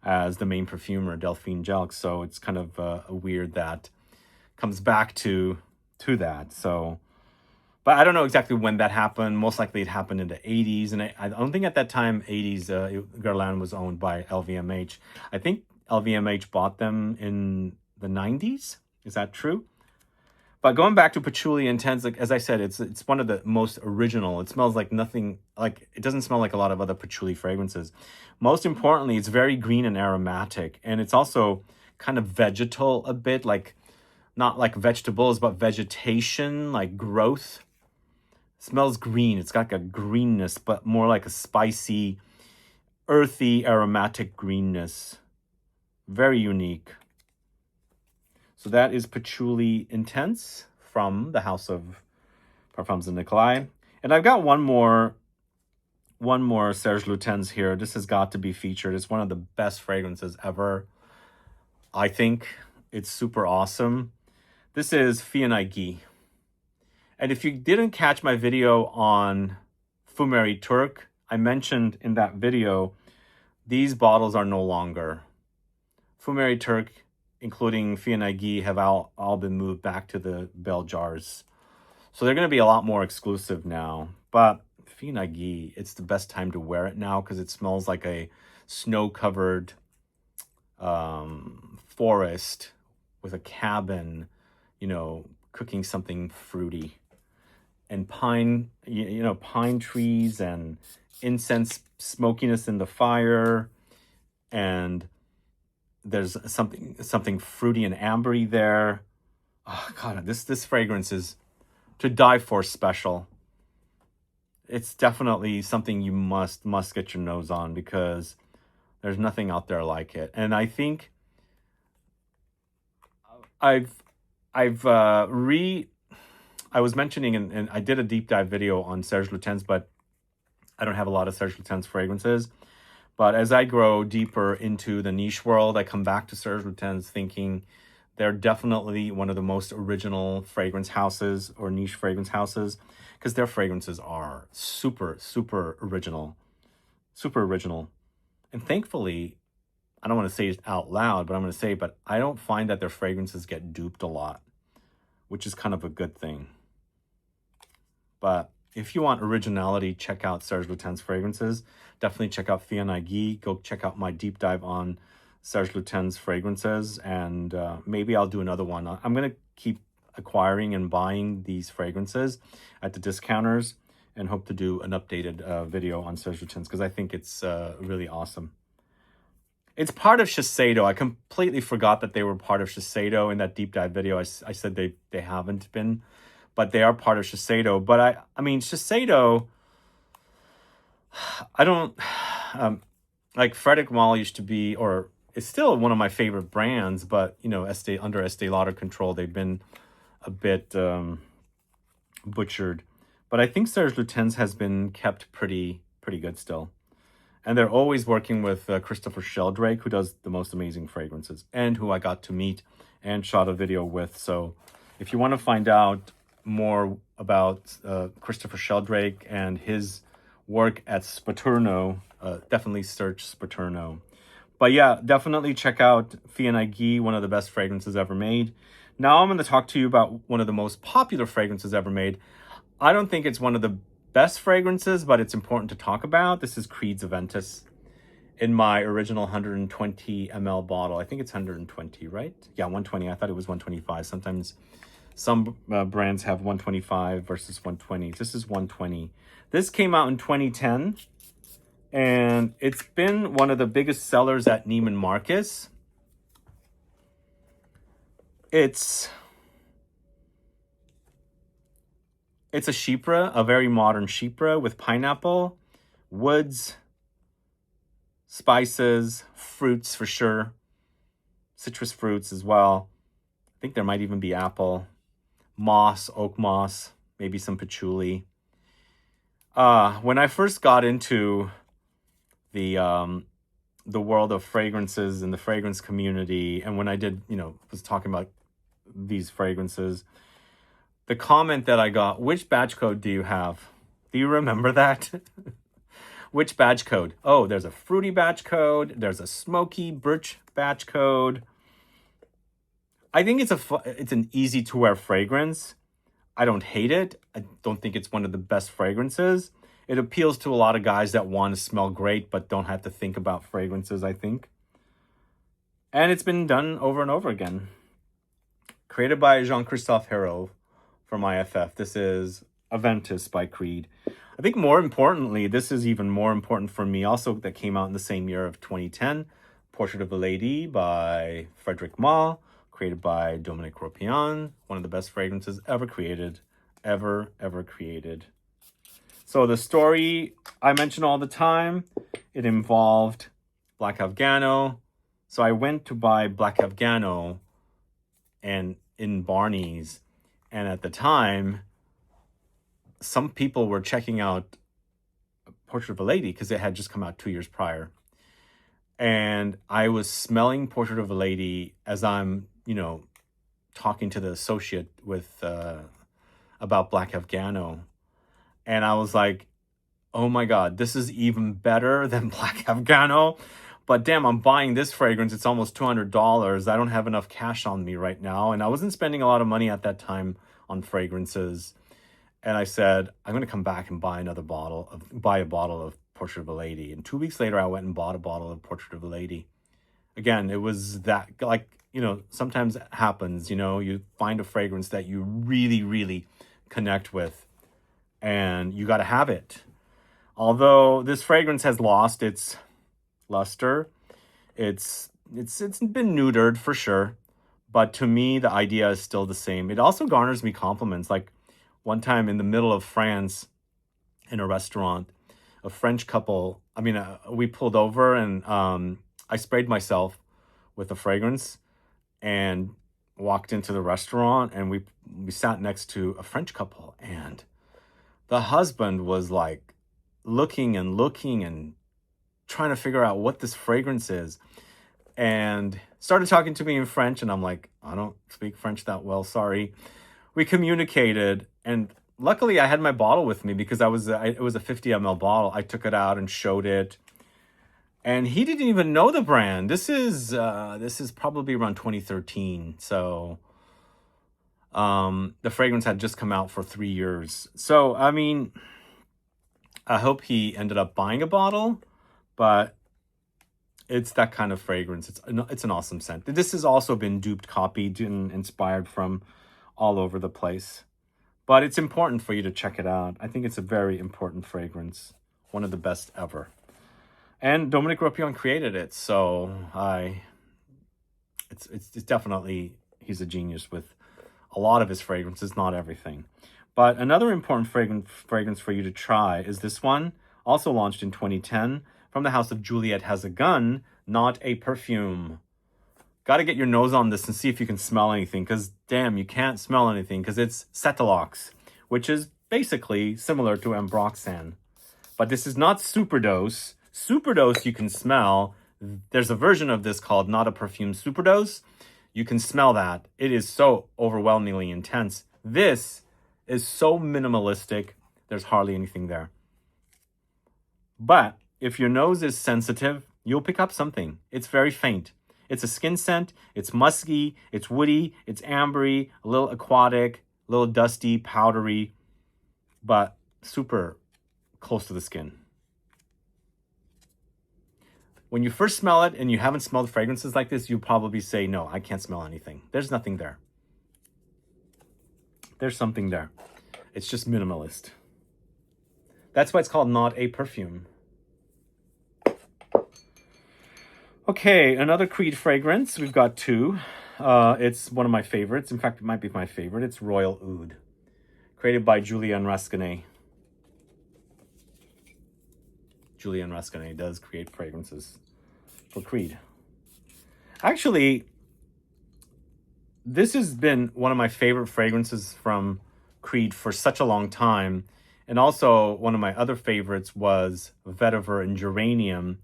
as the main perfumer, Delphine Jelks. So it's kind of weird that comes back to that. So, but I don't know exactly when that happened. Most likely it happened in the 80s. And I don't think at that time, 80s, GUERLAIN was owned by LVMH. I think LVMH bought them in the 90s. Is that true? But going back to Patchouli Intense, like as I said, it's one of the most original. It smells like nothing, like it doesn't smell like a lot of other patchouli fragrances. Most importantly, it's very green and aromatic, and it's also kind of vegetal a bit, like not like vegetables, but vegetation, like growth. It smells green. It's got like a greenness, but more like a spicy, earthy, aromatic greenness. Very unique. So that is Patchouli Intense from the House of Parfums and Nicolai. And I've got one more Serge Lutens here. This has got to be featured. It's one of the best fragrances ever. I think it's super awesome. This is Fianagi. And if you didn't catch my video on Perfumery Turk, I mentioned in that video, these bottles are no longer. Perfumery Turk, including Fianagi, have all been moved back to the bell jars. So they're going to be a lot more exclusive now. But Fianagi, it's the best time to wear it now because it smells like a snow-covered forest with a cabin, you know, cooking something fruity. And pine, you know, pine trees and incense smokiness in the fire. And there's something fruity and ambery there. Oh God, this fragrance is to die for special. It's definitely something you must get your nose on because there's nothing out there like it. And I think I was mentioning, and I did a deep dive video on Serge Lutens, but I don't have a lot of Serge Lutens fragrances. But as I grow deeper into the niche world, I come back to Serge Lutens thinking they're definitely one of the most original fragrance houses or niche fragrance houses because their fragrances are super, super original. Super original. And thankfully, I don't want to say it out loud, but I'm going to say, but I don't find that their fragrances get duped a lot, which is kind of a good thing. But if you want originality, check out Serge Lutens fragrances. Definitely check out Fianagi. Go check out my deep dive on Serge Lutens fragrances. And maybe I'll do another one. I'm going to keep acquiring and buying these fragrances at the discounters and hope to do an updated video on Serge Lutens because I think it's really awesome. It's part of Shiseido. I completely forgot that they were part of Shiseido in that deep dive video. I said they haven't been, but they are part of Shiseido. But I mean, Shiseido, I don't, like Frederic Malle used to be, or is still one of my favorite brands, but, you know, under Estee Lauder control, they've been a bit butchered. But I think Serge Lutens has been kept pretty good still. And they're always working with Christopher Sheldrake, who does the most amazing fragrances, and who I got to meet and shot a video with. So if you want to find out more about Christopher Sheldrake and his work at Spaterno, definitely search Spaterno. But yeah, definitely check out Fianagi, one of the best fragrances ever made. Now I'm going to talk to you about one of the most popular fragrances ever made. I don't think it's one of the best fragrances, but it's important to talk about. This is Creed's Aventus in my original 120 ml bottle. I think it's 120, right? Yeah, 120. I thought it was 125. Sometimes some brands have 125 versus 120. This is 120. This came out in 2010, and it's been one of the biggest sellers at Neiman Marcus. It's a chypre, a very modern chypre with pineapple, woods, spices, fruits for sure, citrus fruits as well. I think there might even be apple, moss, oak moss, maybe some patchouli. When I first got into the world of fragrances and the fragrance community, and when I did, was talking about these fragrances, the comment that I got, which batch code do you have? Do you remember that? Which batch code? Oh, there's a fruity batch code. There's a smoky birch batch code. I think it's an easy to wear fragrance. I don't hate it. I don't think it's one of the best fragrances. It appeals to a lot of guys that want to smell great but don't have to think about fragrances, I think. And it's been done over and over again. created by Jean-Christophe Hérault from IFF. This is Aventus by Creed. I think more importantly, this is even more important for me also, that came out in the same year of 2010. Portrait of a Lady by Frédéric Malle, created by Dominique Ropion. One of the best fragrances ever created. Ever created. So the story I mention all the time, it involved Black Afghano. So I went to buy Black Afghano and in Barney's, and at the time, some people were checking out Portrait of a Lady because it had just come out 2 years prior. And I was smelling Portrait of a Lady as I'm, talking to the associate with about Black Afghano. And I was like, oh my God, this is even better than Black Afghano. But damn, I'm buying this fragrance. It's almost $200. I don't have enough cash on me right now. And I wasn't spending a lot of money at that time on fragrances. And I said, I'm going to come back and buy a bottle of Portrait of a Lady. And 2 weeks later, I went and bought a bottle of Portrait of a Lady. Again, it was that, sometimes it happens, you find a fragrance that you really connect with, and you got to have it. Although this fragrance has lost its luster, it's been neutered for sure, but to me the idea is still the same. It also garners me compliments. Like one time in the middle of France in a restaurant, a French couple, we pulled over and I sprayed myself with the fragrance and walked into the restaurant, and we sat next to a French couple, and the husband was like looking and trying to figure out what this fragrance is, and started talking to me in French, and I'm like, I don't speak French that well, sorry. We communicated, and luckily I had my bottle with me because it was a 50 ml bottle. I took it out and showed it, and he didn't even know the brand. This is probably around 2013, so the fragrance had just come out for 3 years. So I hope he ended up buying a bottle, but it's that kind of fragrance. It's an awesome scent. This has also been duped, copied, and inspired from all over the place. But it's important for you to check it out. I think it's a very important fragrance. One of the best ever. And Dominique Ropion created it, so it's definitely, he's a genius with a lot of his fragrances, not everything. But another important fragrance for you to try is this one, also launched in 2010, from the house of Juliette Has a Gun, Not a Perfume. Got to get your nose on this and see if you can smell anything, because damn, you can't smell anything, because it's Cetalox, which is basically similar to Ambroxan. But this is not Superdose. Superdose you can smell. There's a version of this called Not a Perfume Superdose. You can smell that. It is so overwhelmingly intense. This is so minimalistic, there's hardly anything there. But if your nose is sensitive, you'll pick up something. It's very faint. It's a skin scent. It's musky. It's woody. It's ambery. A little aquatic. A little dusty, powdery. But super close to the skin. When you first smell it and you haven't smelled fragrances like this, you probably say, no, I can't smell anything. There's nothing there. There's something there. It's just minimalist. That's why it's called Not a Perfume. Okay, another Creed fragrance. We've got two. It's one of my favorites. In fact, it might be my favorite. It's Royal Oud, created by Julien Rascanet. Julien Rascanet does create fragrances for Creed. Actually, this has been one of my favorite fragrances from Creed for such a long time. And also, one of my other favorites was Vetiver and Geranium.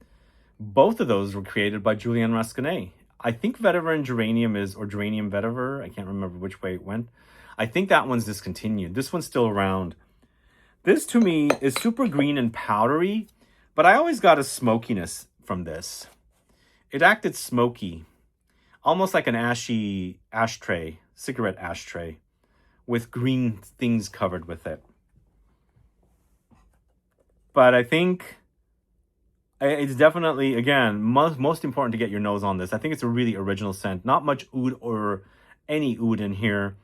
Both of those were created by Julien Rascanet. I think Vetiver and Geranium or Geranium Vetiver. I can't remember which way it went. I think that one's discontinued. This one's still around. This, to me, is super green and powdery, but I always got a smokiness from this. It acted smoky, almost like an ashy ashtray, cigarette ashtray, with green things covered with it. But I think it's definitely, again, most important to get your nose on this. I think it's a really original scent. Not much oud or any oud in here.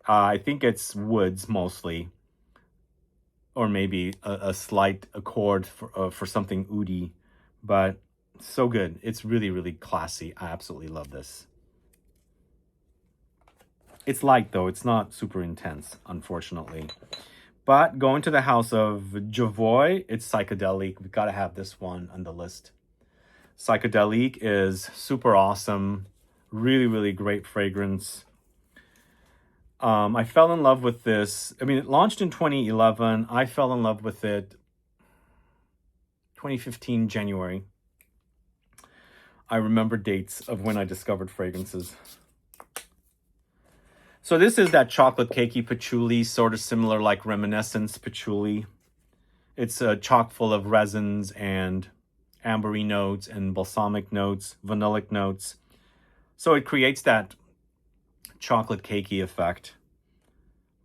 I think it's woods mostly, or maybe a slight accord for something oudy, but so good. It's really, really classy. I absolutely love this. It's light though. It's not super intense, unfortunately. But going to the house of Javoy, it's psychedelic. We've got to have this one on the list. Psychedelic is super awesome. Really, really great fragrance. I fell in love with this. I mean, it launched in 2011. I fell in love with it 2015 January. I remember dates of when I discovered fragrances. So this is that chocolate cakey patchouli, sort of similar like Reminiscence patchouli. It's chock full of resins and ambery notes and balsamic notes, vanillic notes. So it creates that chocolate cakey effect.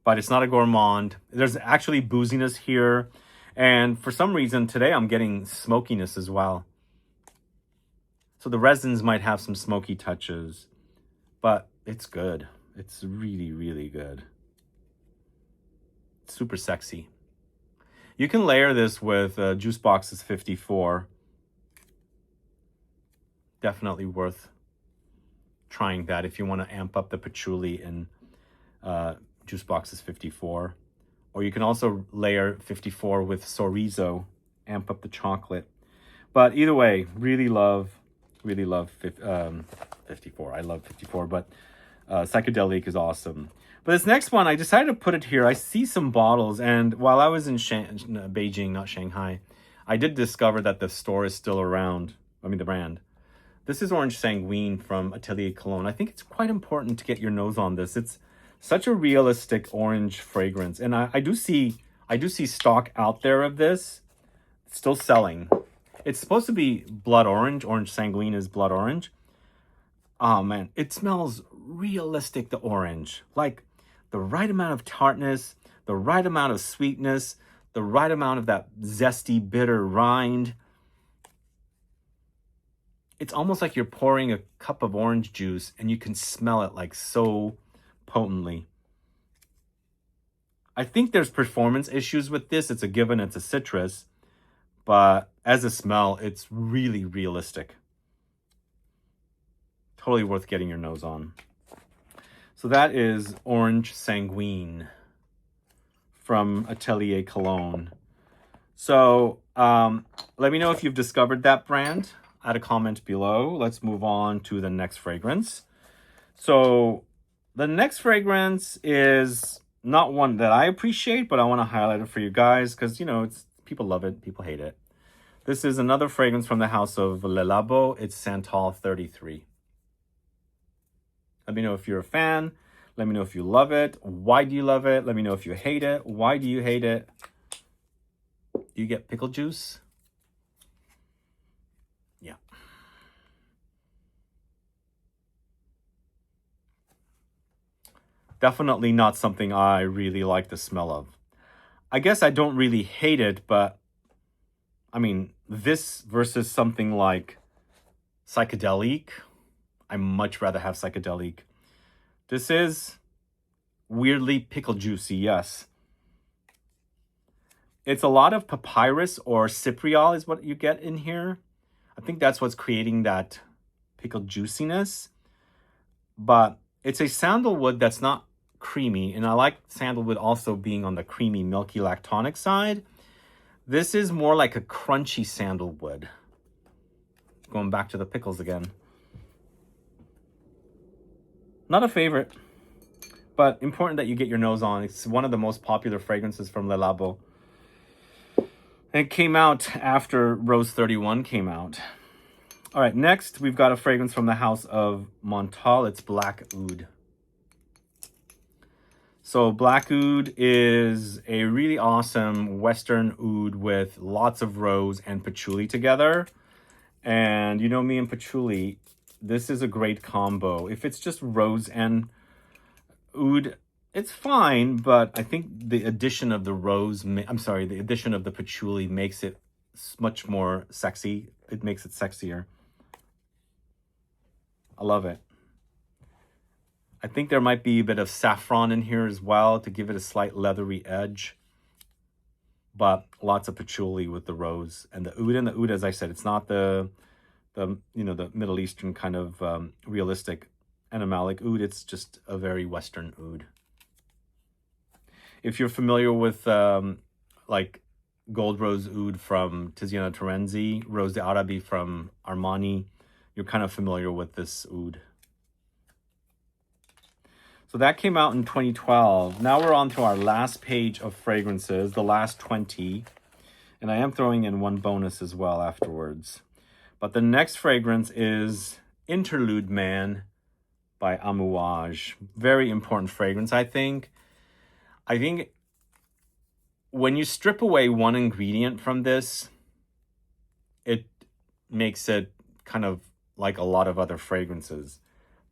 But it's not a gourmand. There's actually booziness here. And for some reason today I'm getting smokiness as well. So the resins might have some smoky touches, but it's good. It's really, really good. Super sexy. You can layer this with Juice Boxes 54. Definitely worth trying that if you want to amp up the patchouli in Juice Boxes 54. Or you can also layer 54 with Sorriso, amp up the chocolate. But either way, really love 54. I love 54, but psychedelic is awesome. But this next one, I decided to put it here. I see some bottles, and while I was in Beijing, not Shanghai, I did discover that the store is still around. I mean, the brand. This is Orange Sanguine from Atelier Cologne. I think it's quite important to get your nose on this. It's such a realistic orange fragrance, and I do see stock out there of this. It's still selling. It's supposed to be blood orange. Orange Sanguine is blood orange. Oh man, it smells realistic, the orange. Like the right amount of tartness, the right amount of sweetness, the right amount of that zesty, bitter rind. It's almost like you're pouring a cup of orange juice and you can smell it like so potently. I think there's performance issues with this. It's a given, it's a citrus, but as a smell, it's really realistic. Totally worth getting your nose on. So that is Orange Sanguine from Atelier Cologne. So let me know if you've discovered that brand. Add a comment below. Let's move on to the next fragrance. So the next fragrance is not one that I appreciate, but I want to highlight it for you guys because, you know, it's people love it, people hate it. This is another fragrance from the house of Le Labo. It's Santal 33. Let me know if you're a fan. Let me know if you love it. Why do you love it? Let me know if you hate it. Why do you hate it? Do you get pickle juice? Yeah. Definitely not something I really like the smell of. I guess I don't really hate it, but I mean, this versus something like Psychedelic, I much rather have Psychedelic. This is weirdly pickle juicy, yes. It's a lot of papyrus or cypriol is what you get in here. I think that's what's creating that pickle juiciness. But it's a sandalwood that's not creamy, and I like sandalwood also being on the creamy, milky, lactonic side. This is more like a crunchy sandalwood. Going back to the pickles again. Not a favorite, but important that you get your nose on. It's one of the most popular fragrances from Le Labo. It came out after Rose 31 came out. All right, next we've got a fragrance from the house of Montal. It's Black Oud. So Black Oud is a really awesome Western oud with lots of rose and patchouli together. And you know me and patchouli, this is a great combo. If it's just rose and oud, it's fine, but I think the addition of the the addition of the patchouli makes it much more sexy. It makes it sexier. I love it. I think there might be a bit of saffron in here as well to give it a slight leathery edge. But lots of patchouli with the rose and the oud. And the oud, as I said, it's not the Middle Eastern kind of realistic animalic oud. It's just a very Western oud. If you're familiar with like Gold Rose Oud from Tiziana Terenzi, Rose d'Arabi from Armani, you're kind of familiar with this oud. So that came out in 2012. Now we're on to our last page of fragrances, the last 20. And I am throwing in one bonus as well afterwards. But the next fragrance is Interlude Man by Amouage. Very important fragrance, I think. I think when you strip away one ingredient from this, it makes it kind of like a lot of other fragrances.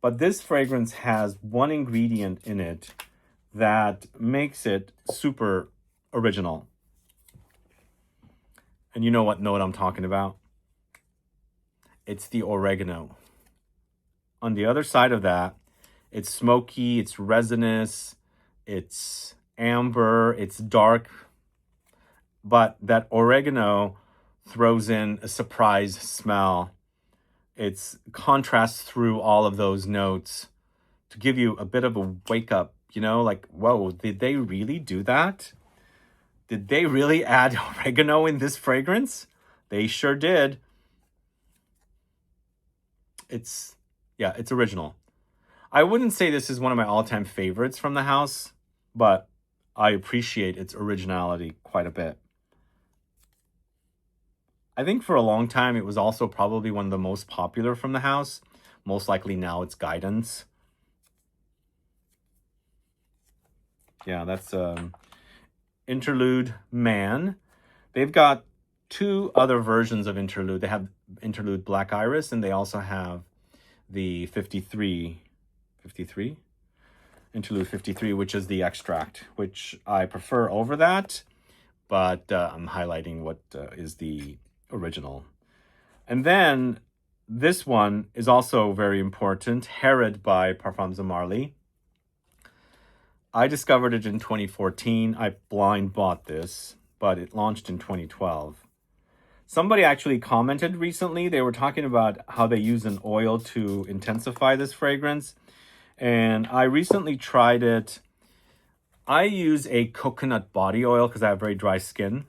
But this fragrance has one ingredient in it that makes it super original. And you know what note I'm talking about? It's the oregano. On the other side of that, it's smoky, it's resinous, it's amber, it's dark. But that oregano throws in a surprise smell. It's contrasts through all of those notes to give you a bit of a wake up, you know, like, whoa, did they really do that? Did they really add oregano in this fragrance? They sure did. It's original. I wouldn't say this is one of my all-time favorites from the house, but I appreciate its originality quite a bit. I think for a long time, it was also probably one of the most popular from the house. Most likely now it's Guidance. Yeah, that's Interlude Man. They've got two other versions of Interlude. They have Interlude Black Iris, and they also have the 53? Interlude 53, which is the extract, which I prefer over that. But I'm highlighting what is the original. And then this one is also very important, Herod by Parfums de Marly. I discovered it in 2014. I blind bought this, but it launched in 2012. Somebody actually commented recently. They were talking about how they use an oil to intensify this fragrance. And I recently tried it. I use a coconut body oil because I have very dry skin.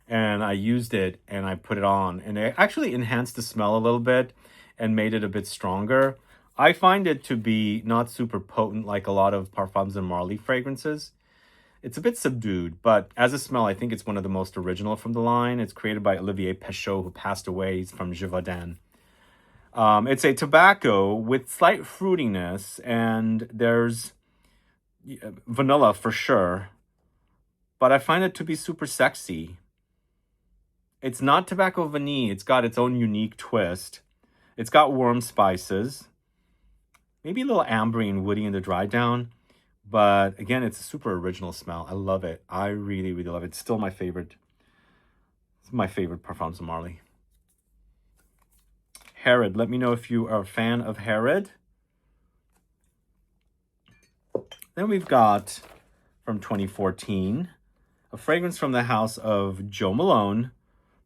And I used it and I put it on. And it actually enhanced the smell a little bit and made it a bit stronger. I find it to be not super potent like a lot of Parfums de Marly fragrances. It's a bit subdued, but as a smell, I think it's one of the most original from the line. It's created by Olivier Pechot, who passed away. He's from Givaudan. It's a tobacco with slight fruitiness, and there's vanilla for sure. But I find it to be super sexy. It's not tobacco vanille. It's got its own unique twist. It's got warm spices. Maybe a little ambery and woody in the dry down. But again, it's a super original smell. I love it. I really, really love it. It's still my favorite. It's my favorite Parfums de Marly. Herod. Let me know if you are a fan of Herod. Then we've got, from 2014, a fragrance from the house of Jo Malone.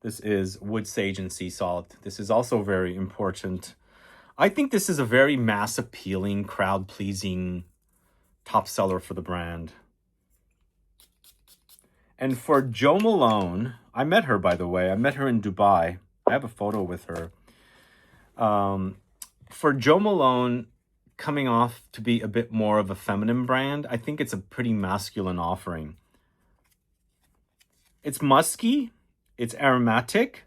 This is Wood Sage and Sea Salt. This is also very important. I think this is a very mass-appealing, crowd-pleasing top seller for the brand. And for Jo Malone, I met her, by the way. I met her in Dubai. I have a photo with her. For Jo Malone, coming off to be a bit more of a feminine brand, I think it's a pretty masculine offering. It's musky, it's aromatic,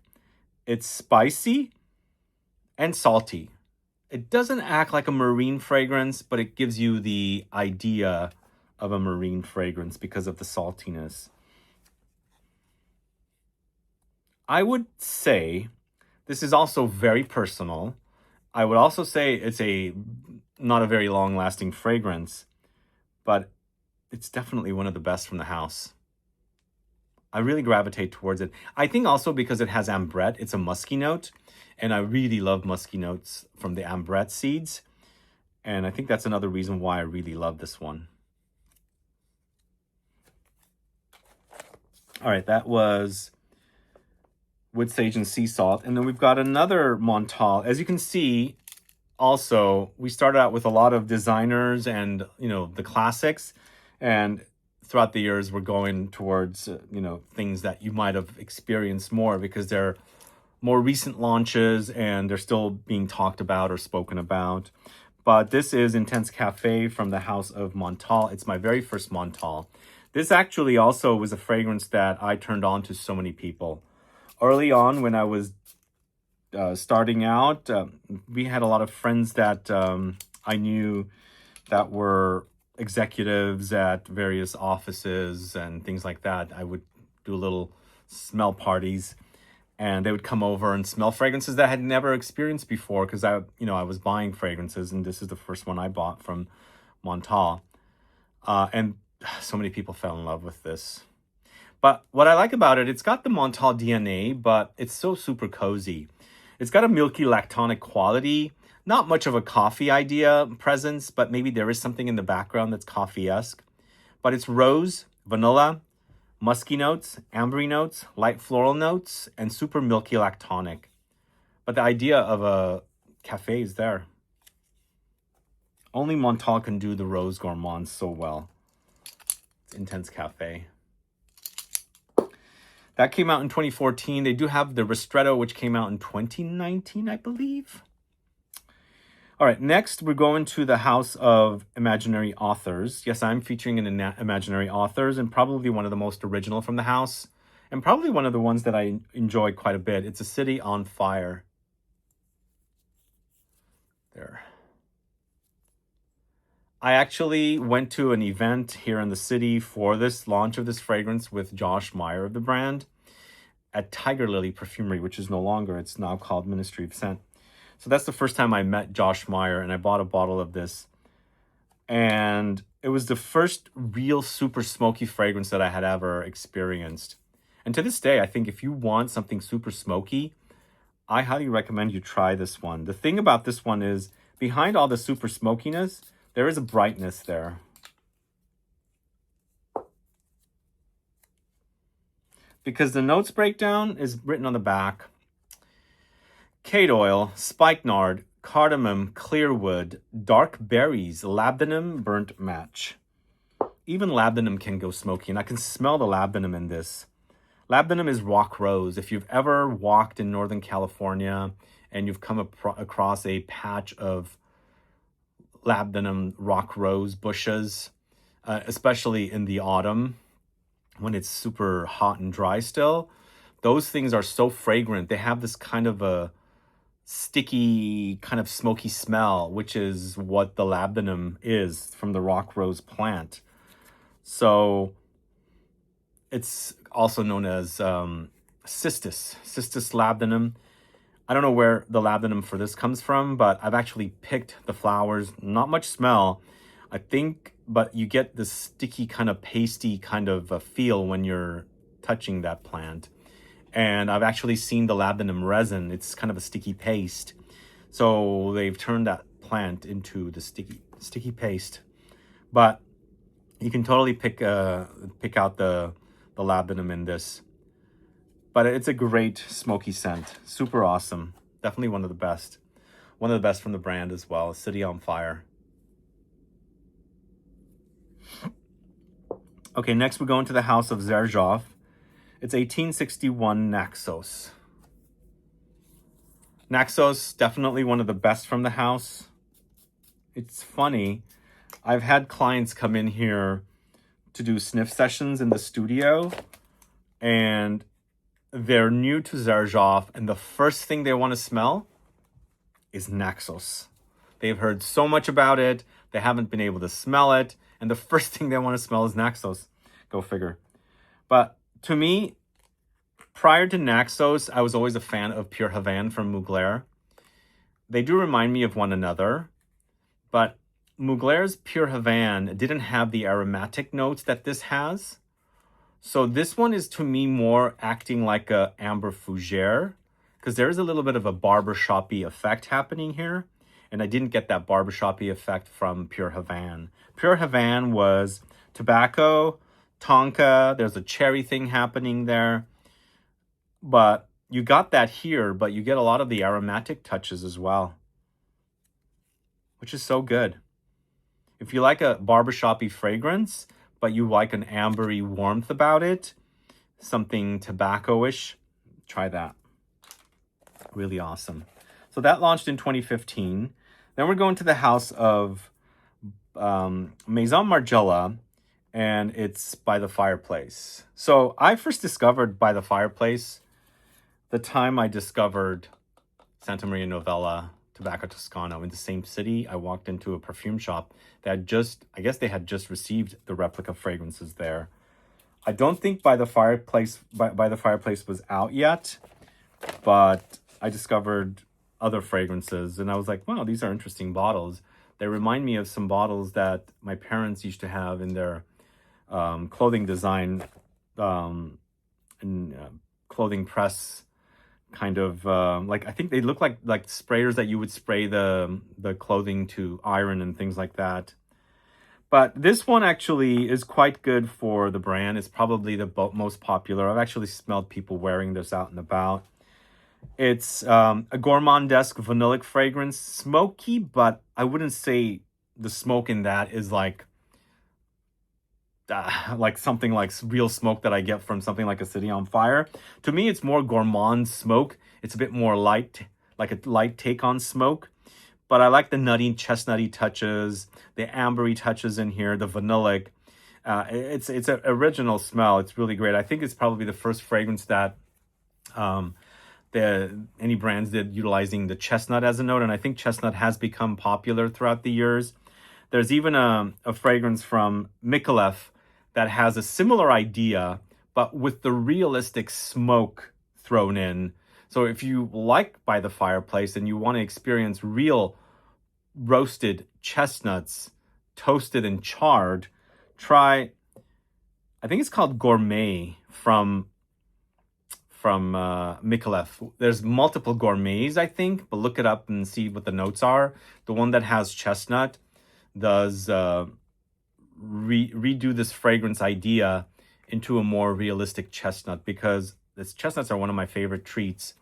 it's spicy, and salty. It doesn't act like a marine fragrance, but it gives you the idea of a marine fragrance because of the saltiness. I would say this is also very personal. I would also say it's not a very long-lasting fragrance, but it's definitely one of the best from the house. I really gravitate towards it. I think also because it has ambrette, it's a musky note, and I really love musky notes from the ambrette seeds. And I think that's another reason why I really love this one. All right, that was wood sage and sea salt. And then we've got another Montal. As you can see, also, we started out with a lot of designers and, the classics. And throughout the years, we're going towards, things that you might have experienced more because they're more recent launches and they're still being talked about or spoken about. But this is Intense Cafe from the house of Montal. It's my very first Montal. This actually also was a fragrance that I turned on to so many people. Early on when I was starting out, we had a lot of friends that I knew that were executives at various offices and things like that. I would do little smell parties and they would come over and smell fragrances that I had never experienced before because I was buying fragrances and this is the first one I bought from Montal. And so many people fell in love with this. But what I like about it, it's got the Montal DNA, but it's so super cozy. It's got a milky lactonic quality, not much of a coffee idea presence, but maybe there is something in the background that's coffee-esque. But it's rose, vanilla, musky notes, ambery notes, light floral notes, and super milky lactonic. But the idea of a cafe is there. Only Montal can do the Rose Gourmand so well. It's Intense Cafe. That came out in 2014. They do have the Ristretto, which came out in 2019, I believe. All right, next we're going to the house of imaginary authors. Yes, I'm featuring an imaginary authors and probably one of the most original from the house and probably one of the ones that I enjoy quite a bit. It's A City on Fire. There. I actually went to an event here in the city for this launch of this fragrance with Josh Meyer of the brand at Tiger Lily Perfumery, which is no longer, it's now called Ministry of Scent. So that's the first time I met Josh Meyer and I bought a bottle of this. And it was the first real super smoky fragrance that I had ever experienced. And to this day, I think if you want something super smoky, I highly recommend you try this one. The thing about this one is behind all the super smokiness, there is a brightness there. Because the notes breakdown is written on the back. Cade oil, spikenard, cardamom, clearwood, dark berries, labdanum, burnt match. Even labdanum can go smoky, and I can smell the labdanum in this. Labdanum is rock rose. If you've ever walked in Northern California and you've come across a patch of labdanum rock rose bushes, especially in the autumn when it's super hot and dry still, those things are so fragrant. They have this kind of a sticky, kind of smoky smell, which is what the labdanum is from the rock rose plant. So it's also known as cistus labdanum. I don't know where the labdanum for this comes from, but I've actually picked the flowers. Not much smell, I think, but you get this sticky kind of pasty kind of a feel when you're touching that plant. And I've actually seen the labdanum resin. It's kind of a sticky paste. So they've turned that plant into the sticky paste. But you can totally pick out the labdanum in this. But it's a great smoky scent. Super awesome. Definitely one of the best. One of the best from the brand as well. City on Fire. Okay, next we go into the house of Xerjoff. It's 1861 Naxos. Naxos, definitely one of the best from the house. It's funny. I've had clients come in here to do sniff sessions in the studio, and they're new to Xerjoff, and the first thing they want to smell is Naxos. They've heard so much about it, they haven't been able to smell it, and the first thing they want to smell is Naxos. Go figure. But to me, prior to Naxos, I was always a fan of Pure Havane from Mugler. They do remind me of one another, but Mugler's Pure Havane didn't have the aromatic notes that this has. So this one is, to me, more acting like a Amber Fougere, because there is a little bit of a barbershoppy effect happening here. and I didn't get that barbershop-y effect from Pure Havane. Pure Havane was tobacco, tonka, there's a cherry thing happening there, but you got that here, but you get a lot of the aromatic touches as well, which is so good. If you like a barbershop-y fragrance, but you like an ambery warmth about it, something tobacco-ish, try that. Really awesome. So that launched in 2015. Then we're going to the house of Maison Margiela, and it's By the Fireplace. So I first discovered By the Fireplace the time I discovered Santa Maria Novella Tobacco Toscano in the same city. I walked into a perfume shop that had just, I guess they had just received the replica fragrances there. I don't think By the Fireplace was out yet, but I discovered other fragrances and I was like, wow, these are interesting bottles. They remind me of some bottles that my parents used to have in their clothing design and clothing press kind of like, I think they look like sprayers that you would spray the clothing to iron and things like that. But this one actually is quite good for the brand. It's probably the most popular. I've actually smelled people wearing this out and about. It's a gourmandesque vanillic fragrance, smoky, but I wouldn't say the smoke in that is like something like real smoke that I get from something like a City on Fire. To me, it's more gourmand smoke. It's a bit more light, like a light take on smoke. But I like the nutty, chestnutty touches, the ambery touches in here, the vanillic. It's an original smell. It's really great. I think it's probably the first fragrance that any brands did utilizing the chestnut as a note, and I think chestnut has become popular throughout the years. There's even a fragrance from Michelef that has a similar idea, but with the realistic smoke thrown in. So if you like By the Fireplace and you want to experience real roasted chestnuts, toasted and charred, try, I think it's called Gourmet from Michelef. There's multiple gourmets, I think, but look it up and see what the notes are. The one that has chestnut does redo this fragrance idea into a more realistic chestnut, because chestnuts are one of my favorite treats,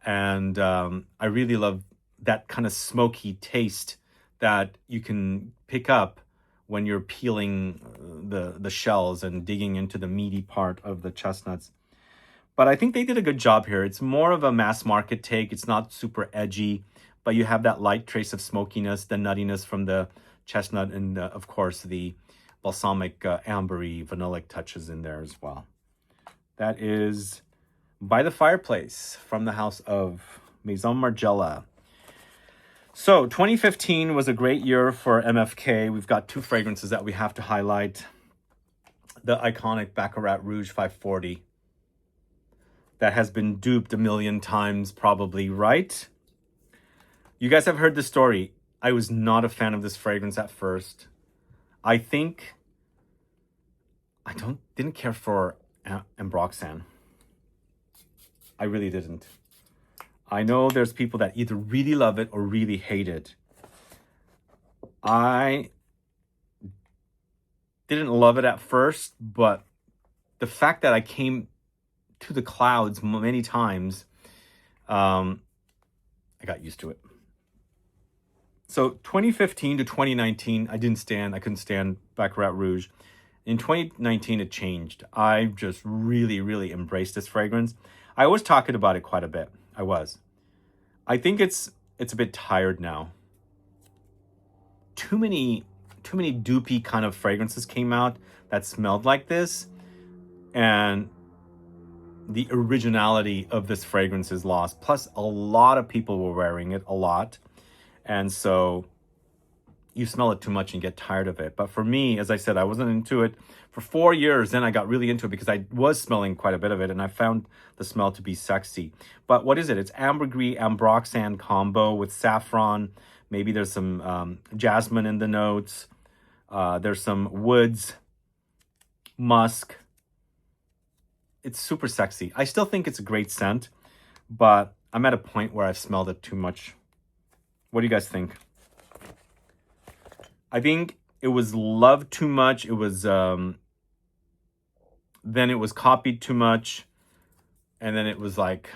and I really love that kind of smoky taste that you can pick up when you're peeling the shells and digging into the meaty part of the chestnuts. But I think they did a good job here. It's more of a mass market take. It's not super edgy, but you have that light trace of smokiness, the nuttiness from the chestnut, and of course the balsamic, ambery, vanillic touches in there as well. That is By the Fireplace from the house of Maison Margiela. So 2015 was a great year for MFK. We've got two fragrances that we have to highlight. The iconic Baccarat Rouge 540. That has been duped a million times probably, right? You guys have heard the story. I was not a fan of this fragrance at first. I think I didn't care for Ambroxan. I really didn't. I know there's people that either really love it or really hate it. I didn't love it at first, but the fact that I came to the clouds many times, I got used to it. So 2015 to 2019, I couldn't stand Baccarat Rouge. In 2019, it changed. I just really, really embraced this fragrance. I was talking about it quite a bit. I think it's a bit tired now. Too many dupey kind of fragrances came out that smelled like this, and the originality of this fragrance is lost. Plus, a lot of people were wearing it a lot, and so you smell it too much and get tired of it. But for me, as I said, I wasn't into it for 4 years. Then I got really into it because I was smelling quite a bit of it, and I found the smell to be sexy. But what is it? It's ambergris ambroxan combo with saffron. Maybe there's some jasmine in the notes. There's some woods, musk. It's super sexy. I still think it's a great scent, but I'm at a point where I've smelled it too much What do you guys think? I think it was loved too much. It was, then it was copied too much. And then it was like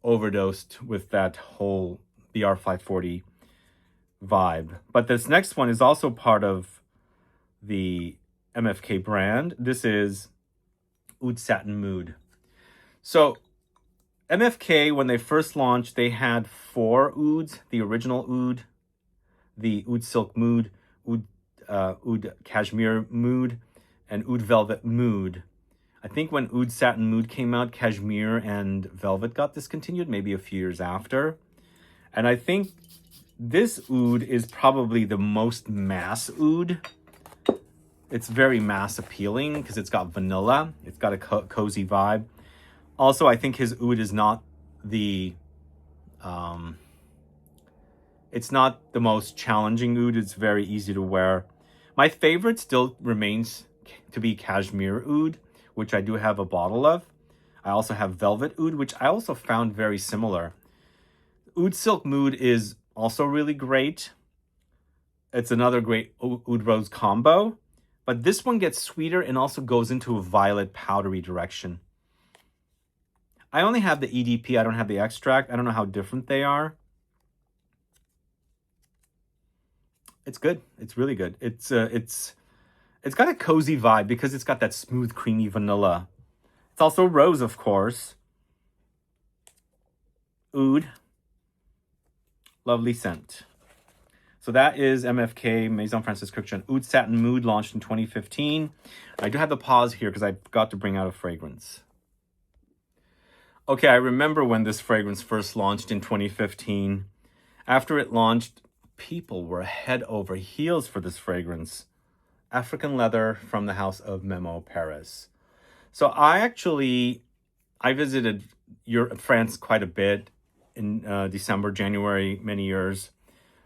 overdosed with that whole BR540 vibe. But this next one is also part of the MFK brand. This is Oud Satin Mood. So MFK, when they first launched, they had 4 ouds: the original oud, the Oud Silk Mood, Oud Cashmere Mood, and Oud Velvet Mood. I think when Oud Satin Mood came out, Cashmere and Velvet got discontinued, maybe a few years after. And I think this oud is probably the most mass oud. It's very mass appealing because it's got vanilla. It's got a cozy vibe. Also, I think his oud is not the... it's not the most challenging oud. It's very easy to wear. My favorite still remains to be Cashmere Oud, which I do have a bottle of. I also have Velvet Oud, which I also found very similar. Oud Silk Mood is also really great. It's another great Oud Rose combo. But this one gets sweeter and also goes into a violet powdery direction. I only have the EDP. I don't have the extract. I don't know how different they are. It's good. It's really good. It's got a cozy vibe because it's got that smooth, creamy vanilla. It's also rose, of course. Oud. Lovely scent. So that is MFK, Maison Francis Kurkdjian Oud Satin Mood, launched in 2015. I do have to pause here because I forgot to bring out a fragrance. Okay, I remember when this fragrance first launched in 2015. After it launched, people were head over heels for this fragrance. African Leather from the house of Memo Paris. So I visited France quite a bit in December, January, many years,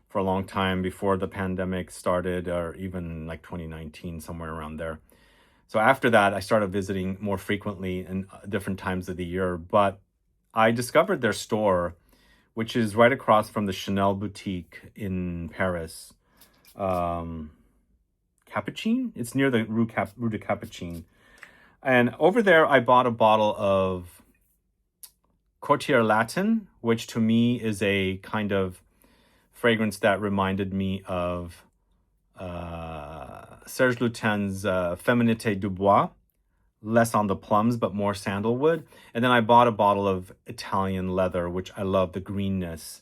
for a long time before the pandemic started, or even like 2019, somewhere around there. So after that, I started visiting more frequently in different times of the year. But I discovered their store, which is right across from the Chanel boutique in Paris. Capucine? It's near the Rue de Capucine. And over there, I bought a bottle of Courtier Latin, which to me is a kind of fragrance that reminded me of Serge Lutens' Féminité du Bois, less on the plums, but more sandalwood. And then I bought a bottle of Italian Leather, which I love the greenness.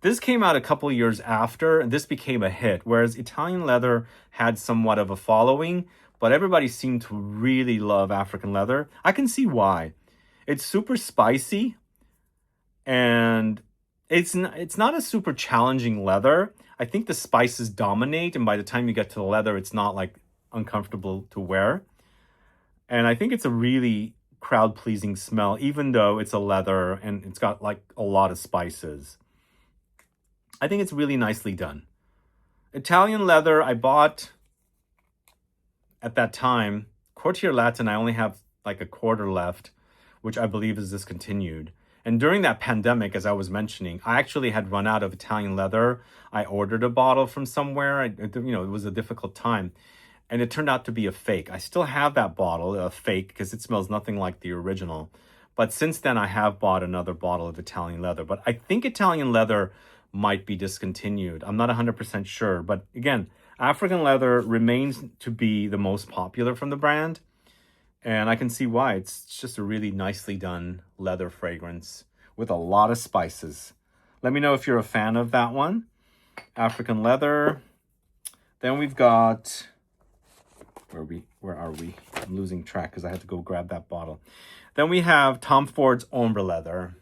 This came out a couple years after, and this became a hit, whereas Italian Leather had somewhat of a following, but everybody seemed to really love African Leather. I can see why. It's super spicy, and it's not a super challenging leather. I think the spices dominate, and by the time you get to the leather, it's not like uncomfortable to wear. And I think it's a really crowd-pleasing smell, even though it's a leather and it's got like a lot of spices. I think it's really nicely done. Italian Leather, I bought at that time. Courtier Latin, I only have like a quarter left, which I believe is discontinued. And during that pandemic, as I was mentioning, I actually had run out of Italian Leather. I ordered a bottle from somewhere. It was a difficult time. And it turned out to be a fake. I still have that bottle, a fake, because it smells nothing like the original. But since then, I have bought another bottle of Italian Leather. But I think Italian Leather might be discontinued. I'm not 100% sure. But again, African Leather remains to be the most popular from the brand. And I can see why. It's just a really nicely done leather fragrance with a lot of spices. Let me know if you're a fan of that one. African Leather. Then we've got... Where are we? I'm losing track because I had to go grab that bottle. Then we have Tom Ford's Ombre Leather.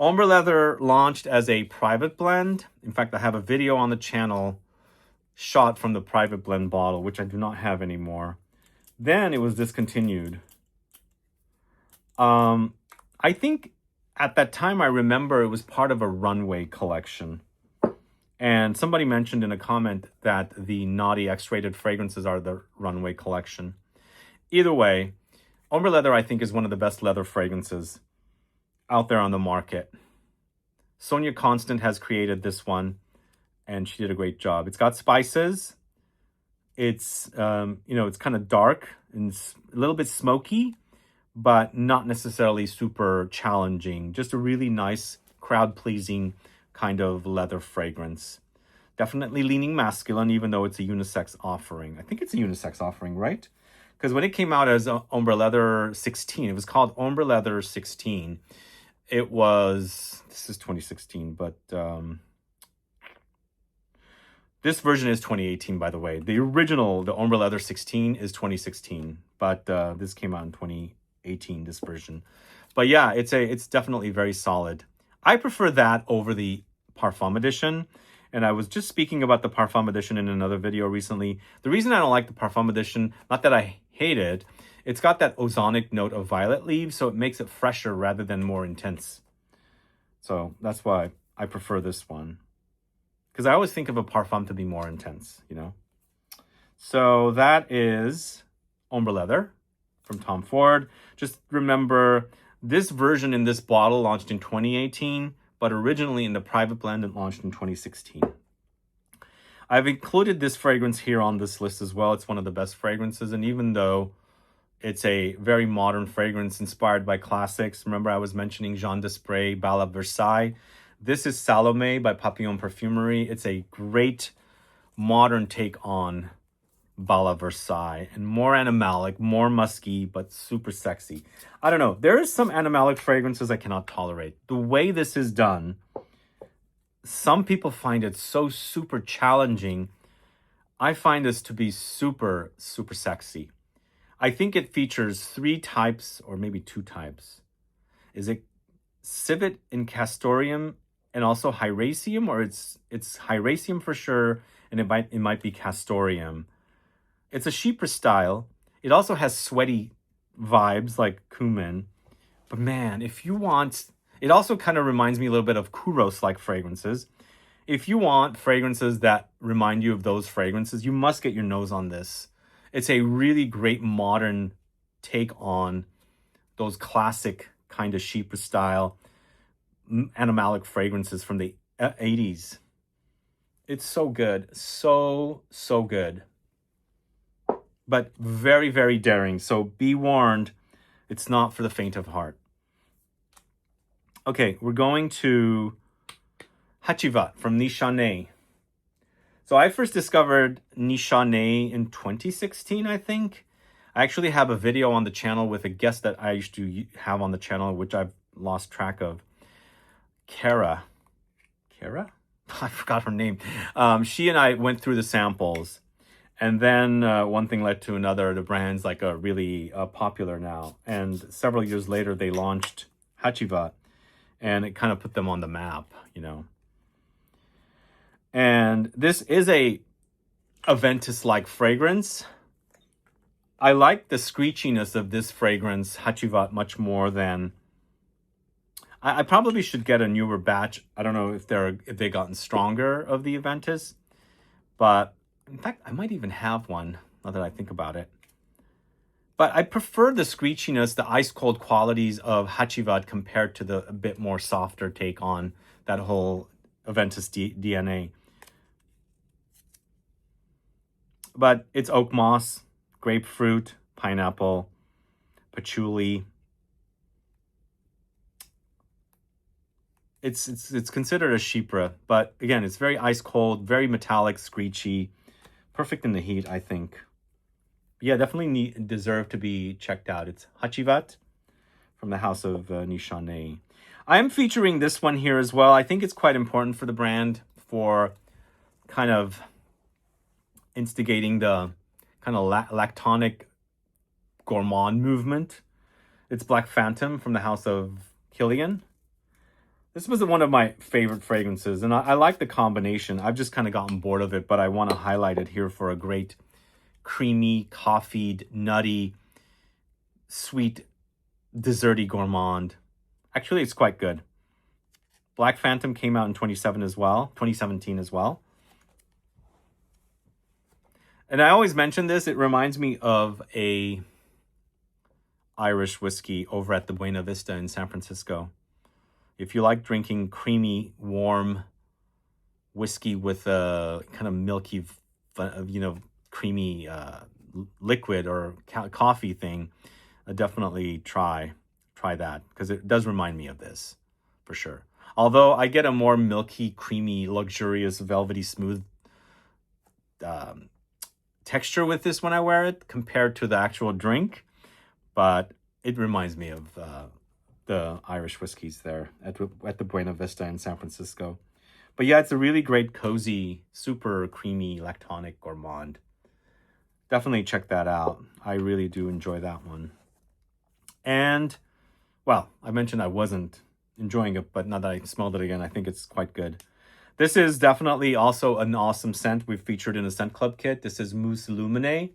Ombre Leather launched as a private blend. In fact, I have a video on the channel shot from the private blend bottle, which I do not have anymore. Then it was discontinued. I think at that time, I remember it was part of a runway collection. And somebody mentioned in a comment that the Naughty X-rated fragrances are the runway collection. Either way, Ombre Leather, I think, is one of the best leather fragrances out there on the market. Sonia Constant has created this one, and she did a great job. It's got spices. It's, it's kind of dark and a little bit smoky, but not necessarily super challenging. Just a really nice, crowd-pleasing kind of leather fragrance. Definitely leaning masculine, even though it's a unisex offering. I think it's a unisex offering, right? Because when it came out as Ombre Leather 16, it was called Ombre Leather 16. It was, this is 2016, but this version is 2018, by the way. The original, the Ombre Leather 16, is 2016, but this came out in 2018, this version. But yeah, it's definitely very solid. I prefer that over the Parfum edition. And I was just speaking about the Parfum edition in another video recently. The reason I don't like the Parfum edition, not that I hate it, it's got that ozonic note of violet leaves, so it makes it fresher rather than more intense. So that's why I prefer this one. Because I always think of a Parfum to be more intense, you know? So that is Ombre Leather from Tom Ford. Just remember, this version in this bottle launched in 2018, but originally in the private blend it launched in 2016. I've included this fragrance here on this list as well. It's one of the best fragrances, and even though it's a very modern fragrance inspired by classics, remember I was mentioning Jean Desprez, Bal of Versailles. This is Salome by Papillon Perfumery. It's a great modern take on Bal of Versailles, and more animalic, more musky, but super sexy. I don't know. There is some animalic fragrances I cannot tolerate. The way this is done, some people find it so super challenging. I find this to be super, super sexy. I think it features 3 types, or maybe 2 types. Is it civet and castoreum and also hyraceum, or it's hyraceum for sure, and it might be castoreum. It's a CHYPRE style. It also has sweaty vibes like cumin. But man, if you want... It also kind of reminds me a little bit of Kouros-like fragrances. If you want fragrances that remind you of those fragrances, you must get your nose on this. It's a really great modern take on those classic kind of CHYPRE style animalic fragrances from the 80s. It's so good. So, so good. But very, very daring. So be warned, it's not for the faint of heart. Okay, we're going to Hachivat from Nishané. So I first discovered Nishané in 2016, I think. I actually have a video on the channel with a guest that I used to have on the channel, which I've lost track of. Kara? I forgot her name. She and I went through the samples. And then one thing led to another. The brand's like really popular now. And several years later, they launched Hachivat. And it kind of put them on the map, you know. And this is a Aventus-like fragrance. I like the screechiness of this fragrance, Hachivat, much more than... I probably should get a newer batch. I don't know if they've gotten stronger of the Aventus. But... in fact, I might even have one, now that I think about it. But I prefer the screechiness, the ice-cold qualities of Hachivat compared to the a bit more softer take on that whole Aventus DNA. But it's oak moss, grapefruit, pineapple, patchouli. It's considered a CHYPRE, but again, it's very ice-cold, very metallic, screechy. Perfect in the heat, I think. Yeah, definitely deserve to be checked out. It's Hachivat from the house of Nishané. I am featuring this one here as well. I think it's quite important for the brand for kind of instigating the kind of lactonic gourmand movement. It's Black Phantom from the house of Kilian. This was one of my favorite fragrances, and I like the combination. I've just kind of gotten bored of it, but I want to highlight it here for a great creamy, coffeed, nutty, sweet, desserty gourmand. Actually, it's quite good. Black Phantom came out in 2017 as well. And I always mention this. It reminds me of a Irish whiskey over at the Buena Vista in San Francisco. If you like drinking creamy, warm whiskey with a kind of milky, creamy liquid or coffee thing, definitely try that, because it does remind me of this for sure. Although I get a more milky, creamy, luxurious, velvety, smooth texture with this when I wear it compared to the actual drink, but it reminds me of the Irish whiskeys there at the Buena Vista in San Francisco. But yeah, it's a really great, cozy, super creamy, lactonic gourmand. Definitely check that out. I really do enjoy that one. And, well, I mentioned I wasn't enjoying it, but now that I smelled it again, I think it's quite good. This is definitely also an awesome scent we've featured in a Scent Club kit. This is Mousse Lumine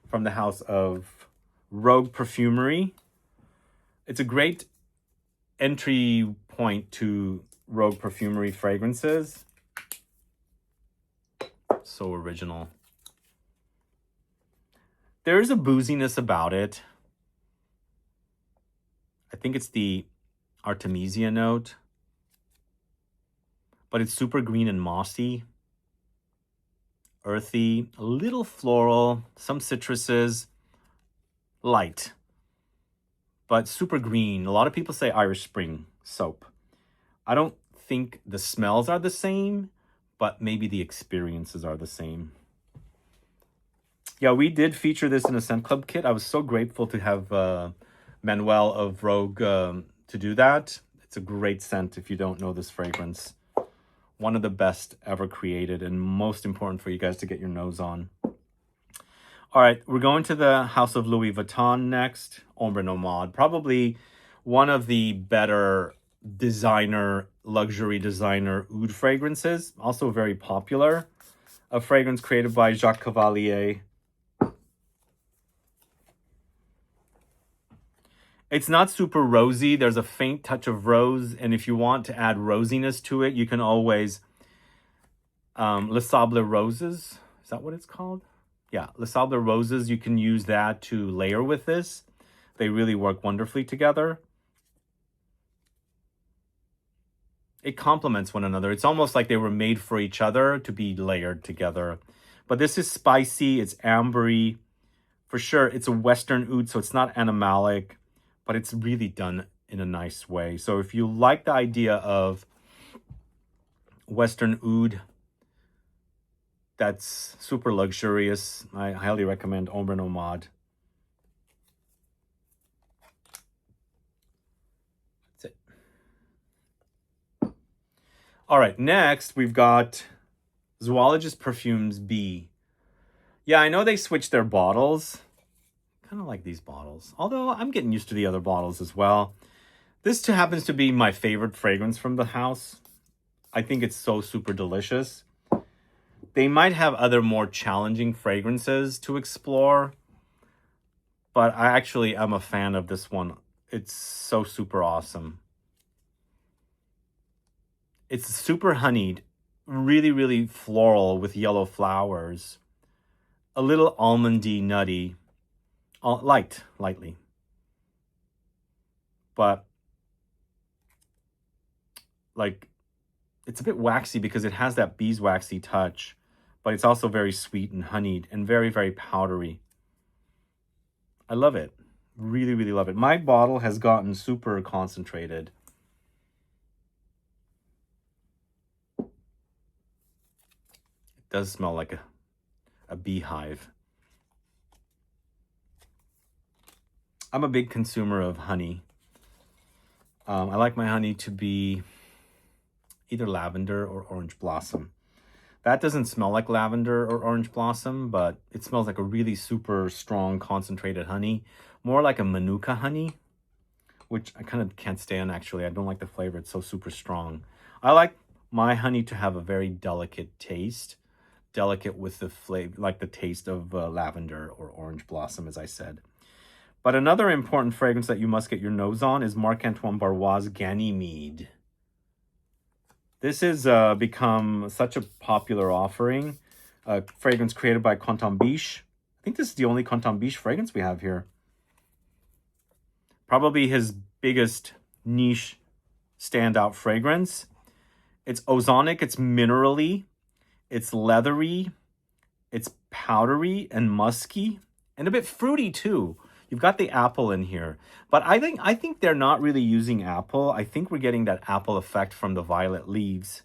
from the house of Rogue Perfumery. It's a great entry point to Rogue Perfumery fragrances. So original. There is a booziness about it. I think it's the Artemisia note, but it's super green and mossy, earthy, a little floral, some citruses, light, but super green. A lot of people say Irish Spring soap. I don't think the smells are the same, but maybe the experiences are the same. Yeah, we did feature this in a Scent Club kit. I was so grateful to have Manuel of Rogue to do that. It's a great scent if you don't know this fragrance. One of the best ever created, and most important for you guys to get your nose on. All right, we're going to the House of Louis Vuitton next. Ombre Nomade, probably one of the better luxury designer oud fragrances. Also very popular. A fragrance created by Jacques Cavalier. It's not super rosy. There's a faint touch of rose, and if you want to add rosiness to it, you can always Les Sables Roses. Is that what it's called? Yeah, Les Sables Roses. You can use that to layer with this. They really work wonderfully together. It complements one another. It's almost like they were made for each other to be layered together. But this is spicy. It's ambery. For sure, it's a Western oud, so it's not animalic, but it's really done in a nice way. So if you like the idea of Western oud that's super luxurious, I highly recommend Ombre Nomade. That's it. All right, next we've got Zoologist Perfumes B. Yeah, I know they switched their bottles. Kind of like these bottles, although I'm getting used to the other bottles as well. This too happens to be my favorite fragrance from the house. I think it's so super delicious. They might have other more challenging fragrances to explore, but I actually am a fan of this one. It's so super awesome. It's super honeyed, really, really floral with yellow flowers, a little almondy, nutty. Lightly. But, like, it's a bit waxy because it has that beeswaxy touch, but it's also very sweet and honeyed and very, very powdery. I love it. Really, really love it. My bottle has gotten super concentrated. It does smell like a beehive. I'm a big consumer of honey. I like my honey to be either lavender or orange blossom. That doesn't smell like lavender or orange blossom, but it smells like a really super strong concentrated honey. More like a Manuka honey, which I kind of can't stand actually. I don't like the flavor. It's so super strong. I like my honey to have a very delicate taste. Delicate with the flavor, like the taste of lavender or orange blossom, as I said. But another important fragrance that you must get your nose on is Marc-Antoine Barrois' Ganymede. This has become such a popular offering. A fragrance created by Contambiche. I think this is the only Contambiche fragrance we have here. Probably his biggest niche standout fragrance. It's ozonic, it's minerally, it's leathery, it's powdery and musky, and a bit fruity too. You've got the apple in here. But I think they're not really using apple. I think we're getting that apple effect from the violet leaves.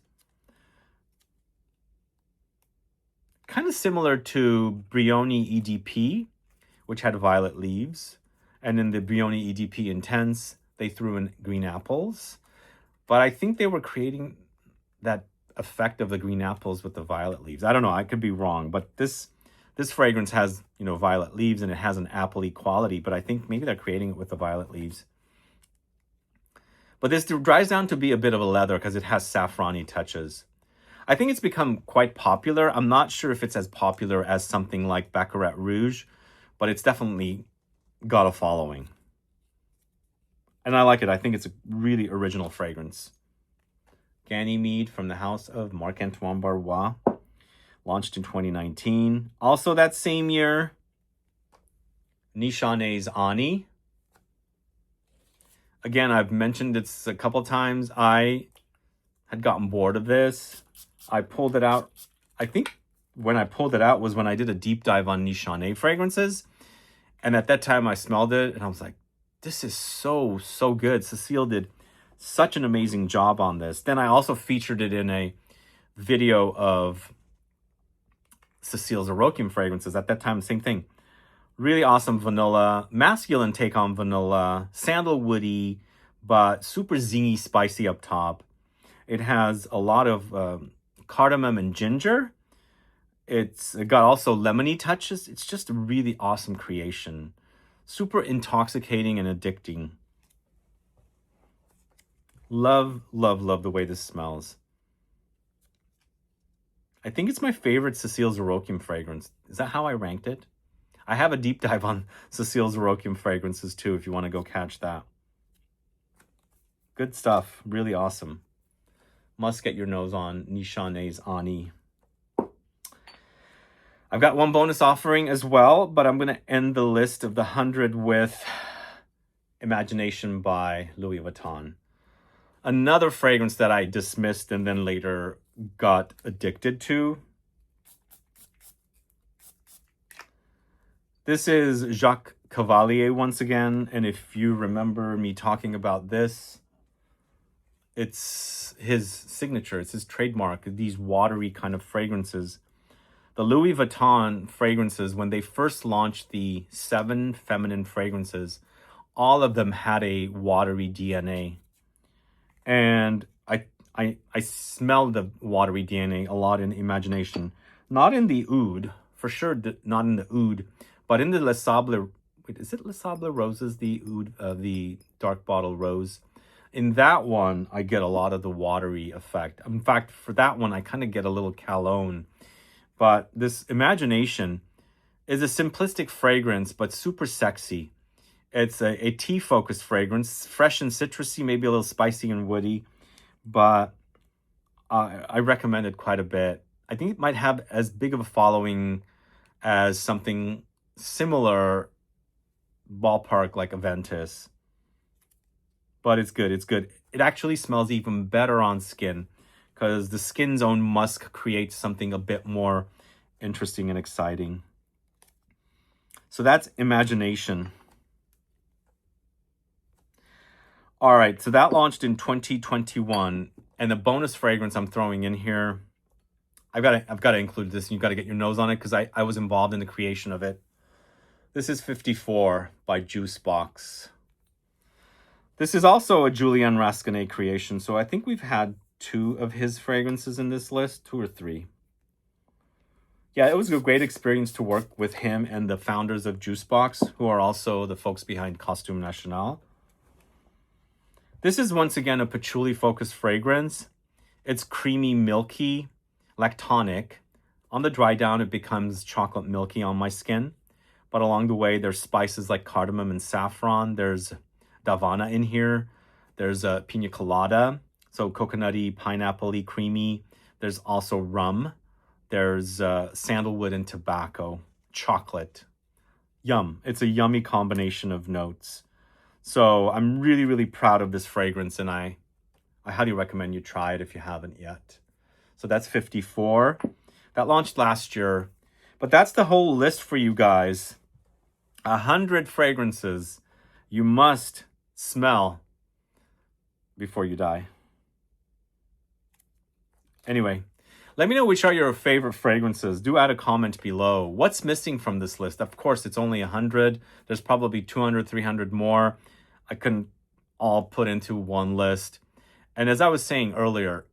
Kind of similar to Brioni EDP, which had violet leaves. And in the Brioni EDP Intense, they threw in green apples. But I think they were creating that effect of the green apples with the violet leaves. I don't know, I could be wrong, but this fragrance has, you know, violet leaves and it has an apple-y quality, but I think maybe they're creating it with the violet leaves. But this dries down to be a bit of a leather because it has saffron-y touches. I think it's become quite popular. I'm not sure if it's as popular as something like Baccarat Rouge, but it's definitely got a following. And I like it. I think it's a really original fragrance. Ganymede from the house of Marc-Antoine Barrois. Launched in 2019. Also that same year, Nishane's Ani. Again, I've mentioned this a couple times. I had gotten bored of this. I pulled it out. I think when I pulled it out was when I did a deep dive on Nishane fragrances. And at that time I smelled it and I was like, this is so good. Cecile did such an amazing job on this. Then I also featured it in a video of Cecile's Orochium fragrances. At that time, same thing. Really awesome vanilla, masculine take on vanilla, sandalwoody, but super zingy, spicy up top. It has a lot of cardamom and ginger. It got also lemony touches. It's just a really awesome creation. Super intoxicating and addicting. Love the way this smells. I think it's my favorite Cecile's Orochium fragrance. Is that how I ranked it? I have a deep dive on Cecile's Orochium fragrances too, if you want to go catch that. Good stuff. Really awesome. Must get your nose on Nishane's Ani. I've got one bonus offering as well, but I'm going to end the list of the 100 with Imagination by Louis Vuitton. Another fragrance that I dismissed and then later got addicted to. This is Jacques Cavalier once again, and if you remember me talking about this, it's his signature, it's his trademark, these watery kind of fragrances. The Louis Vuitton fragrances, when they first launched the 7 feminine fragrances, all of them had a watery DNA. And I smell the watery DNA a lot in Imagination. Not in the Oud, for sure not in the Oud, but in the Les Sables, wait, is it Les Sables Roses, the Oud, the dark bottle rose? In that one, I get a lot of the watery effect. In fact, for that one, I kind of get a little cologne. But this Imagination is a simplistic fragrance, but super sexy. It's a tea-focused fragrance, fresh and citrusy, maybe a little spicy and woody, but I recommend it quite a bit. I think it might have as big of a following as something similar, ballpark like Aventus. But it's good, it's good. It actually smells even better on skin because the skin's own musk creates something a bit more interesting and exciting. So that's Imagination. All right, so that launched in 2021, and the bonus fragrance I'm throwing in here, I've got to include this, and you've got to get your nose on it because I was involved in the creation of it. This is 54 by Juicebox. This is also a Julien Rascanet creation, so I think we've had 2 of his fragrances in this list, 2 or 3. Yeah, it was a great experience to work with him and the founders of Juicebox, who are also the folks behind Costume National. This is once again a patchouli-focused fragrance. It's creamy, milky, lactonic. On the dry down, it becomes chocolate milky on my skin. But along the way, there's spices like cardamom and saffron. There's Davana in here. There's a pina colada, so coconutty, pineapple-y, creamy. There's also rum. There's sandalwood and tobacco, chocolate. Yum. It's a yummy combination of notes. So I'm really, really proud of this fragrance, and I I highly recommend you try it if you haven't yet. So that's 54. That launched last year. But that's the whole list for you guys. 100 fragrances you must smell before you die. Anyway, let me know which are your favorite fragrances. Do add a comment below. What's missing from this list? Of course, it's only 100. There's probably 200, 300 more. I couldn't all put into one list. And as I was saying earlier,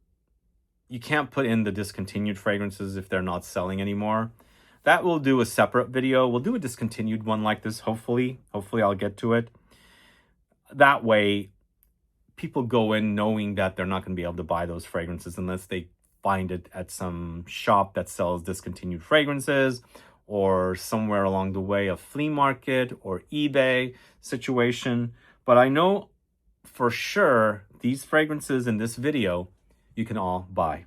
you can't put in the discontinued fragrances if they're not selling anymore. That we'll do a separate video. We'll do a discontinued one like this, hopefully. Hopefully I'll get to it. That way, people go in knowing that they're not going to be able to buy those fragrances unless they find it at some shop that sells discontinued fragrances, or somewhere along the way, a flea market or eBay situation. But I know for sure these fragrances in this video, you can all buy.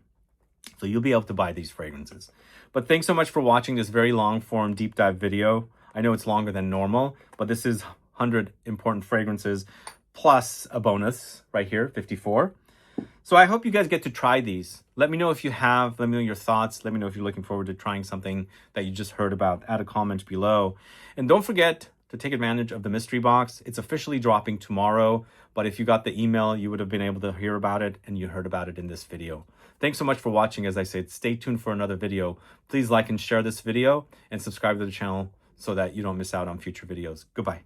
So you'll be able to buy these fragrances. But thanks so much for watching this very long form deep dive video. I know it's longer than normal, but this is 100 important fragrances plus a bonus right here, 54. So I hope you guys get to try these. Let me know if you have. Let me know your thoughts. Let me know if you're looking forward to trying something that you just heard about. Add a comment below. And don't forget to take advantage of the mystery box. It's officially dropping tomorrow. But if you got the email, you would have been able to hear about it, and you heard about it in this video. Thanks so much for watching. As I said, stay tuned for another video. Please like and share this video and subscribe to the channel so that you don't miss out on future videos. Goodbye.